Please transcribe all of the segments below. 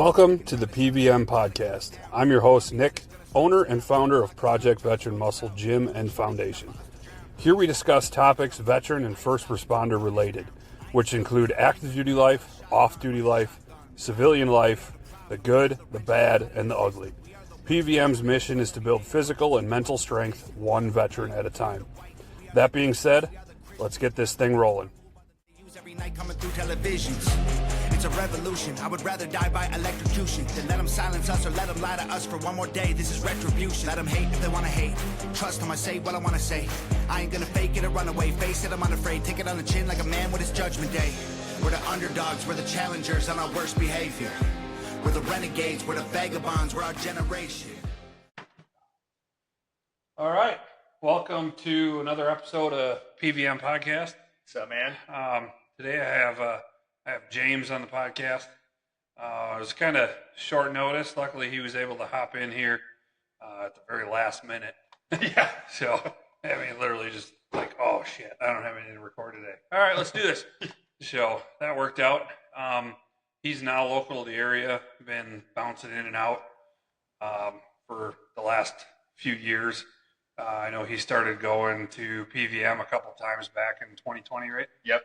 Welcome to the PVM Podcast. I'm your host, Nick, owner and founder of Project Veteran Muscle Gym and Foundation. Here we discuss topics veteran and first responder related, which include active duty life, off-duty life, civilian life, the good, the bad, and the ugly. PVM's mission is to build physical and mental strength one veteran at a time. That being said, let's get this thing rolling. Every night coming through televisions. It's a revolution. I would rather die by electrocution than let them silence us or let them lie to us for one more day. This is retribution. Let them hate if they want to hate. Trust them, I say what I want to say. I ain't gonna fake it or run away. Face it, I'm unafraid. Take it on the chin like a man with his judgment day. We're the underdogs. We're the challengers on our worst behavior. We're the renegades. We're the vagabonds. We're our generation. All right. Welcome to another episode of PVM Podcast. What's up, man? Today I have James on the podcast. It was kind of short notice. Luckily, he was able to hop in here at the very last minute. Yeah. So, I mean, literally just like, oh, shit, I don't have anything to record today. All right, let's do this. So, that worked out. He's now local to the area, been bouncing in and out for the last few years. I know he started going to PVM a couple times back in 2020, right? Yep.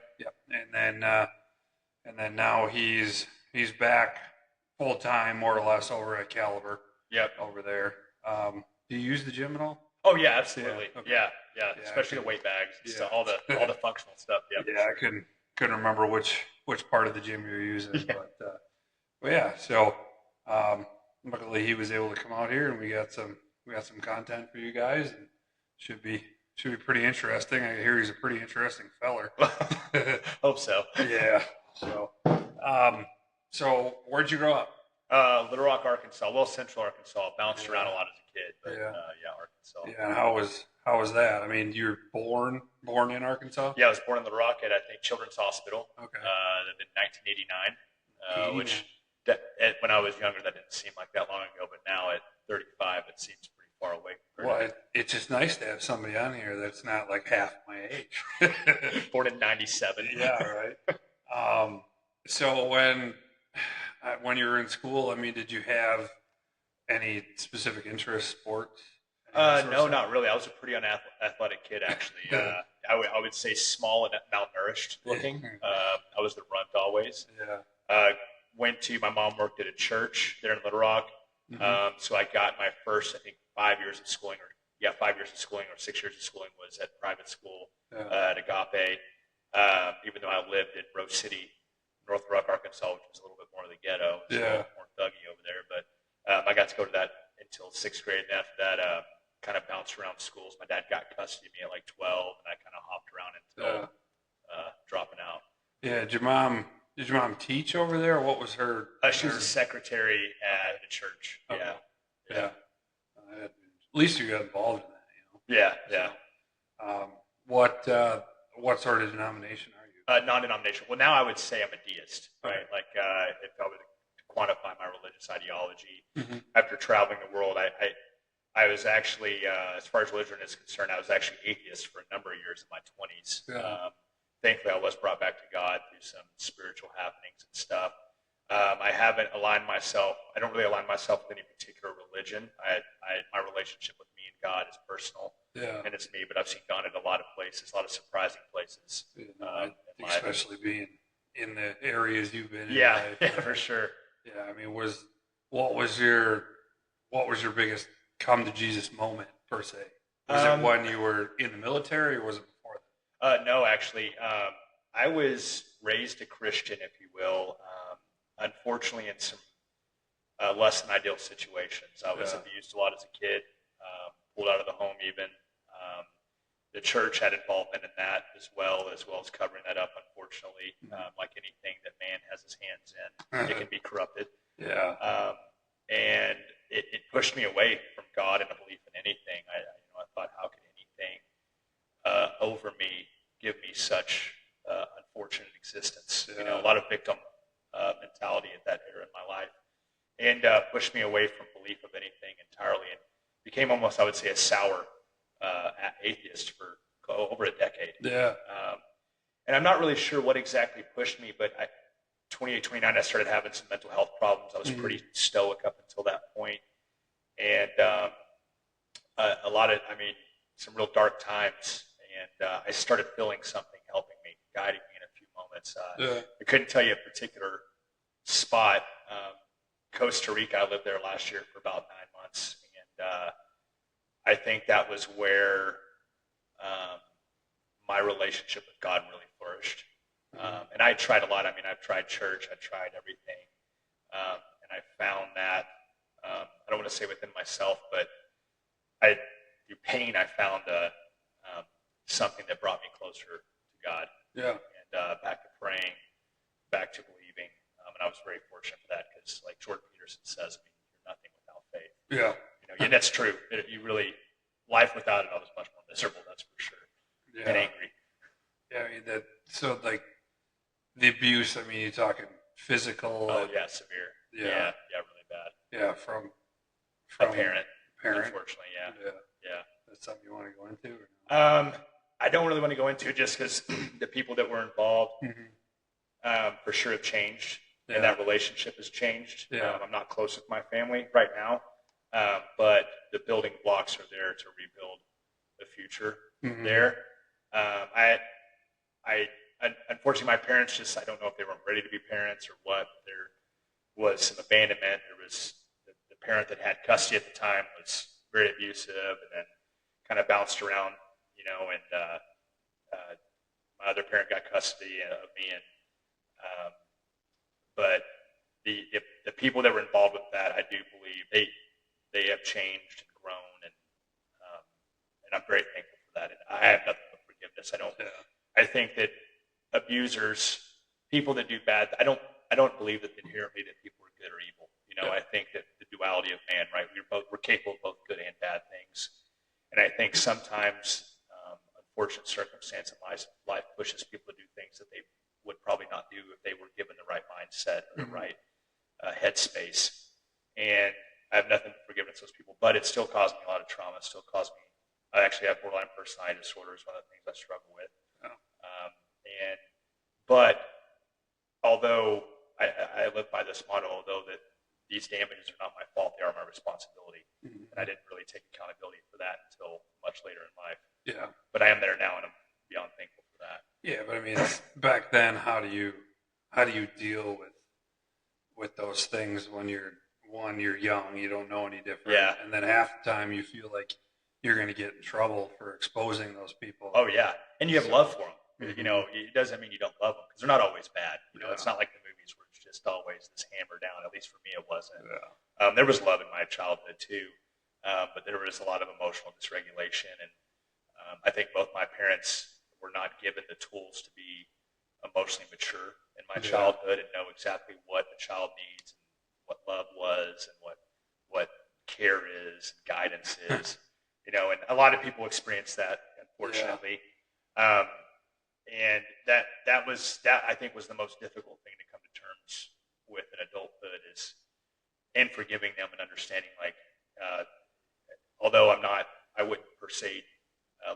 And then now he's back full time, more or less, over at Caliber. Yep. Over there. Do you use the gym at all? Oh yeah, absolutely. Yeah. Okay. Yeah. Especially the weight bags, and stuff, all the functional stuff. Yep. Yeah, I couldn't remember which part of the gym you were using, but yeah. So luckily he was able to come out here, and we got some content for you guys, and should be pretty interesting. I hear he's a pretty interesting feller. Hope so. Yeah. So where'd you grow up? Little Rock, Arkansas. Well, Central Arkansas. Bounced around a lot as a kid, but Arkansas. Yeah. And how was that? I mean, you were born in Arkansas? Yeah, I was born in Little Rock at, I think, Children's Hospital. Okay. In 1989. Which when I was younger, that didn't seem like that long ago, but now at 35, it seems pretty far away. Well, it's just nice to have somebody on here that's not like half my age. Born in 97. Yeah, right. So when you were in school, I mean, did you have any specific interest, sports? No, not really. I was a pretty unathletic kid, actually. I would say small and malnourished looking. I was the runt always. Yeah. My mom worked at a church there in Little Rock. Mm-hmm. So I got my first, I think, 5 years of schooling, or 6 years of schooling was at private school at Agape. Even though I lived in Rose City, North Rock, Arkansas, which was a little bit more of the ghetto, so more thuggy over there. But I got to go to that until sixth grade, and after that, kind of bounced around schools. My dad got custody of me at like 12, and I kind of hopped around until dropping out. Yeah. Did your mom teach over there? Or what was her? She was a secretary at a church. Okay. Yeah. At least you got involved in that, Yeah. So, what sort of denomination are you? Non-denominational. Well, now I would say I'm a deist, right? Like if I were to quantify my religious ideology, after traveling the world, I was actually, as far as religion is concerned, I was actually atheist for a number of years in my 20s. Yeah. Thankfully, I was brought back to God through some spiritual happenings and stuff. I haven't aligned myself. I don't really align myself with any particular religion. My relationship with me and God is personal, and it's me. But I've seen God in a lot of places, a lot of surprising places. Especially being in the areas you've been in. Yeah, life. for sure. Yeah, I mean, what was your biggest come to Jesus moment per se? Was it when you were in the military, or was it before that? No, actually, I was raised a Christian, if you will. Unfortunately, in some less than ideal situations. I was abused a lot as a kid, pulled out of the home even. The church had involvement in that as well as covering that up, unfortunately. Like anything that man has his hands in, it can be corrupted. Yeah. And it pushed me away from God and a belief in anything. I thought, how could anything over me give me such unfortunate existence? Yeah. A lot of victim mentality at that era in my life, and pushed me away from belief of anything entirely, and became almost, I would say, a sour atheist for over a decade. Yeah. And I'm not really sure what exactly pushed me, but 28, 29, I started having some mental health problems. I was pretty stoic up until that point. And a lot of, some real dark times. And I started feeling something helping me, guiding me in a few moments. I couldn't tell you a particular spot. Costa Rica, I lived there last year for about 9 months. And I think that was where my relationship with God really flourished. And I tried a lot. I've tried church. I tried everything. And I found that, I don't want to say within myself, but through pain, I found something that brought me closer to God. Yeah. And back to praying, back to believing. And I was very fortunate for that because, like Jordan Peterson says, you're nothing without faith. Yeah. And that's true. Life without it, I was much more miserable, that's for sure. Yeah. And angry. Yeah, so like the abuse, you're talking physical. Oh, yeah, severe. Yeah, really bad. Yeah, from a parent. Unfortunately, yeah. That's something you want to go into? Or no? I don't really want to go into just because the people that were involved for sure have changed, and that relationship has changed. Yeah. I'm not close with my family right now, but the building blocks are there to rebuild the future there. Unfortunately, my parents I don't know if they weren't ready to be parents or what. There was some abandonment. There was the parent that had custody at the time was very abusive, and then kind of bounced around, and my other parent got custody of me, and but the people that were involved with that, I do believe they have changed and grown, and I'm very thankful for that. And I have nothing but forgiveness. I think that abusers, people that do bad, I don't believe that inherently that people are good or evil. I think that the duality of man, right? We're capable of both good and bad things, and I think sometimes unfortunate circumstance in life pushes people to do things that they would probably not do if they were given the right mindset or the right headspace. And I have nothing but forgiveness of those people, but it still caused me a lot of trauma. It still caused me. I actually have borderline personality disorder. Is one of the things I struggle with. But although I live by this motto, although that these damages are not my fault, they are my responsibility, and I didn't really take accountability for that until much later in life. Yeah. But I am there now, and I'm beyond thankful for that. Yeah, but back then, how do you deal with those things when you're young, you don't know any different, and then half the time you feel like you're going to get in trouble for exposing those people. Oh yeah, and you have love for them. It doesn't mean you don't love them because they're not always bad. It's not like the movies where it's just always this hammer down. At least for me, it wasn't. Yeah. There was love in my childhood too, but there was a lot of emotional dysregulation, and I think both my parents were not given the tools to be emotionally mature in my childhood and know exactly what a child needs and what love was and what care is, and guidance is. And a lot of people experience that, unfortunately. And that I think was the most difficult thing to come to terms with in adulthood and forgiving them and understanding, although I wouldn't per se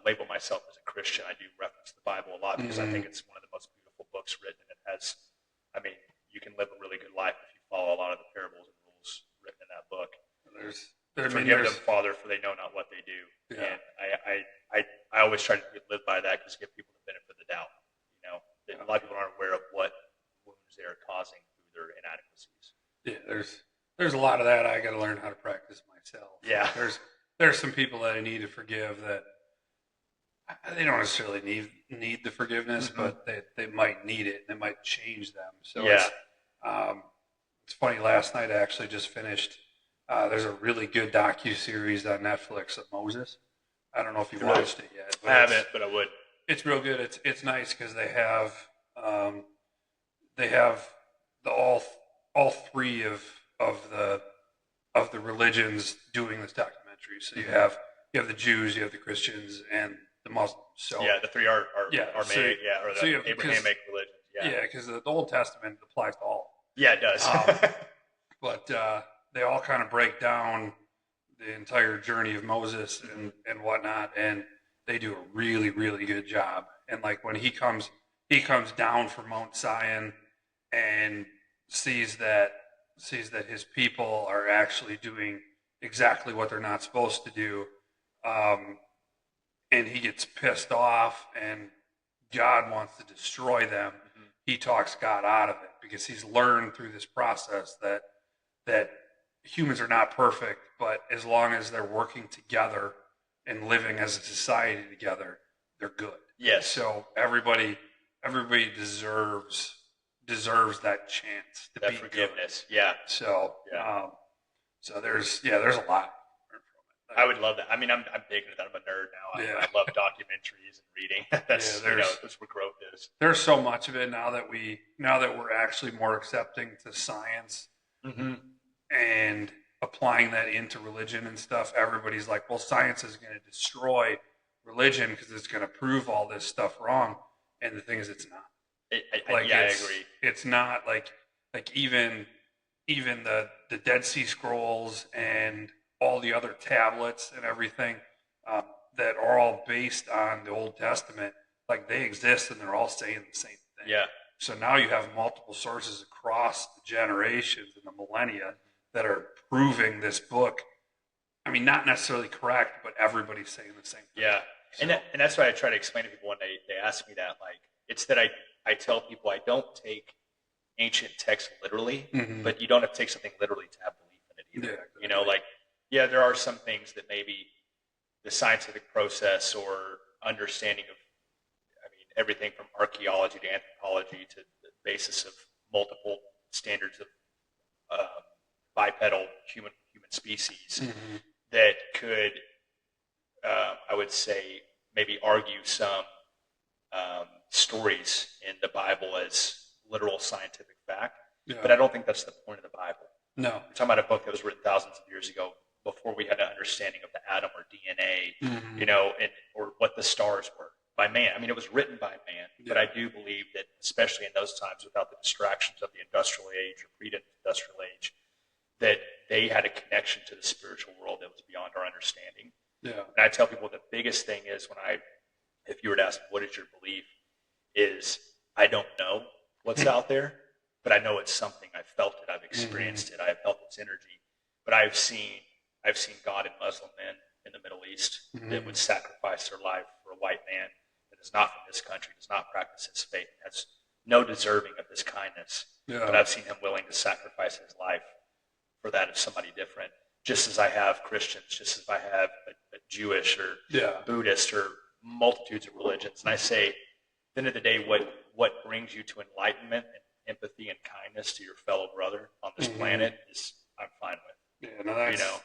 label myself as a Christian. I do reference the Bible a lot because I think it's one of the most beautiful books written, and it has, you can live a really good life if you follow a lot of the parables and rules written in that book. Forgive them, Father, for they know not what they do. Yeah. And I always try to live by that because give people the benefit of the doubt. A lot of people aren't aware of what wounds they are causing through their inadequacies. Yeah, there's a lot of that I got to learn how to practice myself. Yeah. There's some people that I need to forgive that they don't necessarily need the forgiveness, but they might need it, and it might change them. So it's funny. Last night I actually just finished. There's a really good docu-series on Netflix of Moses. I don't know if you've watched it yet. I haven't, but I would. It's real good. It's nice because they have all three of the religions doing this documentary. So you have the Jews, you have the Christians, and the Muslims. So the three are Abrahamic religions. Yeah, because the Old Testament applies to all. Yeah, it does. But they all kind of break down the entire journey of Moses and whatnot, and they do a really, really good job. And when he comes down from Mount Zion, and sees that his people are actually doing exactly what they're not supposed to do, and he gets pissed off, and God wants to destroy them. He talks God out of it because he's learned through this process that humans are not perfect, but as long as they're working together and living as a society together, they're good. Yes. So everybody deserves that chance to that be forgiveness. good. Yeah. So Yeah. so there's a lot. I would love that. I mean, I'm big into that. I'm a nerd now. I love documentaries and reading. That's that's where growth is. There's so much of it now that we're actually more accepting to science and applying that into religion and stuff. Everybody's like, well, science is going to destroy religion because it's going to prove all this stuff wrong. And the thing is, it's not. I agree. It's not like even the Dead Sea Scrolls and all the other tablets and everything that are all based on the Old Testament, like they exist and they're all saying the same thing. Yeah. So now you have multiple sources across the generations and the millennia that are proving this book. I mean, not necessarily correct, but everybody's saying the same thing. Yeah. So, and that's why I try to explain to people when they ask me that. Like, it's that I tell people I don't take ancient texts literally, but you don't have to take something literally to have belief in it either. Yeah, exactly. There are some things that maybe the scientific process or understanding of, everything from archaeology to anthropology to the basis of multiple standards of bipedal human species that could, I would say, maybe argue some stories in the Bible as literal scientific fact. Yeah. But I don't think that's the point of the Bible. No. We're talking about a book that was written thousands of years ago, before we had an understanding of the atom or DNA, or what the stars were by man. I mean, it was written by man, but I do believe that, especially in those times, without the distractions of the industrial age or pre-industrial age, that they had a connection to the spiritual world that was beyond our understanding. Yeah. And I tell people the biggest thing is if you were to ask, what is your belief, is I don't know what's out there, but I know it's something. I've felt it. I've experienced it. I've felt its energy. But I've seen God in Muslim men in the Middle East that would sacrifice their life for a white man that is not from this country, does not practice his faith, has no deserving of this kindness. Yeah. But I've seen him willing to sacrifice his life for that of somebody different. Just as I have Christians, just as I have a Jewish or Buddhist or multitudes of religions. And I say, at the end of the day, what brings you to enlightenment and empathy and kindness to your fellow brother on this planet is I'm fine with. Yeah, no,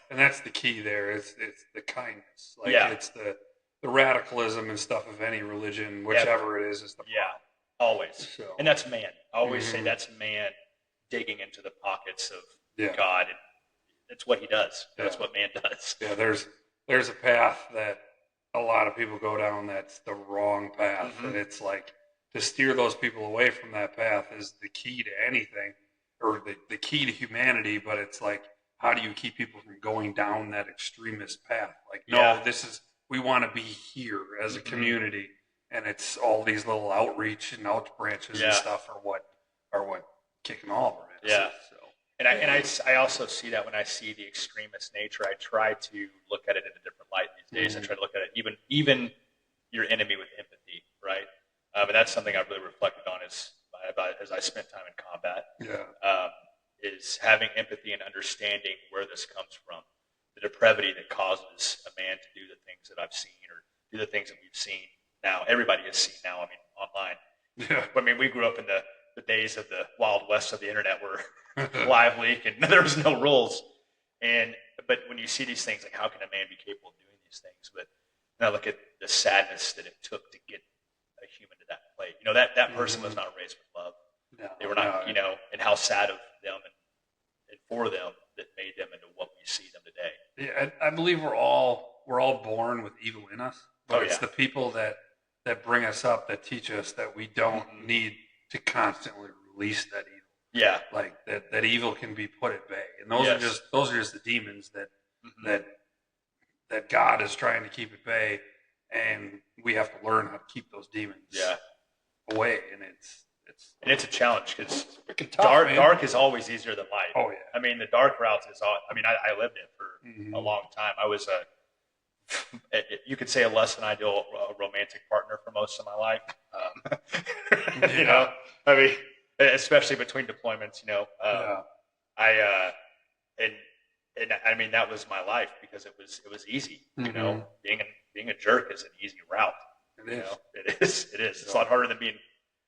and that's the key there. It's the kindness. It's the radicalism and stuff of any religion, whichever it is the problem. Yeah, always. So. And that's man. I always say that's man digging into the pockets of God, and that's what he does. That's what man does. Yeah, there's a path that a lot of people go down that's the wrong path, and it's like to steer those people away from that path is the key to anything, or the key to humanity. But it's like, how do you keep people from going down that extremist path? Like, no, we want to be here as a community, and it's all these little outreach and out branches and stuff are what kick them all over. Yeah. So. And I also see that when I see the extremist nature, I try to look at it in a different light these days. I try to look at it even your enemy with empathy, right? And that's something I've really reflected on as I spent time in combat. Yeah. Is having empathy and understanding where this comes from, the depravity that causes a man to do the things that I've seen or do the things that we've seen now. Everybody has seen now, online. Yeah. But we grew up in the days of the Wild West of the internet where live leak and there was no rules. But when you see these things, like, how can a man be capable of doing these things? But then I look at the sadness that it took to get a human to that place. That person was not raised with love. No, they were not, and how sad of them and for them that made them into what we see them today. Yeah, I believe we're all born with evil in us, but it's the people that bring us up that teach us that we don't need to constantly release that evil. Yeah, like that evil can be put at bay, and those are just the demons that God is trying to keep at bay, and we have to learn how to keep those demons away, and it's a challenge because tough, dark is always easier than light. Oh, yeah. I mean, the dark routes is all. I mean, I lived it for a long time. I was you could say a less than ideal romantic partner for most of my life. You know, I mean, especially between deployments. You know, and I mean that was my life because it was easy. You know, being a jerk is an easy route. It is. You know? It is. It's a lot harder than being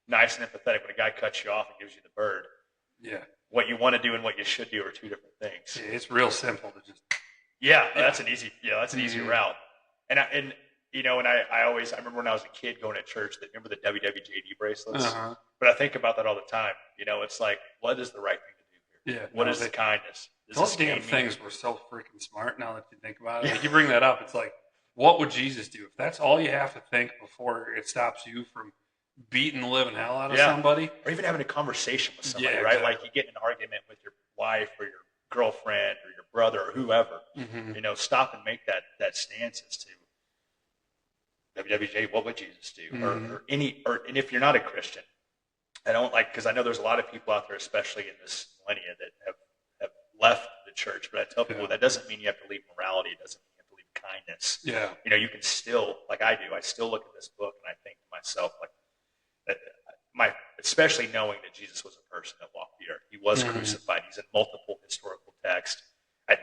nice and empathetic when a guy cuts you off and gives you the bird. Yeah. What you want to do and what you should do are two different things. Yeah, it's real simple to just. That's an easy. Yeah, that's an easy route. And I remember when I was a kid going to church. Remember the WWJD bracelets? But I think about that all the time. You know, it's like, what is the right thing to do here? Yeah. What is the kindness? Those damn things were so freaking smart. Now that you think about it, like you bring that up, it's like, what would Jesus do if that's all you have to think before it stops you from beating the living hell out of somebody, or even having a conversation with somebody, right? Exactly. Like you get in an argument with your wife or your girlfriend or your brother or whoever. You know, stop and make that stance as to WWJ. What would Jesus do? And if you're not a Christian, I don't because I know there's a lot of people out there, especially in this millennia, that have left the church. But I tell people that doesn't mean you have to leave morality. It doesn't mean you have to leave kindness. Yeah. You know, you can still, like I do, I still look at this book and I think to myself, like, especially knowing that Jesus was a person that walked the earth. He was crucified. He's in multiple historical texts.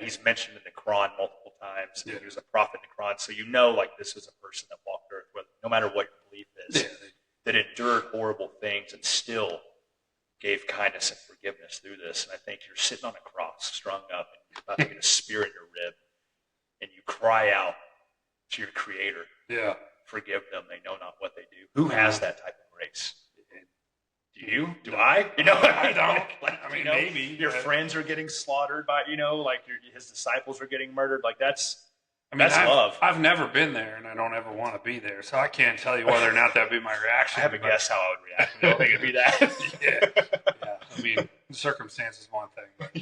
He's mentioned in the Quran multiple times. He was a prophet in the Quran. So you know, like, this is a person that walked the earth, no matter what your belief is, that endured horrible things and still gave kindness and forgiveness through this. And I think you're sitting on a cross, strung up, and you're about to get a spear in your rib, and you cry out to your Creator, forgive them, they know not what they do. Who has that type of grace? Do you? Do I? You know, I don't. I mean, you know, maybe. Your friends are getting slaughtered by, you know, like his disciples are getting murdered. Like that's love. love. I've never been there, and I don't ever want to be there, so I can't tell you whether or not that'd be my reaction. I have a guess how I would react. I don't think it'd be that. Yeah. I mean, the circumstance is one thing, but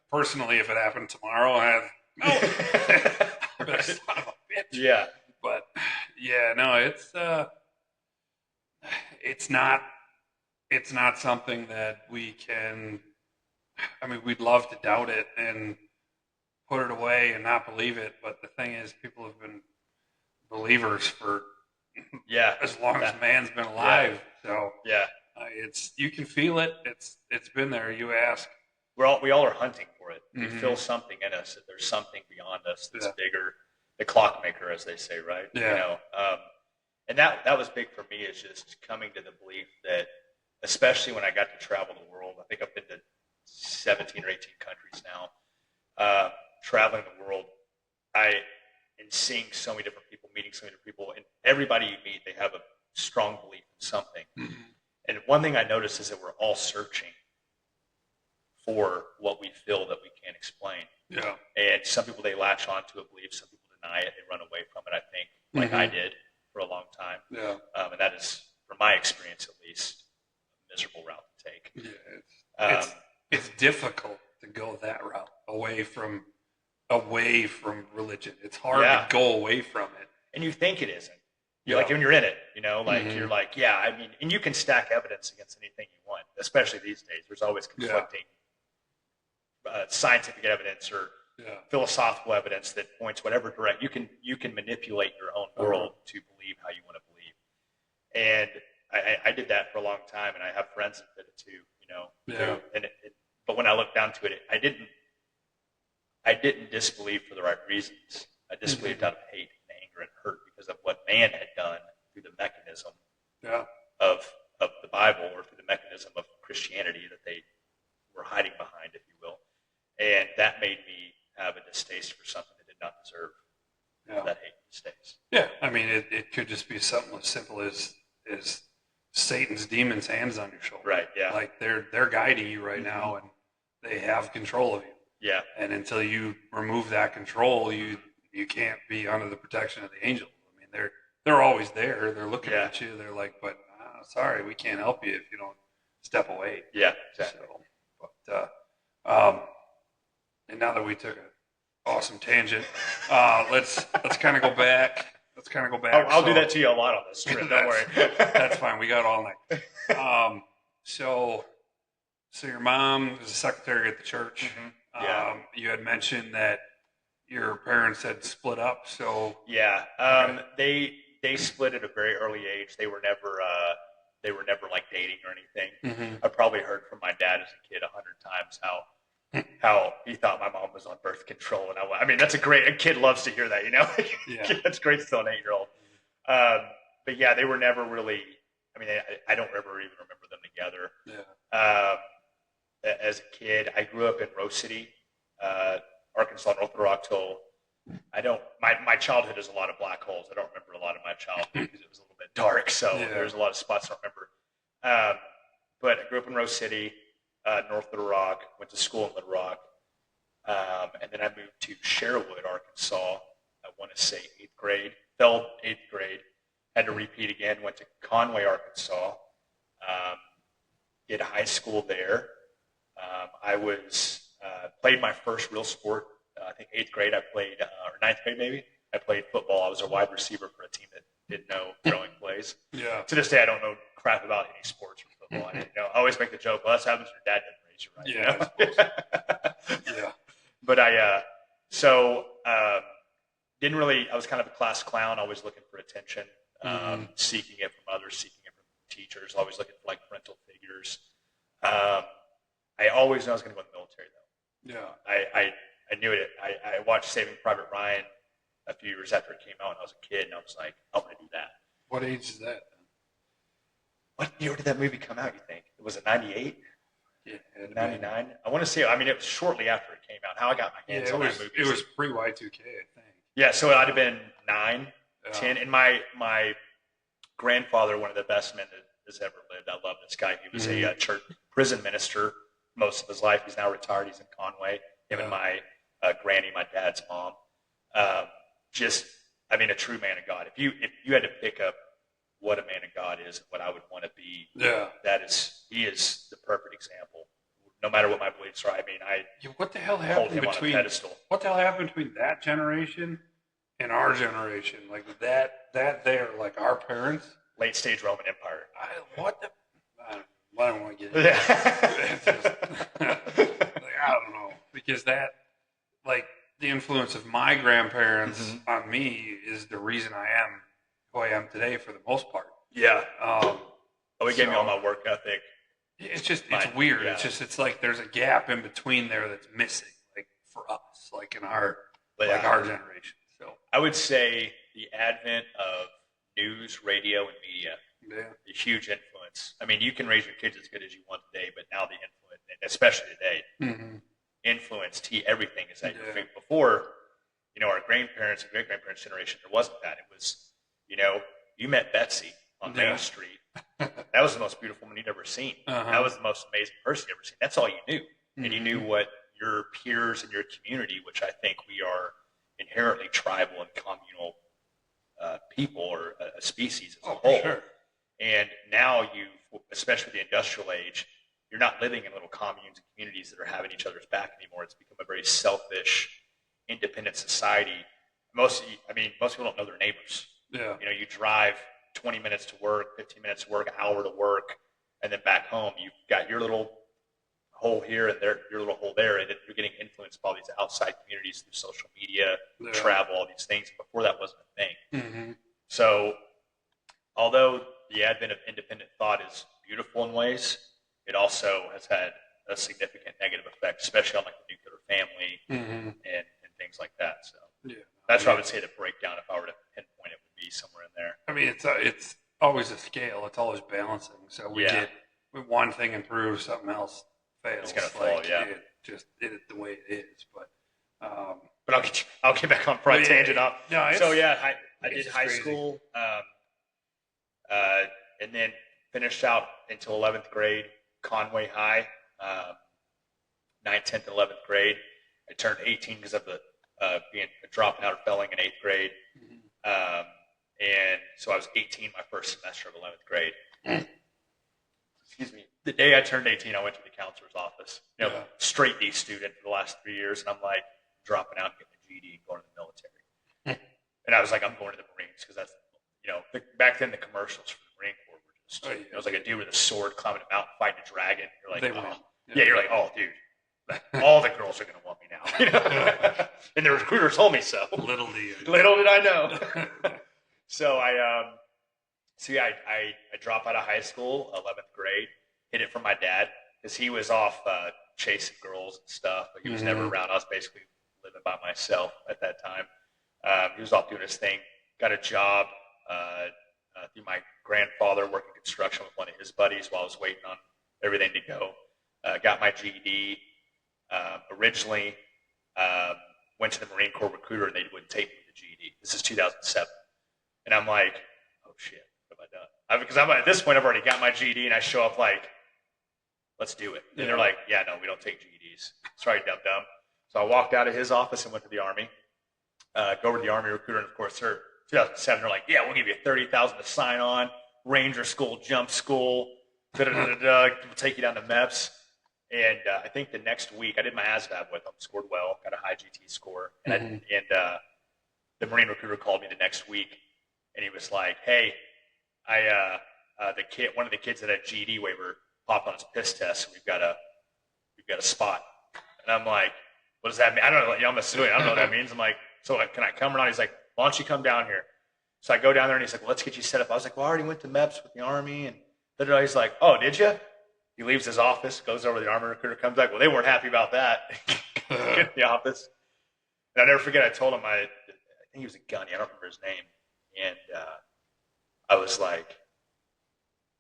personally, if it happened tomorrow, I'd son of a bitch. Yeah. But no, it's not something that we can. I mean, we'd love to doubt it and put it away and not believe it, but the thing is, people have been believers for as long as man's been alive. So it's you can feel it. It's been there. You ask. We all are hunting for it. We feel something in us that there's something beyond us that's bigger. The clockmaker, as they say, right? Yeah. You know, and that was big for me. Is just coming to the belief that, especially when I got to travel the world. I think I've been to 17 or 18 countries now. Traveling the world, and seeing so many different people, meeting so many different people, and everybody you meet, they have a strong belief in something. And one thing I noticed is that we're all searching for what we feel that we can't explain. Yeah. And some people, they latch on to a belief. Some people deny it. They run away from it, I think, like I did for a long time. Yeah. And that is, from my experience at least, a miserable route to take. Yeah. It's difficult to go that route away from religion. It's hard to go away from it. And you think it isn't. You're like, when you're in it, you know, like you're like, I mean, and you can stack evidence against anything you want, especially these days. There's always conflicting scientific evidence or philosophical evidence that points whatever direct. You can manipulate your own world to believe how you want to believe. And I did that for a long time, and I have friends that did it too, you know. Yeah. But when I look down to it, I didn't disbelieve for the right reasons. I disbelieved out of hate and anger and hurt because of what man had done through the mechanism of the Bible, or through the mechanism of Christianity that they were hiding behind, if you will. And that made me have a distaste for something that did not deserve that hate and distaste. Yeah, I mean, it could just be something as simple as Satan's demons' hands on your shoulder. Right, yeah. Like they're guiding you right now, and they have control of you. Yeah. And until you remove that control, you can't be under the protection of the angels. I mean, they're always there. They're looking at you. They're like, but sorry, we can't help you if you don't step away. Yeah, exactly. So, and now that we took an awesome tangent, let's kind of go back let's kind of go back. I'll do that to you a lot on this trip. Don't worry. That's fine. We got all night. So your mom was a secretary at the church. Mm-hmm. Yeah. You had mentioned that your parents had split up. So yeah, okay. They split at a very early age. They were never like dating or anything. Mm-hmm. I probably heard from my dad as a kid 100 times how he thought my mom was on birth control, and I mean a kid loves to hear that, you know. Yeah. That's great to tell an 8-year-old. But yeah, they were never really. I mean, I don't even remember them together. Yeah. As a kid, I grew up in Rose City, Arkansas, North Little Rock. Till my childhood is a lot of black holes. I don't remember a lot of my childhood because it was a little bit dark. So there's a lot of spots I don't remember. But I grew up in Rose City, North Little Rock. Went to school in Little Rock, and then I moved to Sherwood, Arkansas. I want to say 8th grade. Failed 8th grade. Had to repeat again. Went to Conway, Arkansas. Did high school there. I played my first real sport. I think 8th grade. I played, or 9th grade maybe. I played football. I was a wide receiver for a team that didn't know throwing plays. Yeah. To this day, I don't know crap about any sports or football. I didn't know. I always make the joke, well, that's happens when your dad didn't raise you right. Yeah. You know? Yeah. But didn't really. I was kind of a class clown. Always looking for attention, seeking it from others, seeking it from teachers. Always looking for like parental figures. I always knew I was going to go in the military, though. Yeah. I knew it. I watched Saving Private Ryan a few years after it came out, and I was a kid, and I was like, I'm going to do that. What age is that? What year did that movie come out, you think? Was it 98? Yeah. 99? I want to say, I mean, it was shortly after it came out. How I got my hands on that movie. It was pre-Y2K, I think. Yeah, so it would have been 9, 10. And my grandfather, one of the best men that has ever lived, I love this guy. He was a church prison minister most of his life. He's now retired. He's in Conway. Him and my granny, my dad's mom. A true man of God. If you had to pick up what a man of God is and what I would want to be, he is the perfect example. No matter what my beliefs are, I mean, what the hell hold happened him on a pedestal. What the hell happened between that generation and our generation? Like they're like our parents. Late stage Roman Empire. I don't want to get into that. I don't know, because that, like, the influence of my grandparents on me is the reason I am who I am today for the most part. Yeah. Gave me all my work ethic. It's weird. Yeah. It's like there's a gap in between there that's missing, like for us, like in our generation. So I would say the advent of news, radio, and media, a huge influence. I mean, you can raise your kids as good as you want today, but now the influence, especially today, influence everything is at your feet. Before, our grandparents and great-grandparents' generation, there wasn't that. It was, you met Betsy on Main Street. That was the most beautiful woman you'd ever seen. That was the most amazing person you'd ever seen. That's all you knew. And you knew what your peers in your community, which I think we are inherently tribal and communal people or a species as a whole. Sure. And now especially the industrial age, you're not living in little communes and communities that are having each other's back anymore. It's become a very selfish, independent society. Most people don't know their neighbors. Yeah. You drive 20 minutes to work, 15 minutes to work, an hour to work, and then back home, you've got your little hole here and your little hole there, and you're getting influenced by all these outside communities through social media, travel, all these things. Before that wasn't a thing. So, although the advent of independent thought is beautiful in ways, it also has had a significant negative effect, especially on like the nuclear family and things like that. So that's what I would say the breakdown, if I were to pinpoint it, would be somewhere in there. I mean, it's always a scale. It's always balancing. So we get one thing improves, something else fails. It's going to fall, It's the way it is. But I'll get back on a tangent. I did high school, and then finished out until 11th grade, Conway High, 9th, 10th, and 11th grade. I turned 18 because of being dropping out or failing in 8th grade. And so I was 18 my first semester of 11th grade. Excuse me. The day I turned 18, I went to the counselor's office. Straight D student for the last 3 years, and I'm like dropping out, getting a GED, and going to the military. And I was like, I'm going to the Marines. Marines because that's, back then the commercials for the Marine Corps were just, it was like a dude with a sword climbing a mountain fighting a dragon. You're like, you're like, oh, dude, all the girls are going to want me now. And the recruiter told me so. Little did I know. So I dropped out of high school, 11th grade, hid it from my dad because he was off chasing girls and stuff, but he was never around. I was basically living by myself at that time. He was off doing his thing. Got a job through my grandfather working construction with one of his buddies while I was waiting on everything to go. Got my GED. Originally went to the Marine Corps recruiter and they wouldn't take me to the GED. This is 2007. And I'm like, oh shit, what have I done? Because at this point I've already got my GED and I show up like, let's do it. And they're like, yeah, no, we don't take GEDs. Sorry, dum-dum. So I walked out of his office and went to the Army. Go over to the Army recruiter, and of course, 2007, they're like, yeah, we'll give you $30,000 to sign on, Ranger School, Jump School, we'll take you down to MEPS. And I think the next week, I did my ASVAB with them, scored well, got a high GT score. And the Marine recruiter called me the next week, and he was like, hey, one of the kids that had GED waiver popped on his piss test, so we've got a spot. And I'm like, what does that mean? I don't know. I'm a civilian. I don't know what that means. I'm like, so can I come or not? He's like, why don't you come down here? So I go down there and he's like, well, let's get you set up. I was like, well, I already went to MEPS with the Army. And he's like, oh, did you? He leaves his office, goes over to the Army recruiter, comes back. Well, they weren't happy about that. Get in the office. And I'll never forget, I told him, I think he was a gunny. I don't remember his name. And I was like,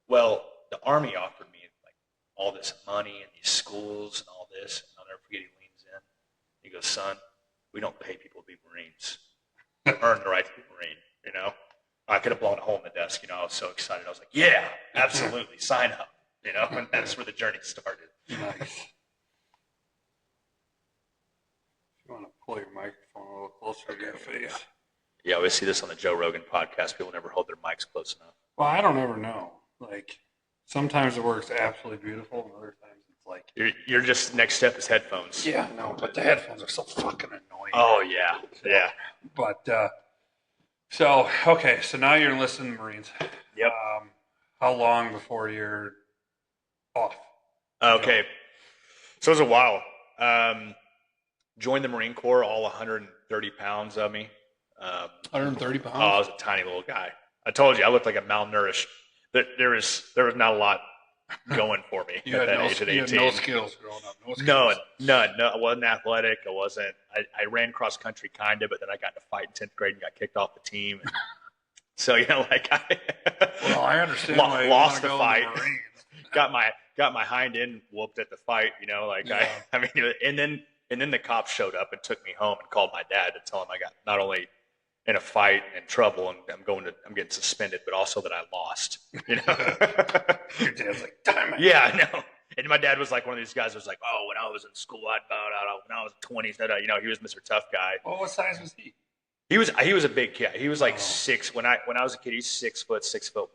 well, the Army offered me like all this money and these schools and all this. And I'll never forget, he leans in. He goes, son, we don't pay people to be Marines. Earn the right to be Marine, I could have blown a hole in the desk, I was so excited. I was like, yeah, absolutely, sign up, and that's where the journey started. Nice. If you want to pull your microphone a little closer to your face. Yeah, we see this on the Joe Rogan podcast. People never hold their mics close enough. Well, I don't ever know. Like, sometimes it works absolutely beautiful, and other times it's like... Your just next step is headphones. Yeah, no, but the headphones are so fucking annoying. Oh, yeah, yeah. But, so now you're enlisted in the Marines. Yep. How long before you're off? Okay. So it was a while. Joined the Marine Corps, all 130 pounds of me. 130 pounds? Oh, I was a tiny little guy. I told you, I looked like a malnourished. There was not a lot going for me at that age at 18. You had no skills growing up? None. No, I wasn't athletic. I ran cross country kind of, but then I got in a fight in 10th grade and got kicked off the team. So, I understand why lost the fight. got my hind end whooped at the fight, and then the cops showed up and took me home and called my dad to tell him I got not only in a fight and in trouble and I'm getting suspended, but also that I lost. Your dad's like, damn it. Yeah, I know. And my dad was like one of these guys who was like, oh, when I was in school, I'd bow out. When I was 20s, he was Mr. Tough Guy. Well, what size was he? He was a big kid. He was like 6. When I was a kid, he's 6 foot, 6'1",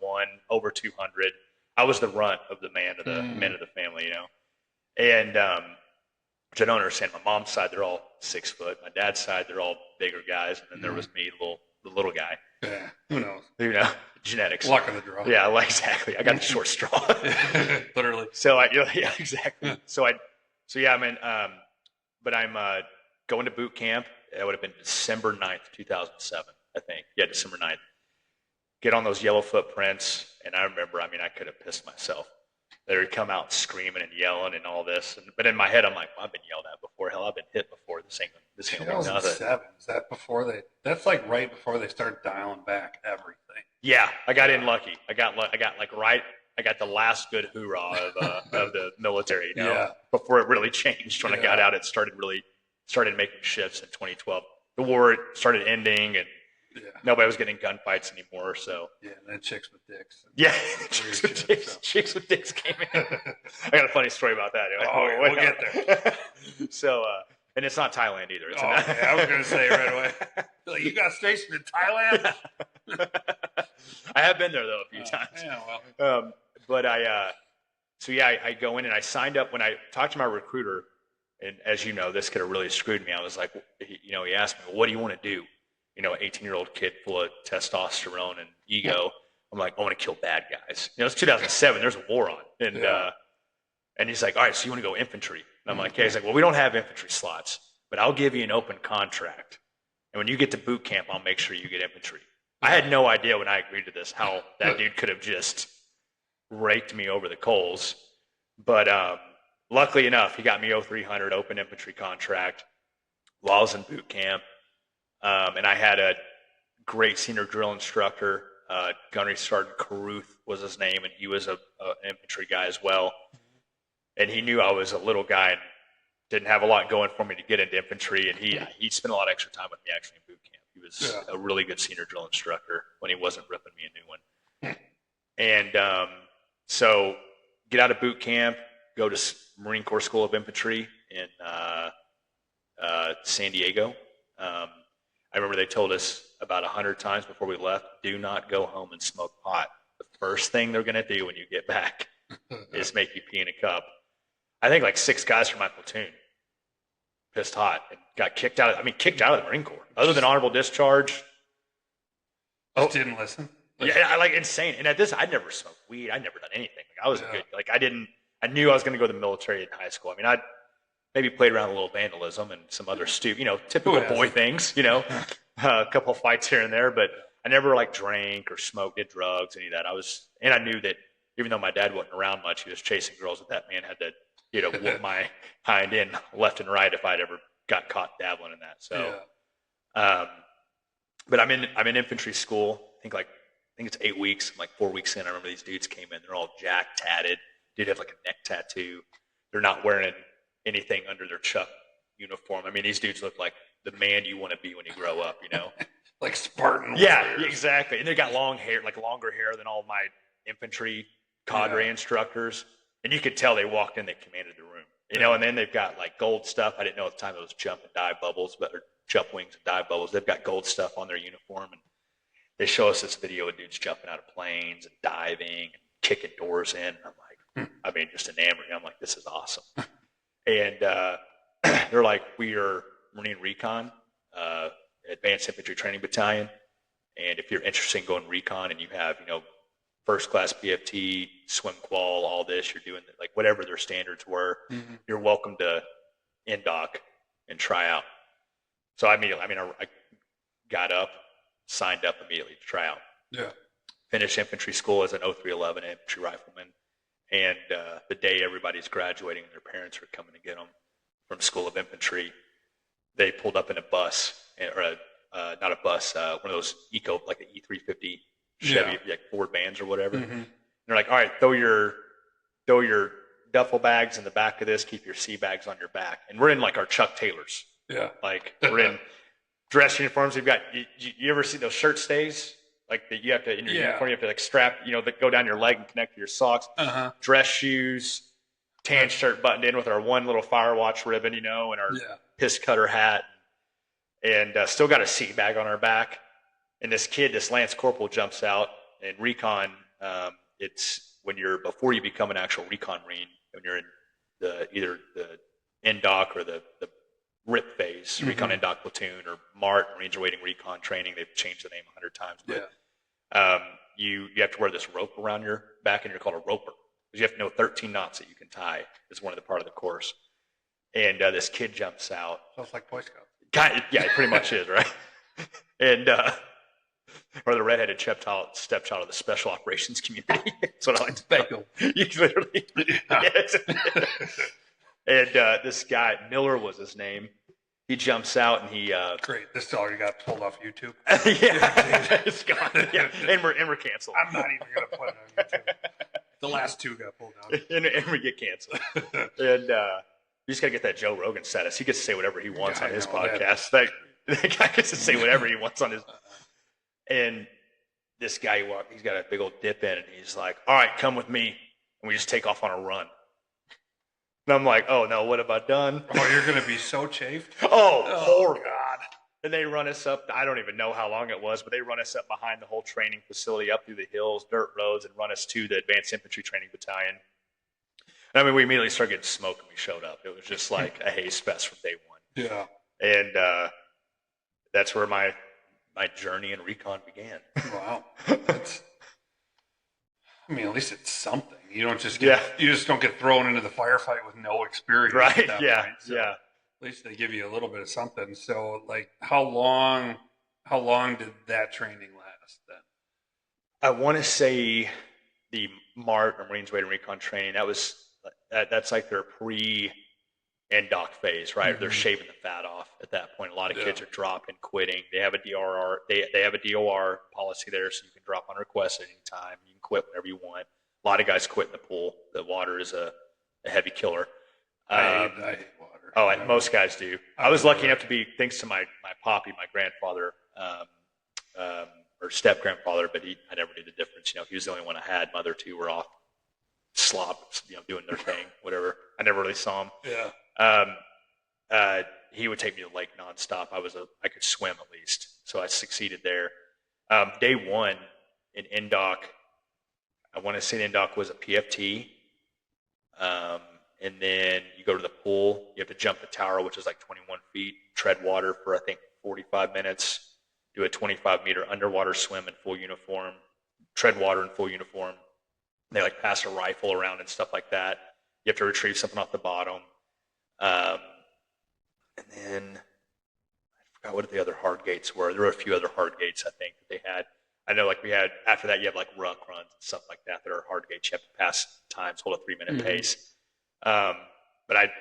over 200. I was the runt of the men of the family, And which I don't understand. My mom's side, they're all 6 foot. My dad's side, they're all bigger guys. And then there was me, the little guy. Yeah, who knows? Genetics. Luck of the draw. Yeah, exactly. I got the short straw. Literally. So yeah, exactly. But I'm going to boot camp. That would have been December 9th, 2007, I think. Yeah, December 9th. Get on those yellow footprints. And I remember, I could have pissed myself. They would come out screaming and yelling and all this. But in my head, I'm like, well, I've been yelled at before. Hell, I've been hit before. This ain't 2007. Is that before that's like right before they start dialing back everything. Yeah, I got in lucky. I got the last good hoorah of the military, before it really changed. When I got out, it started making shifts in 2012. The war started ending and nobody was getting gunfights anymore. So yeah, and then chicks with dicks. Yeah, chicks with dicks came in. I got a funny story about that. We'll get there. So, and it's not Thailand either. I was going to say right away. Like, you got stationed in Thailand? I have been there though a few times. Yeah, well. But I go in and I signed up when I talked to my recruiter. And as you know, this could have really screwed me. I was like, he asked me, well, what do you want to do? 18-year-old kid full of testosterone and ego. I'm like, I want to kill bad guys. It's 2007. There's a war on. And he's like, all right, so you want to go infantry? And I'm like, yeah. He's like, well, we don't have infantry slots, but I'll give you an open contract. And when you get to boot camp, I'll make sure you get infantry. I had no idea when I agreed to this how that dude could have just raked me over the coals. But luckily enough, he got me 0300 open infantry contract while I was in boot camp. And I had a great senior drill instructor. Gunnery Sergeant Caruth was his name, and he was an infantry guy as well. And he knew I was a little guy and didn't have a lot going for me to get into infantry. And he spent a lot of extra time with me actually in boot camp. He was a really good senior drill instructor when he wasn't ripping me a new one. And so get out of boot camp, go to Marine Corps School of Infantry in San Diego. I remember they told us about 100 times before we left, do not go home and smoke pot. The first thing they're going to do when you get back is make you pee in a cup. I think like 6 guys from my platoon pissed hot and got kicked out of the Marine Corps. Other than honorable discharge. Didn't listen? Insane. And at this, I'd never smoked weed. I'd never done anything. I was good. I knew I was going to go to the military in high school. I'd maybe played around with a little vandalism and some other typical boy things, a couple of fights here and there, but I never drank or smoked, did drugs, any of that. I knew that even though my dad wasn't around much, he was chasing girls, that man had to, whoop my hind end left and right if I'd ever got caught dabbling in that. So, but I'm in infantry school. I think it's 8 weeks. I'm like 4 weeks in. I remember these dudes came in. They're all jacked, tatted. Dude have like a neck tattoo. They're not wearing anything under their Chuck uniform. These dudes look like the man you want to be when you grow up, Like Spartan warriors. Yeah, exactly. And they got long hair, longer hair than all my infantry cadre instructors. And you could tell they walked in, they commanded the room, and then they've got gold stuff. I didn't know at the time it was jump and dive bubbles, or jump wings and dive bubbles. They've got gold stuff on their uniform. And they show us this video of dudes jumping out of planes and diving and kicking doors in. And I'm like, just enamored. I'm like, this is awesome. And they're like, we are Marine Recon, Advanced Infantry Training Battalion. And if you're interested in going recon and you have, first class PFT, swim qual, all this, you're doing whatever their standards were, you're welcome to NDOC and try out. So I got up, signed up immediately to try out. Yeah. Finished infantry school as an 0311 infantry rifleman. And the day everybody's graduating and their parents are coming to get them from School of Infantry, they pulled up in a bus, or not a bus, one of those the E350 Chevy, Ford vans or whatever. And they're like, all right, throw your duffel bags in the back of this, keep your sea bags on your back. And we're in our Chuck Taylors. Yeah. We're in dress uniforms. We've got, you ever see those shirt stays? That you have to, in your uniform, you have to strap, that go down your leg and connect to your socks. Dress shoes, tan shirt buttoned in with our one little Firewatch ribbon, and our piss cutter hat. And still got a sea bag on our back. And this Lance Corporal jumps out. And recon, it's before you become an actual recon Marine, when you're in either the NDOC or the RIP phase, recon NDOC platoon, or MART, Marines are waiting recon training. They've changed the name 100 times. But you have to wear this rope around your back, and you're called a roper. Because you have to know 13 knots that you can tie is one of the part of the course. And this kid jumps out. So it's like Boy Scout. Yeah, it pretty much is, right? And or the redheaded stepchild of the special operations community. That's what I like to call him. Literally. Yes. And this guy, Miller was his name. He jumps out and he. Great. This is all you got pulled off YouTube. Yeah, it's gone. Yeah, and we're canceled. I'm not even gonna put it on YouTube. The last 2 got pulled down. And we get canceled. And you just gotta get that Joe Rogan status. He gets to say whatever he wants on his podcast. That guy gets to say whatever he wants on his. And this guy, he's got a big old dip in, and he's like, "All right, come with me," and we just take off on a run. And I'm like, "Oh no, what have I done?" Oh, you're gonna be so chafed. Oh, horrible. God. And they run us up. I don't even know how long it was, but they run us up behind the whole training facility, up through the hills, dirt roads, and run us to the Advanced Infantry Training Battalion. And we immediately started getting smoked when we showed up. It was just like a haze fest from day one. Yeah. And that's where my my journey in recon began. Wow. That's, I mean, at least it's something. You don't just get, you just don't get thrown into the firefight with no experience. Right. At that Yeah. point. So yeah. At least they give you a little bit of something. So, like, how long did that training last then? I want to say the MART, or Marines Weight and Recon training, that's like their pre-NDOC phase, right? They're shaving the fat off at that point. A lot of kids are dropping, quitting. They have a DRR. They have a DOR policy there, so you can drop on request at any time. You can quit whenever you want. A lot of guys quit in the pool. The water is a heavy killer. I hate water. Oh, and most guys do. I was lucky enough to be, thanks to my poppy, my grandfather, or step grandfather, but I never knew the difference. You know, he was the only one I had. Mother two were off slop, you know, doing their thing, whatever. I never really saw him. Yeah. He would take me to the lake nonstop. I could swim at least, so I succeeded there. Day one in NDOC, I want to say NDOC was a PFT, and then you go to the pool. You have to jump the tower, which is like 21 feet, tread water for I think 45 minutes. Do a 25-meter underwater swim in full uniform, tread water in full uniform. They like pass a rifle around and stuff like that. You have to retrieve something off the bottom. And then I forgot what the other hard gates were. There were a few other hard gates I think that they had. I know like we had, after that you have like ruck runs and stuff like that that are hard gates. You have to pass times, hold a 3-minute pace. But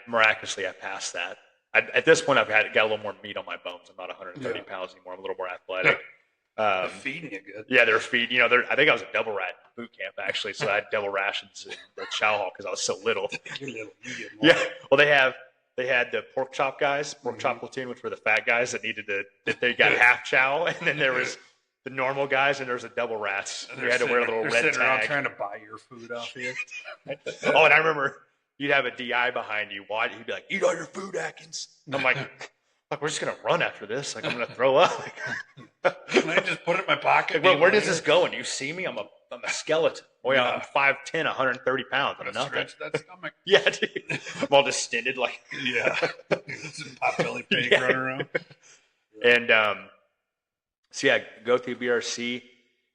miraculously I passed that. At this point, I've got a little more meat on my bones. I'm not 130 pounds anymore. I'm a little more athletic. They're feeding you good. Yeah, they're feeding. You know, I think I was a double rat in boot camp actually, so I had double rations in the chow hall because I was so little. You're little. You get more. Yeah. Well, they had the pork chop guys, pork chop platoon, which were the fat guys that they got half chow, and then there was the normal guys, and there was the double rats. You had to wear a little red tag. Sitting around trying to buy your food off you. Oh, and I remember. You'd have a DI behind you. He'd be like, "Eat all your food, Adkins." I'm like, we're just gonna run after this. Like, I'm gonna throw up. Can I just put it in my pocket? Well, where does this go? And you see me? I'm a skeleton. Boy, I'm 5'10", 130 pounds. I'm nothing. Stretch that stomach. Yeah, dude. I'm all distended, like. Yeah. Some potbelly pig running around. And so yeah, go through BRC.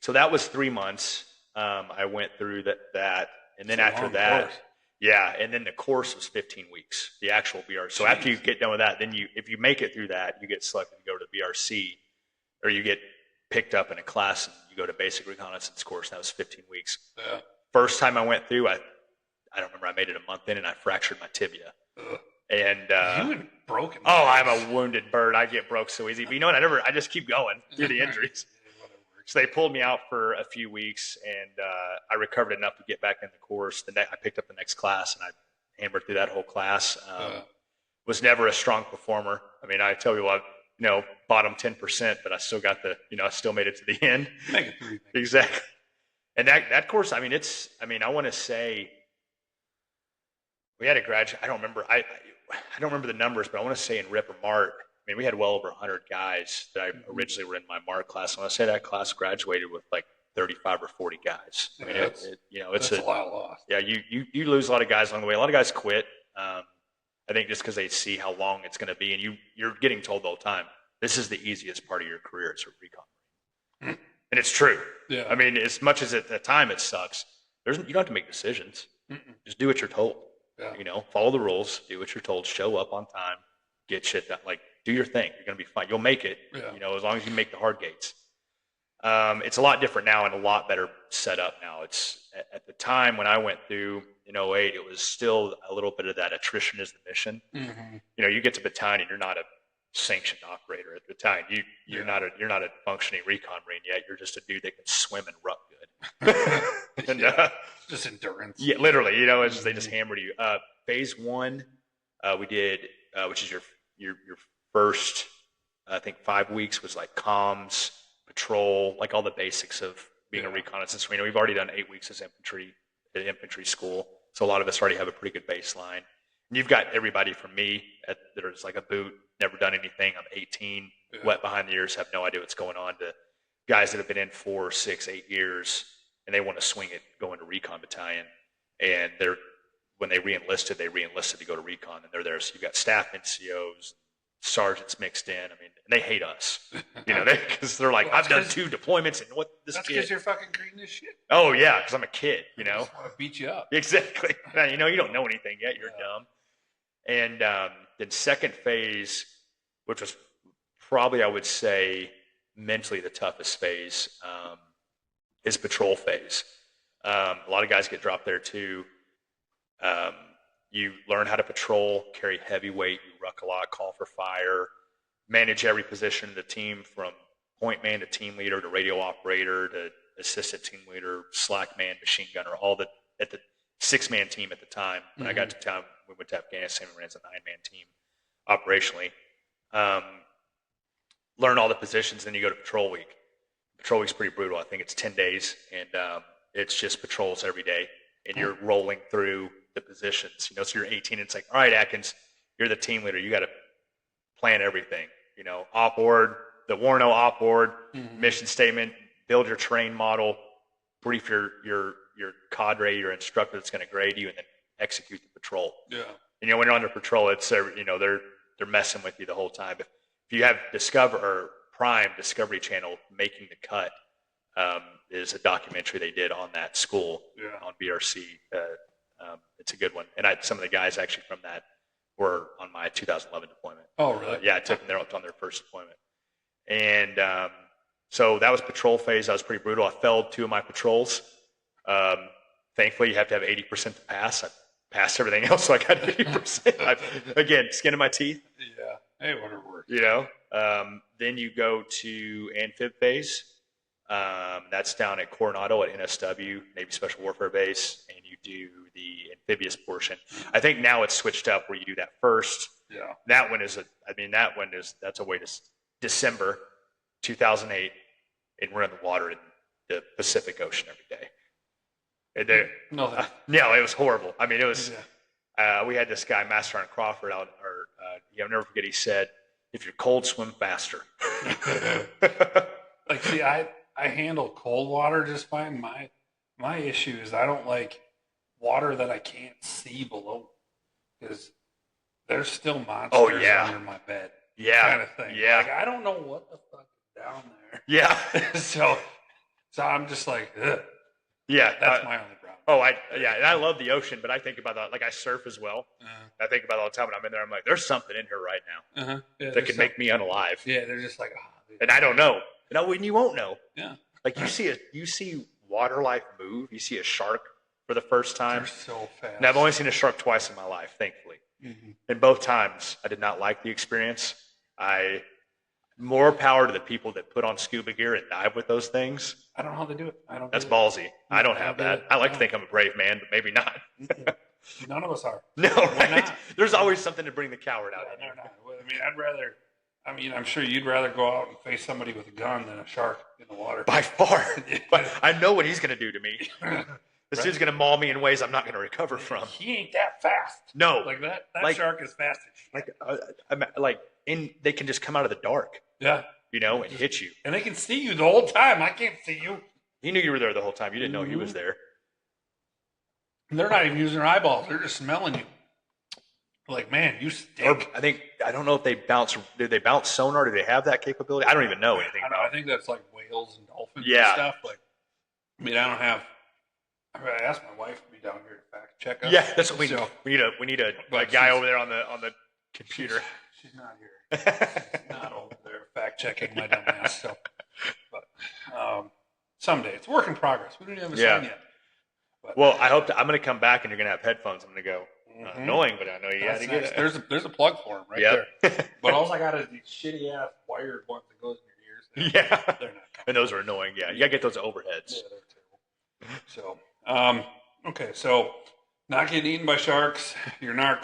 So that was 3 months. I went through that, and then after that. Course. Yeah, and then the course was 15 weeks, the actual BRC. So after you get done with that, then if you make it through that, you get selected to go to the BRC, or you get picked up in a class and you go to basic reconnaissance course. That was 15 weeks. Yeah. First time I went through, I don't remember. I made it a month in and I fractured my tibia. And you had broken. Oh, I'm a wounded bird. I get broke so easy. But you know what? I just keep going through the injuries. So they pulled me out for a few weeks, and I recovered enough to get back in the course. I picked up the next class, and I hammered through that whole class. Was never a strong performer. I mean, I tell people, bottom 10%, but I still got I still made it to the end. Make it through. Exactly. And that course, I want to say we had a graduate. I don't remember. I don't remember the numbers, but I want to say in Rip or Mart, I mean, we had well over 100 guys that I originally were in my MARC class. I want to say that class graduated with like 35 or 40 guys. I mean, it's a lot of loss. Yeah, you lose a lot of guys along the way. A lot of guys quit. I think just because they see how long it's going to be, and you're getting told the whole time, this is the easiest part of your career as a recon. And it's true. Yeah. I mean, as much as at the time it sucks, you don't have to make decisions. Just do what you're told. Yeah. Follow the rules. Do what you're told. Show up on time. Get shit done. Like, do your thing. You're going to be fine. You'll make it, as long as you make the hard gates. It's a lot different now and a lot better set up now. It's at the time when I went through in 2008, it was still a little bit of that attrition is the mission. Mm-hmm. You get to battalion and you're not a sanctioned operator at the battalion. You're not a functioning recon marine yet. You're just a dude that can swim and ruck good. And just endurance. Yeah, literally, it's just, they just hammered you. Phase 1, we did, which is your first, I think 5 weeks was like comms, patrol, like all the basics of being a reconnaissance marine. We've already done 8 weeks as infantry school, so a lot of us already have a pretty good baseline. And you've got everybody from me that is like a boot, never done anything. I'm 18, wet behind the ears, have no idea what's going on, to guys that have been in 4, 6, 8 years, and they want to swing it, go into recon battalion, and when they re-enlisted to go to recon, and they're there. So you've got staff NCOs, sergeants mixed in. I mean, and they hate us, because they're like, I've done 2 deployments, and what this That's kid. because you're fucking green as shit. Oh yeah, because I'm a kid, I just want to beat you up. Exactly. You don't know anything yet. You're dumb. And then second phase, which was probably, I would say, mentally the toughest phase, is patrol phase. A lot of guys get dropped there too. You learn how to patrol, carry heavy weight, you ruck a lot, call for fire, manage every position of the team from point man to team leader to radio operator to assistant team leader, slack man, machine gunner, all at the 6-man team at the time. When I got to town, we went to Afghanistan, we ran as a 9-man team operationally. Learn all the positions, then you go to patrol week. Patrol week's pretty brutal. I think it's 10 days, and it's just patrols every day, and you're rolling through the positions. So you're 18, and it's like, all right, Adkins, you're the team leader. You got to plan everything. Op board, the Warno op board, mission statement, build your terrain model, brief your cadre, your instructor that's going to grade you, and then execute the patrol. Yeah. When you're under patrol, it's they're messing with you the whole time. If you have Prime Discovery Channel, Making the Cut is a documentary they did on that school on BRC. It's a good one, and some of the guys actually from that were on my 2011 deployment. Oh, really? Yeah, I took them there up on their first deployment, and so that was patrol phase. That was pretty brutal. I failed 2 of my patrols. Thankfully, you have to have 80% to pass. I passed everything else, so I got 80%. Again, skin of my teeth. Yeah. Hey, whatever works. Then you go to amphib phase. That's down at Coronado at NSW, Navy Special Warfare Base, and you do the amphibious portion. I think now it's switched up where you do that first. Yeah. That's a way to December 2008, and we're in the water in the Pacific Ocean every day. It was horrible. I mean, it was. We had this guy, Master Sergeant Crawford, I'll never forget. He said, "If you're cold, swim faster." See, I handle cold water just fine. My issue is I don't like water that I can't see below, because there's still monsters under my bed. Yeah, kind of thing. Yeah, I don't know what the fuck is down there. Yeah, so I'm just like, ugh. Yeah, that's my only problem. And I love the ocean, but I think about that. Like, I surf as well. I think about it all the time when I'm in there. I'm like, there's something in here right now that could make me unalive. Yeah, they're just like, and I don't know. And you won't know. Yeah, like you see water life move. You see a shark for the first time. They're so fast. And I've only seen a shark twice in my life, thankfully. And both times, I did not like the experience. More power to the people that put on scuba gear and dive with those things. I don't know how they do it. That's ballsy. I don't have that. I like to think I'm a brave man, but maybe not. None of us are. No, right? There's always something to bring the coward out. I'm sure you'd rather go out and face somebody with a gun than a shark in the water. By far. But I know what he's going to do to me. This dude's going to maul me in ways I'm not going to recover from. He ain't that fast. No. Like that shark is fast as shit. They can just come out of the dark. Yeah. And hit you. And they can see you the whole time. I can't see you. He knew you were there the whole time. You didn't know he was there. And they're not even using their eyeballs. They're just smelling you. Like, man, you stink. I don't know if they bounce. Did they bounce sonar? Do they have that capability? I don't even know anything about it. I think that's like whales and dolphins and stuff. I asked my wife to be down here to fact check us. Yeah, that's what we need. We need a guy over there on the computer. She's not here. She's not over there fact checking my dumb ass. So, but someday it's a work in progress. We don't even have a sign yet. But, I hope I'm going to come back and you're going to have headphones. I'm going to go. Annoying, but I know you had to get it. There's a plug for them there. But all I got is these shitty ass wired ones that goes in your ears. Yeah, they're not. And those are annoying. Yeah, you gotta get those overheads. Yeah, they're terrible. Okay, so not getting eaten by sharks. You're now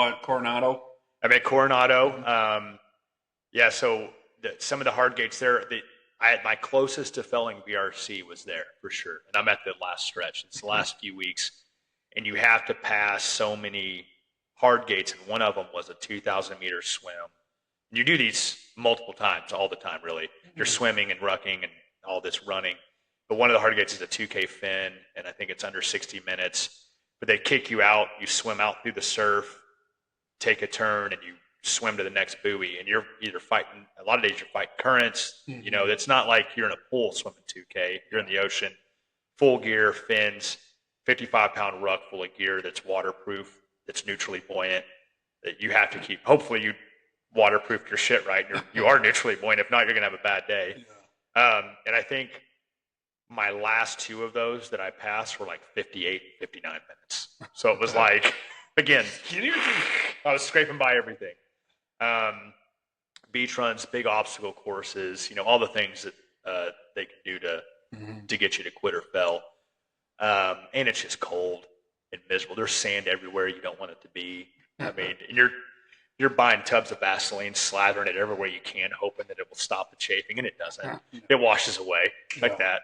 at Coronado. I'm at Coronado. So some of the hard gates there. I had my closest to failing BRC was there for sure, and I'm at the last stretch. It's the last few weeks. And you have to pass so many hard gates, and one of them was a 2,000-meter swim. And you do these multiple times, all the time, really. You're swimming and rucking and all this running. But one of the hard gates is a 2K fin, and I think it's under 60 minutes. But they kick you out. You swim out through the surf, take a turn, and you swim to the next buoy, and you're either fighting. A lot of days you're fighting currents. Mm-hmm. You know, it's not like you're in a pool swimming 2K. You're in the ocean, full gear, fins, 55-pound ruck full of gear that's waterproof, that's neutrally buoyant. That you have to keep. Hopefully, you waterproof your shit right. You are neutrally buoyant. If not, you're gonna have a bad day. Yeah. And I think my last 2 of those that I passed were like 58 and 59 minutes. So it was like, again, I was scraping by everything. Beach runs, big obstacle courses, you know, all the things that they can do to get you to quit or fail. And it's just cold and miserable. There's sand everywhere you don't want it to be. I mean, and you're buying tubs of Vaseline, slathering it everywhere you can, hoping that it will stop the chafing, and it doesn't. It washes away like that.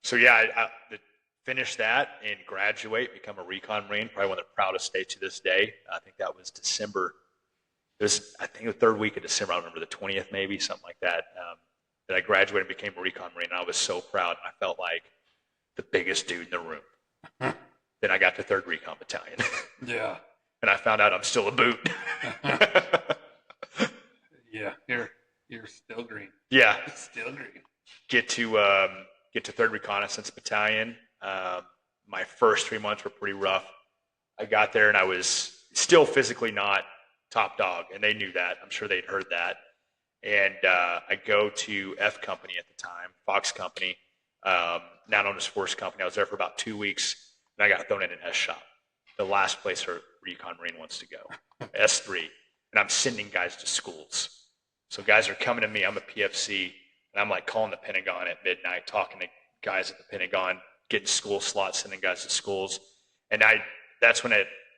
So yeah, I finished that and graduate, become a recon Marine, probably one of the proudest dates to this day. I think that was December. It was, I think, the 3rd week of December. I don't remember, the 20th maybe, something like that, that I graduated and became a recon Marine. And I was so proud, and I felt like the biggest dude in the room. Then I got to 3rd Recon Battalion. Yeah. And I found out I'm still a boot. Yeah, you're still green. Yeah. Still green. Get to 3rd Reconnaissance Battalion. My first 3 months were pretty rough. I got there and I was still physically not top dog, and they knew that. I'm sure they'd heard that. And I go to F Company at the time, Fox Company, now known as Force Company. I was there for about 2 weeks, and I got thrown in an S shop, the last place where Recon Marine wants to go, S3. And I'm sending guys to schools. So guys are coming to me. I'm a PFC, and I'm like calling the Pentagon at midnight, talking to guys at the Pentagon, getting school slots, sending guys to schools. And that's when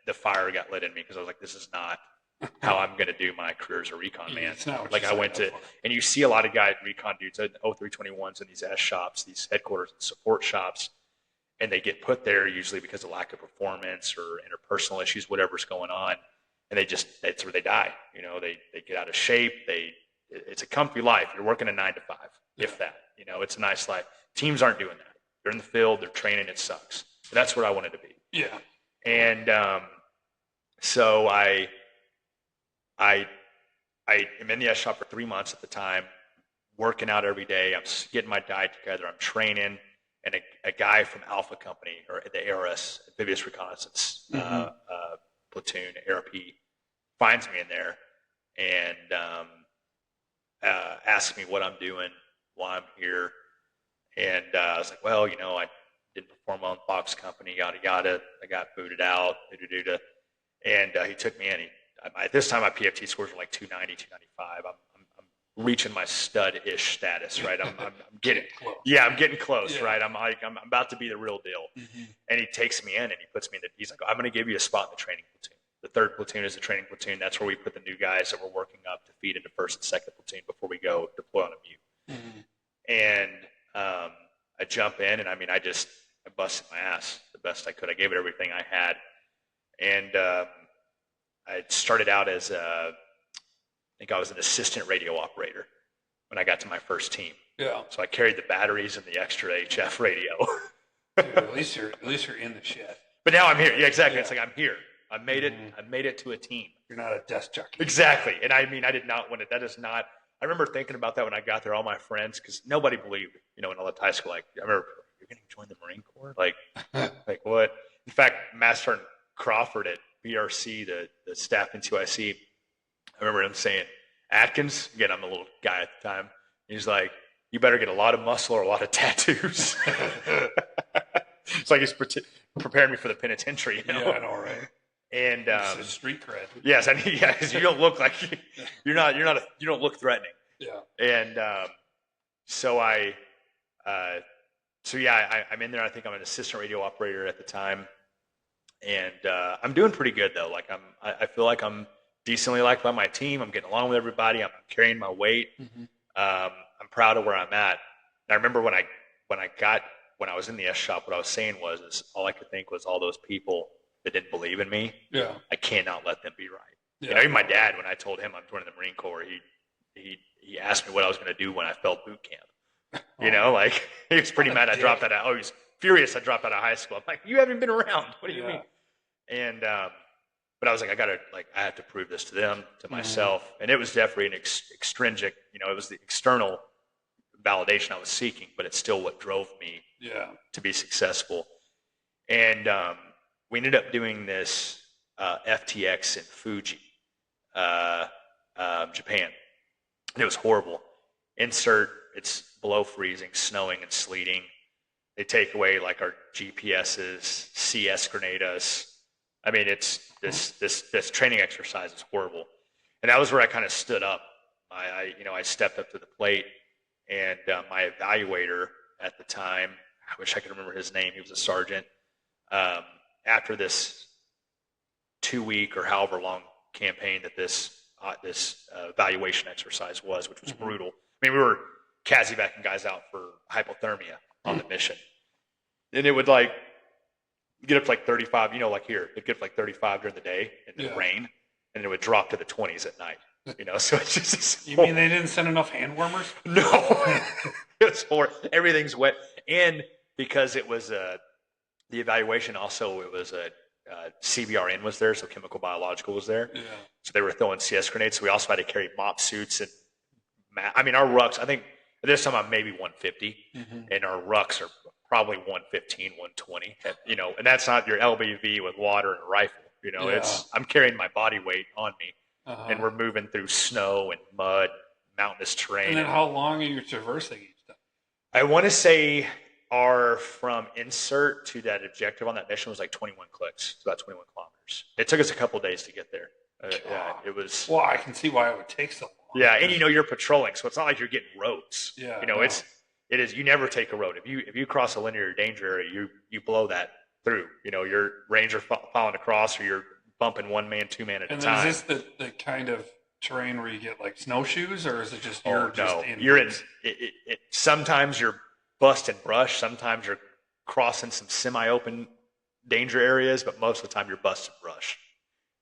the fire got lit in me, because I was like, this is not how I'm going to do my career as a recon man. Like I went to, and you see a lot of guys, recon dudes, 0321s in these S shops, these headquarters and support shops, and they get put there usually because of lack of performance or interpersonal issues, whatever's going on. And that's where they die. You know, they get out of shape. It's a comfy life. You're working a 9 to 5, if that, you know, it's a nice life. Teams aren't doing that. They're in the field, they're training. It sucks. But that's what I wanted to be. Yeah. And so I am in the S shop for 3 months at the time, working out every day. I'm getting my diet together. I'm training. And a guy from Alpha Company, or the ARS, Amphibious Reconnaissance Platoon, ARP, finds me in there and asks me what I'm doing, why I'm here. And I was like, well, you know, I didn't perform well in Fox Company, yada, yada. I got booted out, and he took me in. At this time, my PFT scores were like 290, 295. I'm reaching my stud-ish status, right? I'm getting close. Yeah, I'm getting close, yeah. Right? I'm about to be the real deal. Mm-hmm. And he takes me in and he puts me in he's like, I'm going to give you a spot in the training platoon. The 3rd platoon is the training platoon. That's where we put the new guys that we're working up to feed into 1st and 2nd platoon before we go deploy on a mute. Mm-hmm. And I jump in, and I busted my ass the best I could. I gave it everything I had. And I started out as I think I was an assistant radio operator when I got to my first team. Yeah. So I carried the batteries and the extra HF radio. Dude, at least you're in the shed. But now I'm here. Yeah, exactly. Yeah. It's like I'm here. I made it. I made it to a team. You're not a desk jockey. Exactly. And I did not want it. That is not. I remember thinking about that when I got there. All my friends, because nobody believed, you know, when I left high school. Like, I remember, you're going to join the Marine Corps? Like what? In fact, Master Sergeant Crawford at BRC, the staff in TIC, I remember him saying, Adkins, again, I'm a little guy at the time, he's like, you better get a lot of muscle or a lot of tattoos. It's like he's preparing me for the penitentiary. You know? Yeah, I know, right? And it's street cred. Yes, because you don't look like you don't look threatening. Yeah. And so I'm in there. I think I'm an assistant radio operator at the time, and I'm doing pretty good though. Like I feel like I'm decently liked by my team. I'm getting along with everybody. I'm carrying my weight. Mm-hmm. I'm proud of where I'm at. And I remember when I was in the S shop, what I was saying was all I could think was all those people that didn't believe in me. Yeah. I cannot let them be right. Yeah. You know, even my dad, when I told him I'm joining the Marine Corps, he asked me what I was going to do when I failed boot camp. You know, like he was pretty mad I dropped out of. Oh, he was furious I dropped out of high school. I'm like, you haven't been around. What do you mean? And but I was like, I have to prove this to them, to myself. And it was definitely an extrinsic, it was the external validation I was seeking, but it's still what drove me to be successful. And we ended up doing this FTX in Fuji, Japan. And it was horrible. It's below freezing, snowing and sleeting. They take away like our GPSs, CS grenade us. I mean, it's this training exercise is horrible. And that was where I kind of stood up. I stepped up to the plate, and my evaluator at the time, I wish I could remember his name. He was a sergeant. After this 2-week or however long campaign that this evaluation exercise was, which was brutal. I mean, we were CASEVACing guys out for hypothermia on the mission. And it would like get up to like 35, like here, it'd get up to like 35 during the day in the rain, and it would drop to the 20s at night. So it's just You mean they didn't send enough hand warmers? No. It's horrible. Everything's wet. And because it was the evaluation also, it was CBRN was there, so chemical biological was there. Yeah. So they were throwing CS grenades. So we also had to carry mop suits and our rucks, I think at this time I'm maybe 150, and our rucks are probably 115, 120. And that's not your LBV with water and a rifle. I'm carrying my body weight on me, and we're moving through snow and mud, mountainous terrain. And then how long are you traversing each time? I want to say from insert to that objective on that mission was like 21 clicks. It's about 21 kilometers. It took us a couple of days to get there. It was. Well, I can see why it would take so long. Yeah, and you're patrolling, so it's not like you're getting roads. Yeah, it is. You never take a road. If you cross a linear danger area, you blow that through. Your ranger following across, or you're bumping 1 man, 2 man at a time. And is this the kind of terrain where you get like snowshoes, or is it just you're in? Sometimes you're busting brush. Sometimes you're crossing some semi-open danger areas, but most of the time you're busting brush.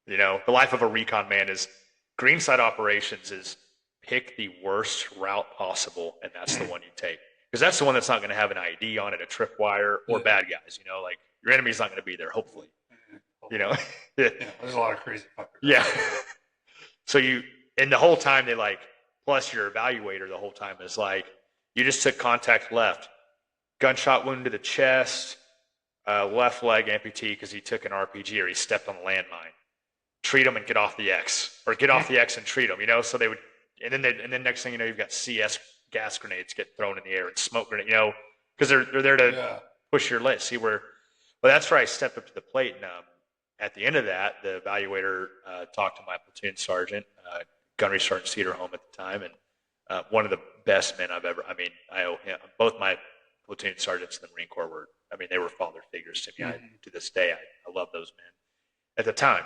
The life of a recon man is greenside operations is pick the worst route possible, and that's the one you take. Because that's the one that's not going to have an ID on it, a tripwire, or bad guys. Like your enemy's not going to be there, hopefully. There's a lot of crazy fuckers. Yeah. So and the whole time they plus your evaluator the whole time is like, you just took contact left, gunshot wound to the chest, left leg amputee because he took an RPG or he stepped on a landmine. Treat them and get off the X, or get off the X and treat them. So they would, and then next thing you know, you've got CS gas grenades get thrown in the air and smoke grenade, because they're there to push your list. Well, that's where I stepped up to the plate, and at the end of that, the evaluator talked to my platoon sergeant, Gunnery Sergeant Cedarholm at the time, and one of the best men I've ever. I owe him. Both my platoon sergeants in the Marine Corps were. They were father figures to me. To this day, I love those men. At the time,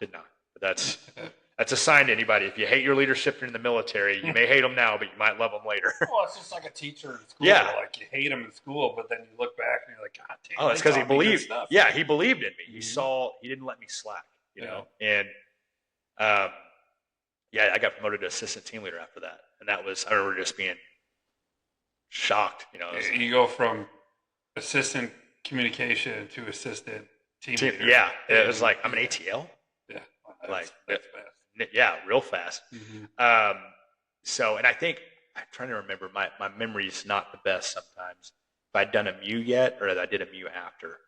did not. But that's a sign to anybody. If you hate your leadership in the military, you may hate them now, but you might love them later. Well, it's just like a teacher in school. Yeah. Like you hate him in school, but then you look back and you're like, God damn. Oh, it's because he believed. Yeah, he believed in me. Mm-hmm. He didn't let me slack. And I got promoted to assistant team leader after that, and that was I remember just being shocked. You go from assistant communication to assistant team leader. Yeah, it was like I'm an ATL. Yeah, that's fast. Yeah, real fast. Mm-hmm. And I think I'm trying to remember. My memory's not the best sometimes. If I'd done a MU yet, or if I did a MU after.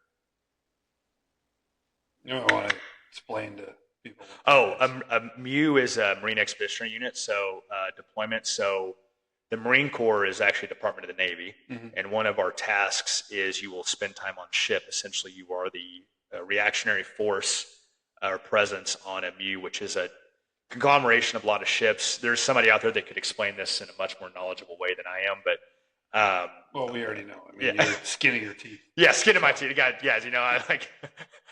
I want to explain to people. A MU is a Marine Expeditionary Unit, so deployment. So the Marine Corps is actually a Department of the Navy, and one of our tasks is you will spend time on ship. Essentially, you are the reactionary force or presence on a MU, which is a conglomeration of a lot of ships. There's somebody out there that could explain this in a much more knowledgeable way than I am, but well, we already know. You're skinning your teeth. Yeah, skinning my teeth. Guys,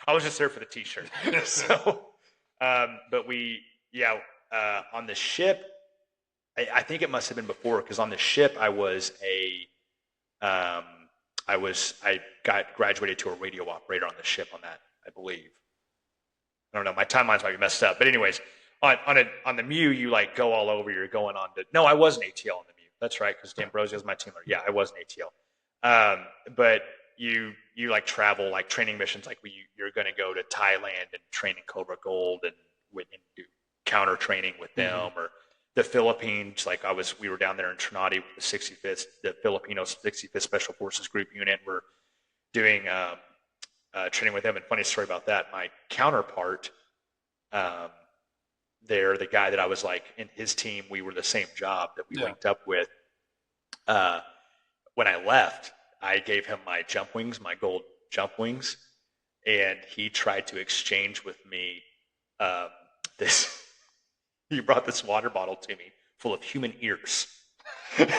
I was just there for the T-shirt. So, but on the ship, I think it must have been before, because on the ship I got graduated to a radio operator on the ship on that, I believe. I don't know. My timelines might be messed up, but anyways, on the MU, you go all over. You're going on to. No, I was an ATL on the MU. That's right, because D'Ambrosio was my team leader. Yeah, I was an ATL. But you like travel like training missions, like you're going to go to Thailand and train in Cobra Gold and do counter training with them, or the Philippines. Like we were down there in Trinidad with the 65th, the Filipino 65th Special Forces Group Unit. We're doing training with them. And funny story about that, my counterpart there, the guy that I was like in his team, we were the same job that we linked up with. When I left, I gave him my jump wings, my gold jump wings, and he tried to exchange with me this. He brought this water bottle to me full of human ears. And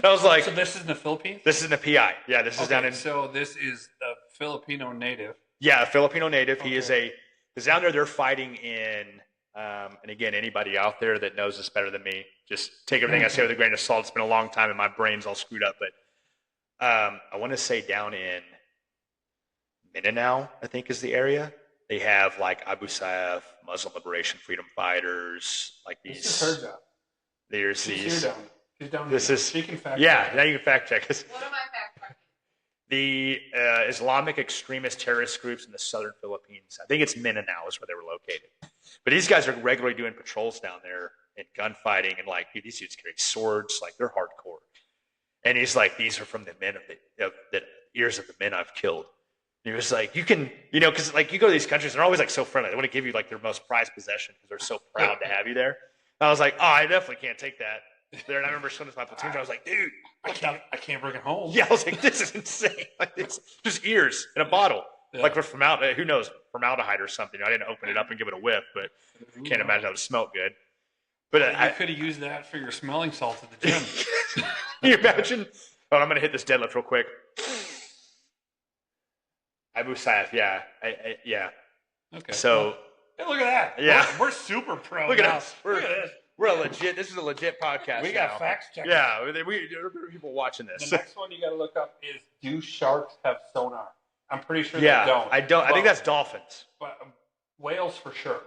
I was like, so this is in the Philippines? This is in the PI. Yeah, this is down in. So this is a Filipino native. Yeah, a Filipino native. Okay. Because down there they're fighting in, and again, anybody out there that knows this better than me, just take everything I say with a grain of salt. It's been a long time and my brain's all screwed up. But I want to say down in Mindanao, I think is the area. They have like Abu Sayyaf, Muslim Liberation Freedom Fighters, like these. This is her job. There's She's these. She's down this here. is. She can fact yeah, check. now you can fact check us. What am I fact checking? The Islamic extremist terrorist groups in the southern Philippines. I think it's Mindanao is where they were located. But these guys are regularly doing patrols down there and gunfighting, and like these dudes carry swords, like they're hardcore. And he's like, these are from the men of the ears of the men I've killed. And he was like, you can, because like you go to these countries, they're always like so friendly. They want to give you like their most prized possession because they're so proud to have you there. And I was like, oh, I definitely can't take that. There, and I remember showing this to my platoon. I was like, dude, I can't bring it home. Yeah, I was like, this is insane. Like it's just ears in a bottle. Yeah. Like with who knows, formaldehyde or something. I didn't open it up and give it a whiff, but can't imagine how it smelled good. But I could have used that for your smelling salts at the gym. Can you imagine? Oh, I'm going to hit this deadlift real quick. Abu Sayyaf, yeah. Yeah. Okay. So. Hey, look at that. Yeah. We're super pro. Look at us. Look at this. This is a legit podcast. We got facts checked. Yeah. There are people watching this. The next one you got to look up is, do sharks have sonar? I'm pretty sure they don't. I don't. I think that's dolphins. But whales for sure.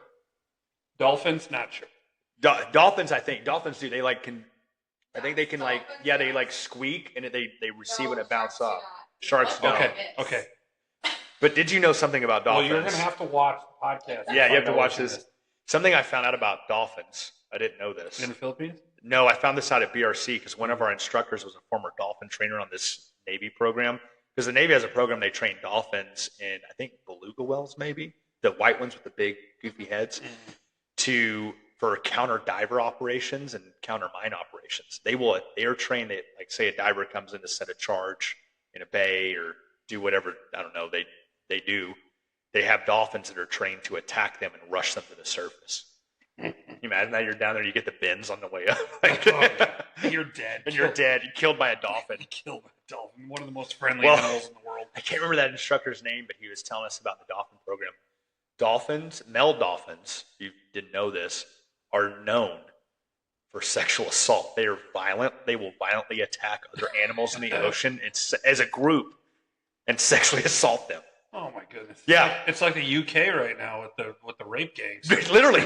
Dolphins, not sure. Dolphins, I think. Dolphins do. They I think they can they like squeak and they receive it and bounce off. Sharks don't. Okay. But did you know something about dolphins? Well, you're going to have to watch the podcast. Yeah, you have to watch this. Something I found out about dolphins. I didn't know this. In the Philippines? No, I found this out at BRC because one of our instructors was a former dolphin trainer on this Navy program. Because the Navy has a program, they train dolphins in, I think, beluga whales maybe, the white ones with the big goofy heads, for counter diver operations and counter mine operations. They are trained that, like, say a diver comes in to set a charge in a bay or do whatever, I don't know, they do. They have dolphins that are trained to attack them and rush them to the surface. Can you imagine that? You're down there, you get the bends on the way up. You're dead. And you're dead. You're killed by a dolphin. Killed by a dolphin. One of the most friendly animals in the world. I can't remember that instructor's name, but he was telling us about the dolphin program. Dolphins, male dolphins, if you didn't know this, are known for sexual assault. They are violent. They will violently attack other animals in the ocean as a group and sexually assault them. Oh my goodness! Yeah, it's like the UK right now with the rape gangs. literally,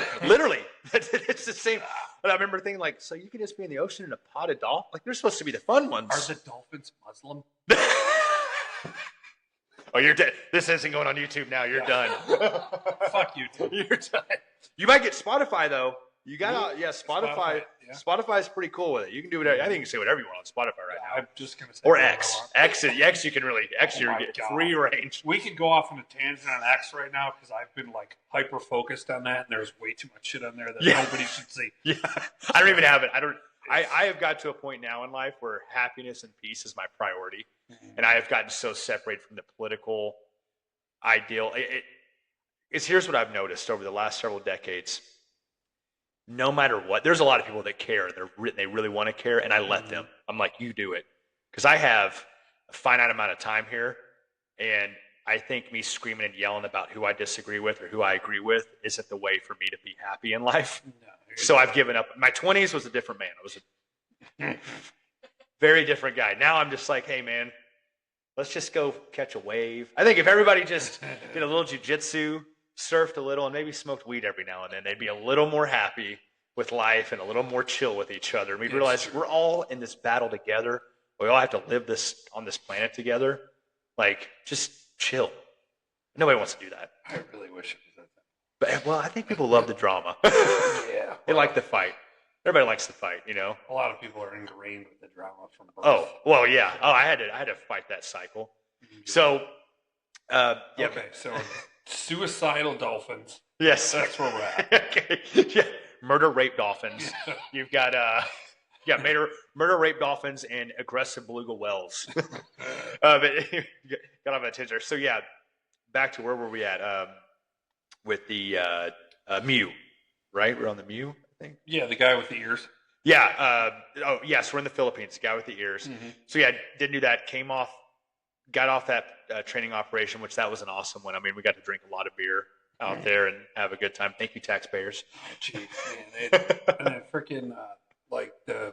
it's the same. But I remember thinking, like, so you can just be in the ocean in a pod of dolphins? Like, they're supposed to be the fun ones. Are the dolphins Muslim? Oh, you're dead. This isn't going on YouTube now. You're done. Fuck YouTube. You're done. You might get Spotify though. You got Spotify. Yeah. Spotify is pretty cool with it. You can do whatever. I think you can say whatever you want on Spotify right now. I'm just gonna say. Or X. X you can really you get free range. We could go off on a tangent on X right now because I've been like hyper focused on that, and there's way too much shit on there that nobody should see. Yeah, I don't even have it. I have got to a point now in life where happiness and peace is my priority, and I have gotten so separated from the political ideal. Here's what I've noticed over the last several decades. No matter what, there's a lot of people that care. They really want to care, and I let them. I'm like, you do it. Because I have a finite amount of time here, and I think me screaming and yelling about who I disagree with or who I agree with isn't the way for me to be happy in life. No, so I've given up. My 20s was a different man. I was a very different guy. Now I'm just like, hey, man, let's just go catch a wave. I think if everybody just did a little jiu-jitsu, surfed a little, and maybe smoked weed every now and then, they'd be a little more happy with life and a little more chill with each other. And we'd realize we're all in this battle together. we all have to live on this planet together. Like, just chill. Nobody wants to do that. I really wish it was But, well, I think people love the drama. Yeah. They like the fight. Everybody likes the fight, you know? A lot of people are ingrained with the drama from birth. Oh, well, yeah. Oh, I had to fight that cycle. So, yeah. Okay, so suicidal dolphins. Yes. That's where we're at. Okay. Yeah. Murder, rape dolphins. You've got murder, rape dolphins, and aggressive beluga whales. But got off my tangent. So yeah, back to where were we at? With the Mew, right? We're on the Mew, I think. Yeah, the guy with the ears. Yeah. Yes, we're in the Philippines. The guy with the ears. Mm-hmm. So yeah, didn't do that. Got off that training operation, which that was an awesome one. I mean, we got to drink a lot of beer out there and have a good time. Thank you, taxpayers. Oh, jeez, man. And then freaking like the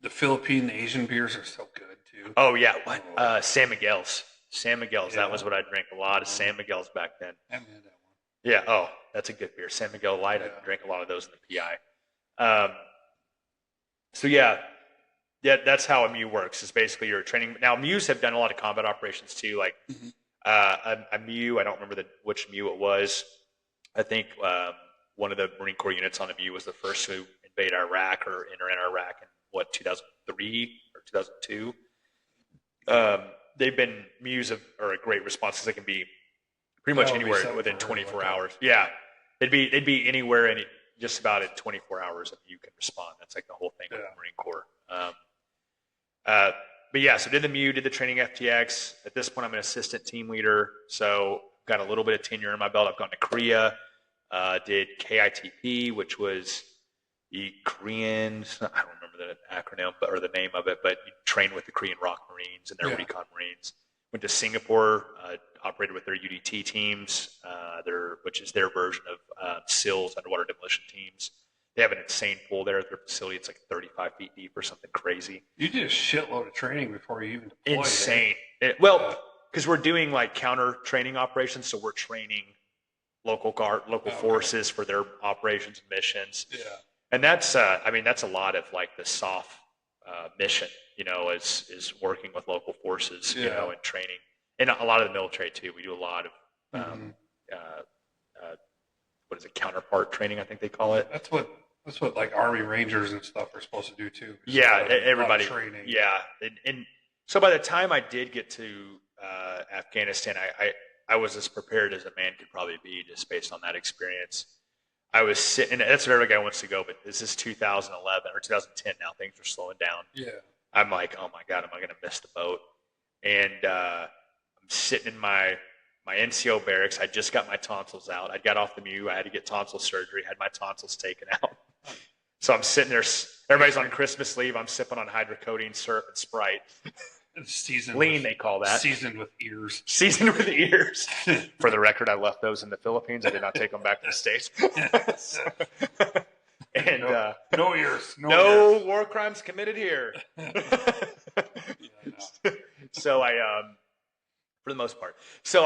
Philippine Asian beers are so good too. Oh yeah, what? San Miguel's. San Miguel's. Yeah. That was what I drank. A lot of San Miguel's back then. I haven't had that one. Yeah. Oh, that's a good beer. San Miguel Light. Yeah. I drank a lot of those in the PI. So yeah, that's how a Mew works. Is basically you're training. Now Mews have done a lot of combat operations too. Like a Mew, I don't remember which Mew it was. I think one of the Marine Corps units on a Mew was the first to invade Iraq or enter in Iraq in 2003 or 2002. Mews are a great response because they can be pretty much anywhere within 24 hours. Yeah, they'd be anywhere in just about in 24 hours if you can respond. That's like the whole thing with the Marine Corps. But yeah, so did the Mew, did the training FTX. At this point, I'm an assistant team leader, so got a little bit of tenure in my belt. I've gone to Korea, did KITP, which was the Korean, I don't remember the acronym or the name of it, but you trained with the Korean ROK Marines and their recon Marines. Went to Singapore, operated with their UDT teams, which is their version of SILs, underwater demolition teams. They have an insane pool there at their facility. It's like 35 feet deep or something crazy. You did a shitload of training before you even deployed. Insane. Because we're doing like counter training operations, so we're training local forces for their operations and missions. Yeah. And that's a lot of like the soft mission, you know, is working with local forces, you know, and training. And a lot of the military too. We do a lot of what is it, counterpart training, I think they call it. That's what like Army Rangers and stuff are supposed to do too. Yeah, everybody. Training. Yeah, and so by the time I did get to Afghanistan, I was as prepared as a man could probably be, just based on that experience. I was sitting, and that's where every guy wants to go, but this is 2011 or 2010 now. Things are slowing down. Yeah. I'm like, oh my God, am I going to miss the boat? And I'm sitting in my NCO barracks. I just got my tonsils out. I got off the Mew. I had to get tonsil surgery, had my tonsils taken out. So I'm sitting there. Everybody's on Christmas leave. I'm sipping on hydrocodone syrup and Sprite. Lean, they call that. Seasoned with ears. Seasoned with ears. For the record, I left those in the Philippines. I did not take them back to the States. And no ears. No ears. War crimes committed here. So for the most part. So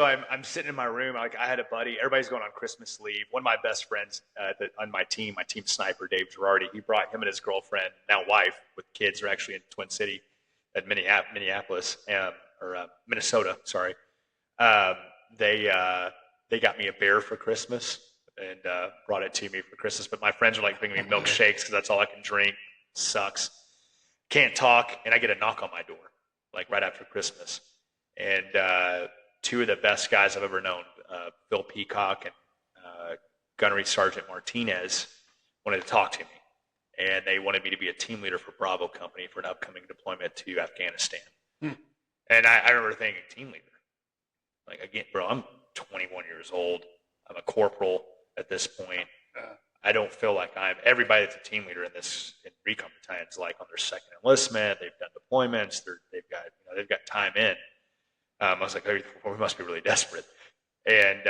I'm sitting in my room. Like I had a buddy. Everybody's going on Christmas leave. One of my best friends on my team sniper, Dave Girardi, he brought him and his girlfriend, now wife, with kids. They're actually in Twin City at Minneapolis, or Minnesota. Sorry. They got me a bear for Christmas and brought it to me for Christmas. But my friends are like bringing me milkshakes because that's all I can drink. Sucks. Can't talk. And I get a knock on my door, like right after Christmas. And two of the best guys I've ever known, Phil Peacock and Gunnery Sergeant Martinez, wanted to talk to me. And they wanted me to be a team leader for Bravo Company for an upcoming deployment to Afghanistan. And I remember thinking, team leader? Like, again, bro, I'm 21 years old. I'm a corporal at this point. I don't feel like everybody that's a team leader in recon battalions, like on their second enlistment, they've done deployments, they've got time in. I was like, we must be really desperate. And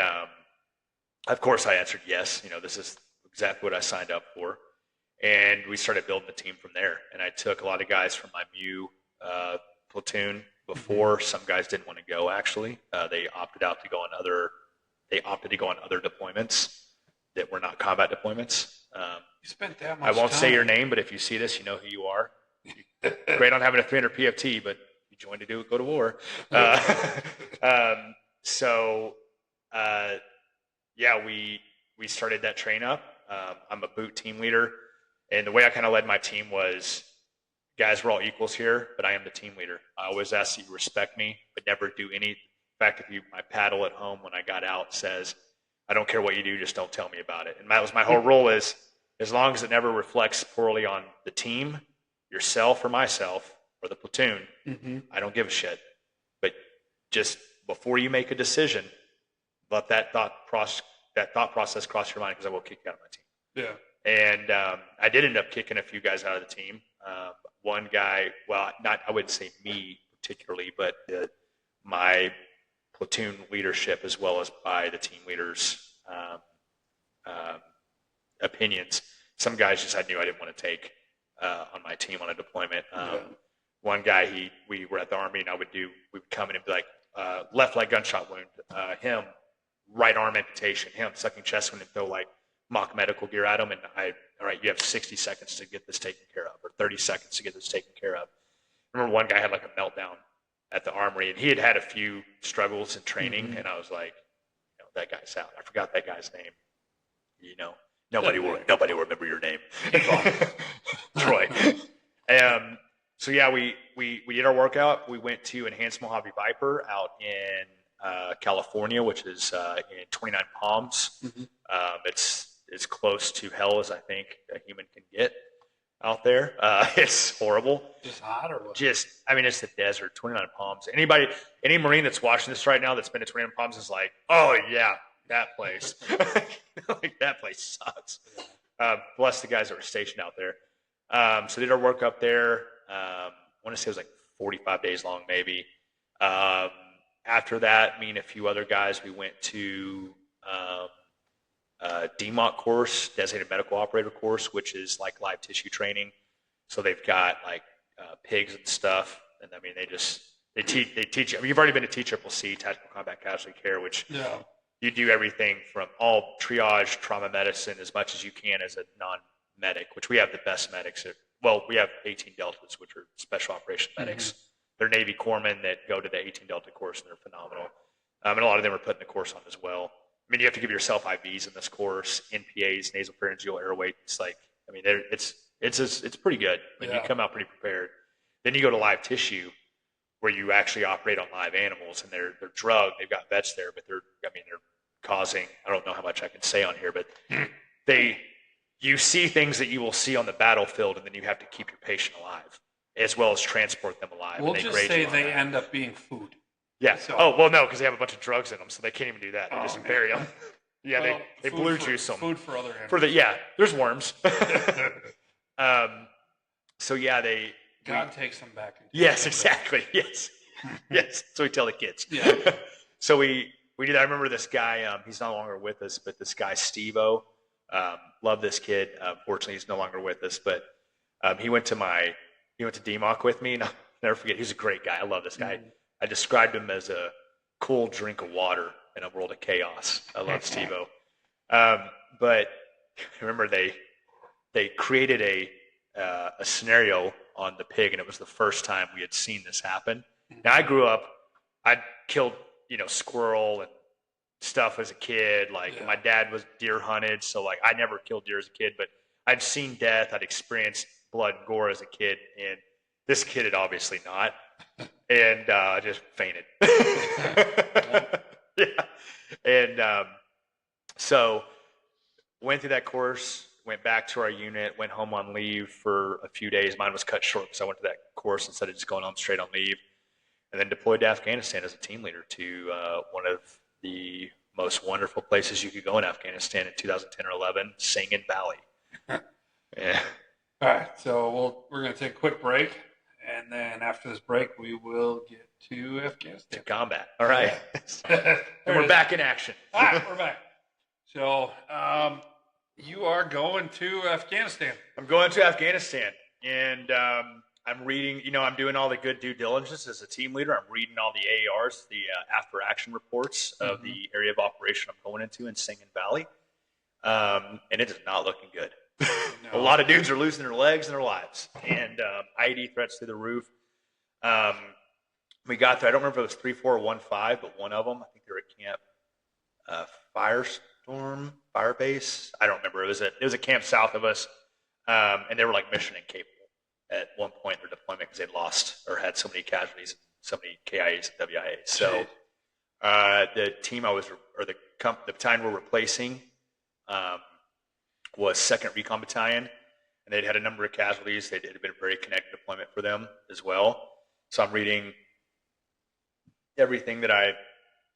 of course I answered yes. You know, this is exactly what I signed up for. And we started building the team from there. And I took a lot of guys from my Mew platoon before. Some guys didn't want to go, actually. They opted to go on other deployments that were not combat deployments. You spent that much I won't time. say your name, but if you see this, you know who you are. Great on having a 300 PFT, but you joined to go to war. We started that train up. I'm a boot team leader, and the way I kind of led my team was, guys, we're all equals here, but I am the team leader. I always ask that you respect me, but never do any. In fact, my paddle at home when I got out says, I don't care what you do, just don't tell me about it. And that was my whole rule is, as long as it never reflects poorly on the team, yourself or myself, or the platoon, I don't give a shit. But just before you make a decision, let that thought process cross your mind, because I will kick you out of my team. Yeah. And I did end up kicking a few guys out of the team. One guy, well, I wouldn't say me particularly, but my platoon leadership, as well as by the team leaders' opinions. Some guys just I knew I didn't want to take on my team on a deployment. One guy, we were at the Army, and we would come in and be like, left leg gunshot wound, him, right arm amputation, him sucking chest wound, and throw like mock medical gear at him, and all right, you have 60 seconds to get this taken care of, or 30 seconds to get this taken care of. I remember one guy had like a meltdown at the Armory, and he had a few struggles in training, and I was like, that guy's out. I forgot that guy's name. Nobody will remember your name. Troy. So yeah, we did our workout. We went to Enhanced Mojave Viper out in California, which is in 29 Palms. It's as close to hell as I think a human can get out there. It's horrible. Just hot or what? It's the desert, 29 Palms. Any Marine that's watching this right now that's been to 29 Palms is like, oh yeah, that place. Like, that place sucks. Bless the guys that were stationed out there. So did our work up there. I want to say it was like 45 days long, maybe. After that, me and a few other guys, we went to DMOC course, Designated Medical Operator course, which is like live tissue training. So they've got like pigs and stuff, and they teach you. You've already been to TCCC, Tactical Combat Casualty Care, which you do everything from all triage, trauma medicine, as much as you can as a non-medic, which we have the best medics. We have 18 Deltas, which are special operations medics. They're Navy corpsmen that go to the 18 Delta course, and they're phenomenal. And a lot of them are putting the course on as well. You have to give yourself IVs in this course, NPAs, nasopharyngeal airway. It's like, it's pretty good. You come out pretty prepared. Then you go to live tissue, where you actually operate on live animals, and they're drugged. They've got vets there, but they're causing, I don't know how much I can say on here, but you see things that you will see on the battlefield, and then you have to keep your patient alive, as well as transport them alive. We'll just say they end up being food. Yeah. So, no, because they have a bunch of drugs in them, so they can't even do that. They just bury them. Yeah, they blue juice them. Food for other animals. There's worms. So yeah, God takes them back. Yes, exactly. Yes. Yes. So we tell the kids. Yeah. So we did. I remember this guy. He's no longer with us, but this guy Steve-O. Love this kid. Fortunately, he's no longer with us, but he went to DMOC with me, and I'll never forget. He's a great guy. I love this guy. I described him as a cool drink of water in a world of chaos. I love Steve-O. But I remember they created a scenario on the pig, and it was the first time we had seen this happen. Now, I grew up, I killed, squirrel and stuff as a kid. My dad was deer hunted, so I never killed deer as a kid, but I'd seen death. I'd experienced blood and gore as a kid, and this kid had obviously not. And I just fainted. Yeah. And so went through that course, went back to our unit, went home on leave for a few days. Mine was cut short because I went to that course instead of just going home straight on leave. And then deployed to Afghanistan as a team leader to one of the most wonderful places you could go in Afghanistan in 2010 or 11, Singin Valley. Yeah. All right, so we're going to take a quick break, and then after this break, we will get to Afghanistan. To combat. All right. And we're back in action. All right, we're back. So you are going to Afghanistan. I'm going to Afghanistan, and I'm reading, I'm doing all the good due diligence as a team leader. I'm reading all the AARs, the after action reports of the area of operation I'm going into in Singin Valley. And it is not looking good. A lot of dudes are losing their legs and their lives. And IED threats through the roof. We got there. I don't remember if it was 3415, but one of them, I think they were at Camp Fire Base. I don't remember. It was a camp south of us, and they were like mission incapable at one point in their deployment because they'd lost or had so many casualties, so many KIAs and WIAs. So the team the battalion we're replacing was 2nd Recon Battalion, and they'd had a number of casualties. It had been a very connected deployment for them as well. So I'm reading everything that I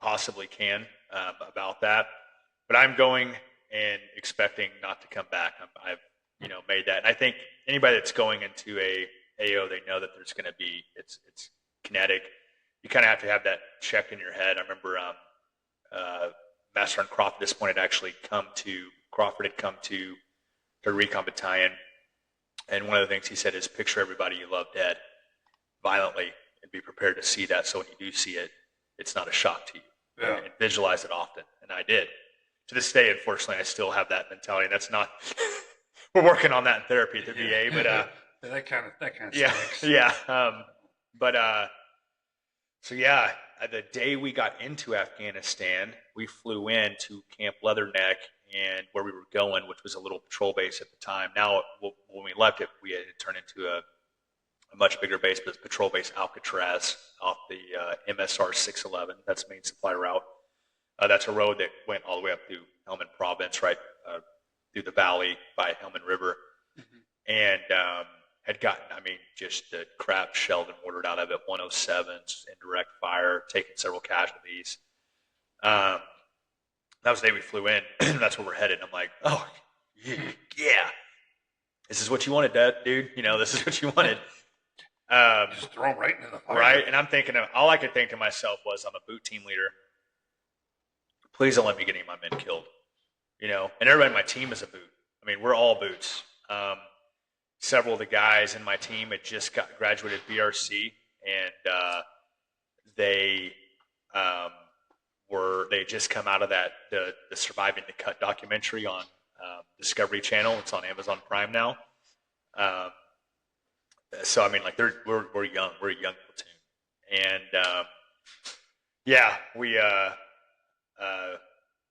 possibly can about that, but I'm going and expecting not to come back. I've made that, and I think anybody that's going into a AO, they know that there's going to be it's kinetic. You kind of have to have that check in your head. I remember Master Sergeant Crawford at this point had actually come to the Recon Battalion, and one of the things he said is picture everybody you love dead violently and be prepared to see that, so when you do see it, it's not a shock to you. And visualize it often, and I did. To this day, unfortunately, I still have that mentality. That's not we're working on that in therapy at the VA, but that kind of stinks. The day we got into Afghanistan, we flew in to Camp Leatherneck, and where we were going, which was a little patrol base at the time. Now, when we left it, we had turned into a much bigger base, but it's patrol base Alcatraz off the MSR 611. That's the main supply route. That's a road that went all the way up through Helmand Province, right through the valley by Helmand River, and had gotten, just the crap shelled and mortared out of it, 107s in direct fire, taking several casualties. That was the day we flew in. That's where we're headed. I'm like, oh, yeah. This is what you wanted, dude. This is what you wanted. Just throw them right into the fire. Right? And I'm thinking, all I could think to myself was, I'm a boot team leader. Please don't let me get any of my men killed. And everybody in my team is a boot. We're all boots. Several of the guys in my team had just graduated BRC, and they just come out of the Surviving the Cut documentary on Discovery Channel. It's on Amazon Prime now. So we're young. We're a young platoon, and we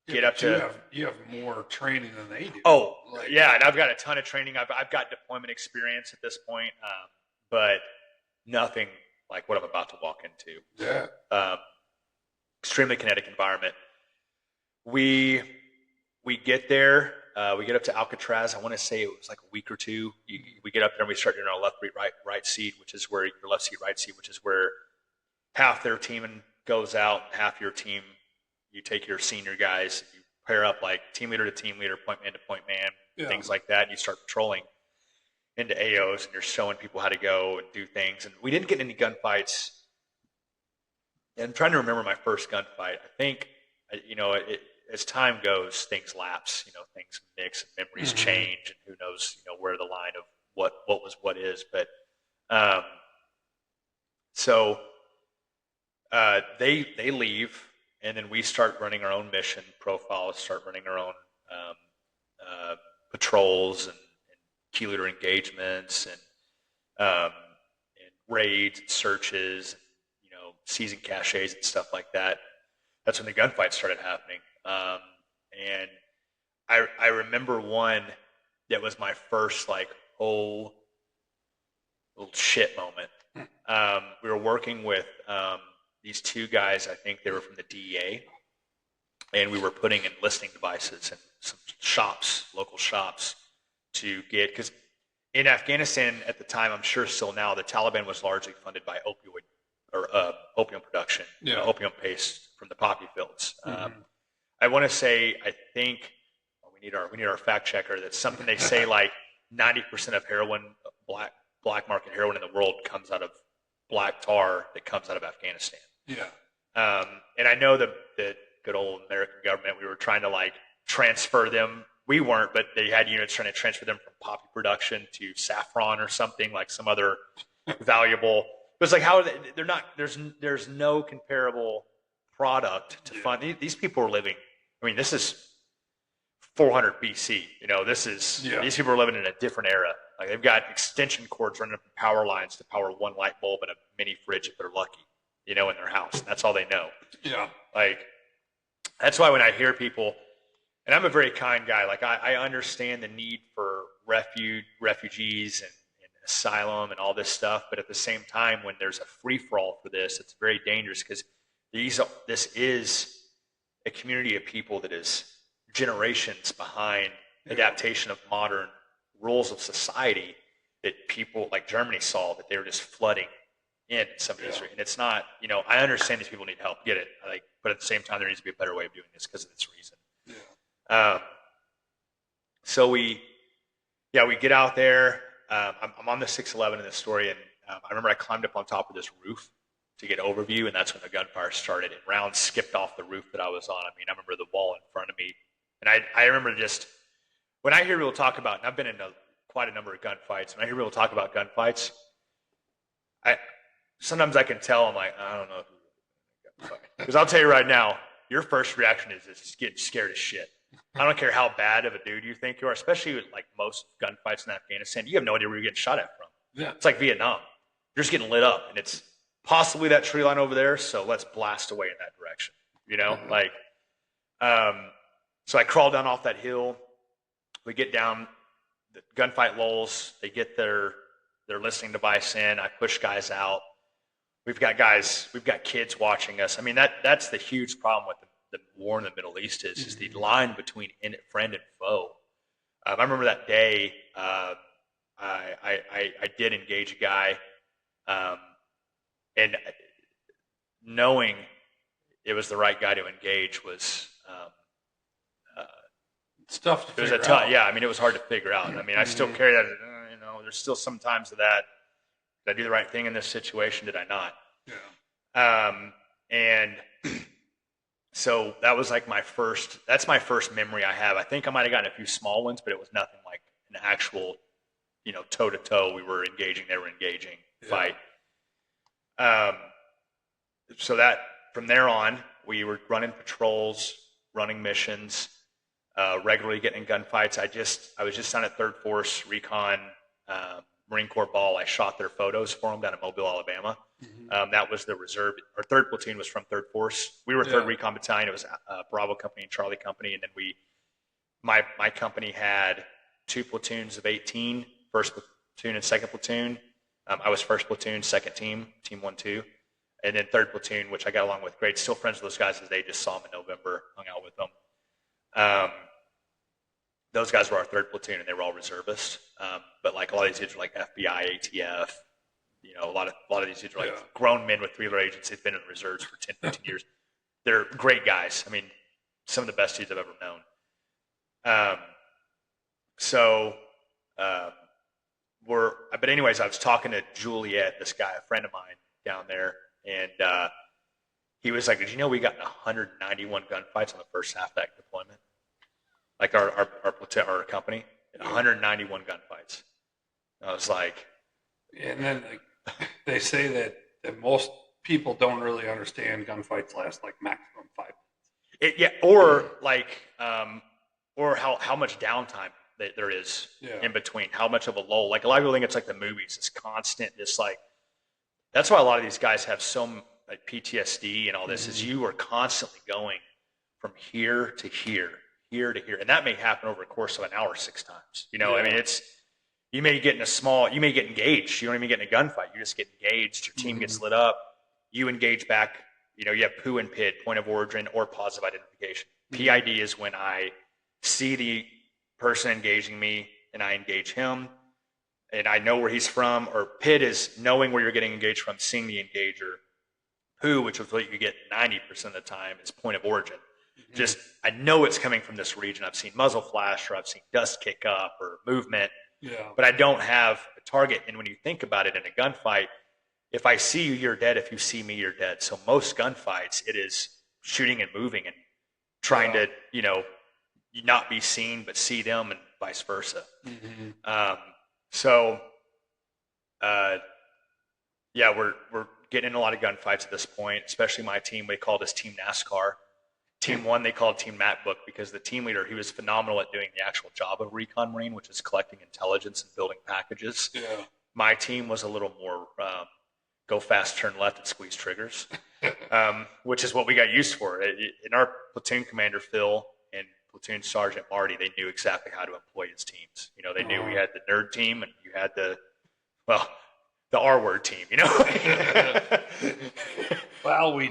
get up to. You have more training than they do. Oh, and I've got a ton of training. I've got deployment experience at this point, but nothing like what I'm about to walk into. Yeah. Extremely kinetic environment. We get there. We get up to Alcatraz. I want to say it was like a week or two. We get up there and we start doing our left right seat, which is where your left seat, right seat, which is where half their team goes out, and half your team. You take your senior guys, you pair up like team leader to team leader, point man to point man, things like that. And you start patrolling into AOs, and you're showing people how to go and do things. And we didn't get any gunfights. And I'm trying to remember my first gunfight. I think, as time goes, things lapse. Things mix and memories change, and who knows, where the line of what was what is. But they leave. And then we start running our own mission profiles, start running our own patrols and key leader engagements and raids and searches, seizing caches and stuff like that. That's when the gunfights started happening. And I remember one that was my first little shit moment. We were working with these two guys. I think they were from the DEA, and we were putting in listening devices in some local shops to get, because in Afghanistan at the time, I'm sure still now, the Taliban was largely funded by opium production, opium paste from the poppy fields. I want to say, I think we need our fact checker. That's something they say 90% of heroin, black market heroin in the world comes out of black tar that comes out of Afghanistan. Yeah. And I know the good old American government, we were trying to transfer them. We weren't, but they had units trying to transfer them from poppy production to saffron or something, like some other valuable. It was how they're not. There's no comparable product to fund. These people are living. This is 400 BC. These people are living in a different era. Like they've got extension cords running up power lines to power one light bulb and a mini fridge if they're lucky, in their house. That's all they know. Yeah. Like, that's why when I hear people, and I'm a very kind guy, like I understand the need for refugees and asylum and all this stuff, but at the same time, when there's a free-for-all for this, it's very dangerous because this is a community of people that is generations behind adaptation of modern rules of society that people like Germany saw, that they were just flooding in some of these. And it's not, I understand these people need help, get it. But at the same time, there needs to be a better way of doing this because of this reason. Yeah. So we get out there. I'm on the 611 in this story, and I remember I climbed up on top of this roof to get overview, and that's when the gunfire started. And rounds skipped off the roof that I was on. I mean, I remember the wall in front of me, and I remember just when I hear people talk about, and I've been in quite a number of gunfights. When I hear people talk about gunfights, sometimes I can tell. I'm like, I don't know, because I'll tell you right now, your first reaction is just getting scared as shit. I don't care how bad of a dude you think you are, especially with like most gunfights in Afghanistan. You have no idea where you're getting shot at from. Yeah. It's like Vietnam. You're just getting lit up, and it's possibly that tree line over there, so let's blast away in that direction. So I crawl down off that hill. We get down, the gunfight lulls. They get their listening device in. I push guys out. We've got kids watching us. I mean, that's the huge problem with the war in the Middle East is the line between friend and foe. I remember that day I did engage a guy, and knowing it was the right guy to engage was it's tough to figure out. Yeah, I mean, it was hard to figure out. I mean, I still carry that. There's still some times of that. Did I do the right thing in this situation? Did I not? Yeah. And so that was like that's my first memory I have. I think I might have gotten a few small ones, but it was nothing like an actual, toe to toe. We were engaging, they were engaging fight. So that from there on, we were running patrols, running missions, regularly getting in gunfights. I was just down at 3rd Force Recon, Marine Corps Ball. I shot their photos for them down in Mobile, Alabama. That was the reserve. Our 3rd platoon was from 3rd Force. We were 3rd Recon Battalion. It was Bravo Company and Charlie Company. And then my company had 2 platoons of 18, 1st platoon and 2nd platoon. I was 1st platoon, 2nd team, team 1-2. And then 3rd platoon, which I got along with great. Still friends with those guys as they just saw them in November, hung out with them. Those guys were our 3rd platoon, and they were all reservists. But like a lot of these dudes were like FBI, ATF. A lot of these dudes are like grown men with 3-letter agents. They've been in the reserves for 10, 15 years. They're great guys. I mean, some of the best dudes I've ever known. But anyways, I was talking to Juliet, this guy, a friend of mine down there, and he was like, "Did you know we got 191 gunfights on the first half of that deployment? Like our company, 191 gunfights." I was like, and then they say that most people don't really understand gunfights last like maximum 5 minutes. Or how much downtime that there is in between, how much of a lull. Like a lot of people think it's like the movies, it's constant. This that's why a lot of these guys have some like PTSD and all this. Is you are constantly going from here to here to here, and that may happen over the course of an hour 6 times. I mean, you may get engaged. You don't even get in a gunfight. You just get engaged. Your team gets lit up. You engage back. You have POO and PID, point of origin or positive identification. PID is when I see the person engaging me and I engage him and I know where he's from. Or PID is knowing where you're getting engaged from, seeing the engager. POO, which is what you get 90% of the time, is point of origin. Just, I know it's coming from this region. I've seen muzzle flash, or I've seen dust kick up, or movement, but I don't have a target. And when you think about it in a gunfight, if I see you, you're dead. If you see me, you're dead. So most gunfights, it is shooting and moving and trying to, not be seen, but see them, and vice versa. We're getting in a lot of gunfights at this point, especially my team. We call this Team NASCAR. Team 1 they called Team MacBook because the team leader, he was phenomenal at doing the actual job of Recon Marine, which is collecting intelligence and building packages. Yeah. My team was a little more go fast, turn left, and squeeze triggers, which is what we got used for. In our platoon commander, Phil, and platoon sergeant Marty, they knew exactly how to employ his teams. You know, they knew we had the nerd team and you had the R-word team, you know? Well, we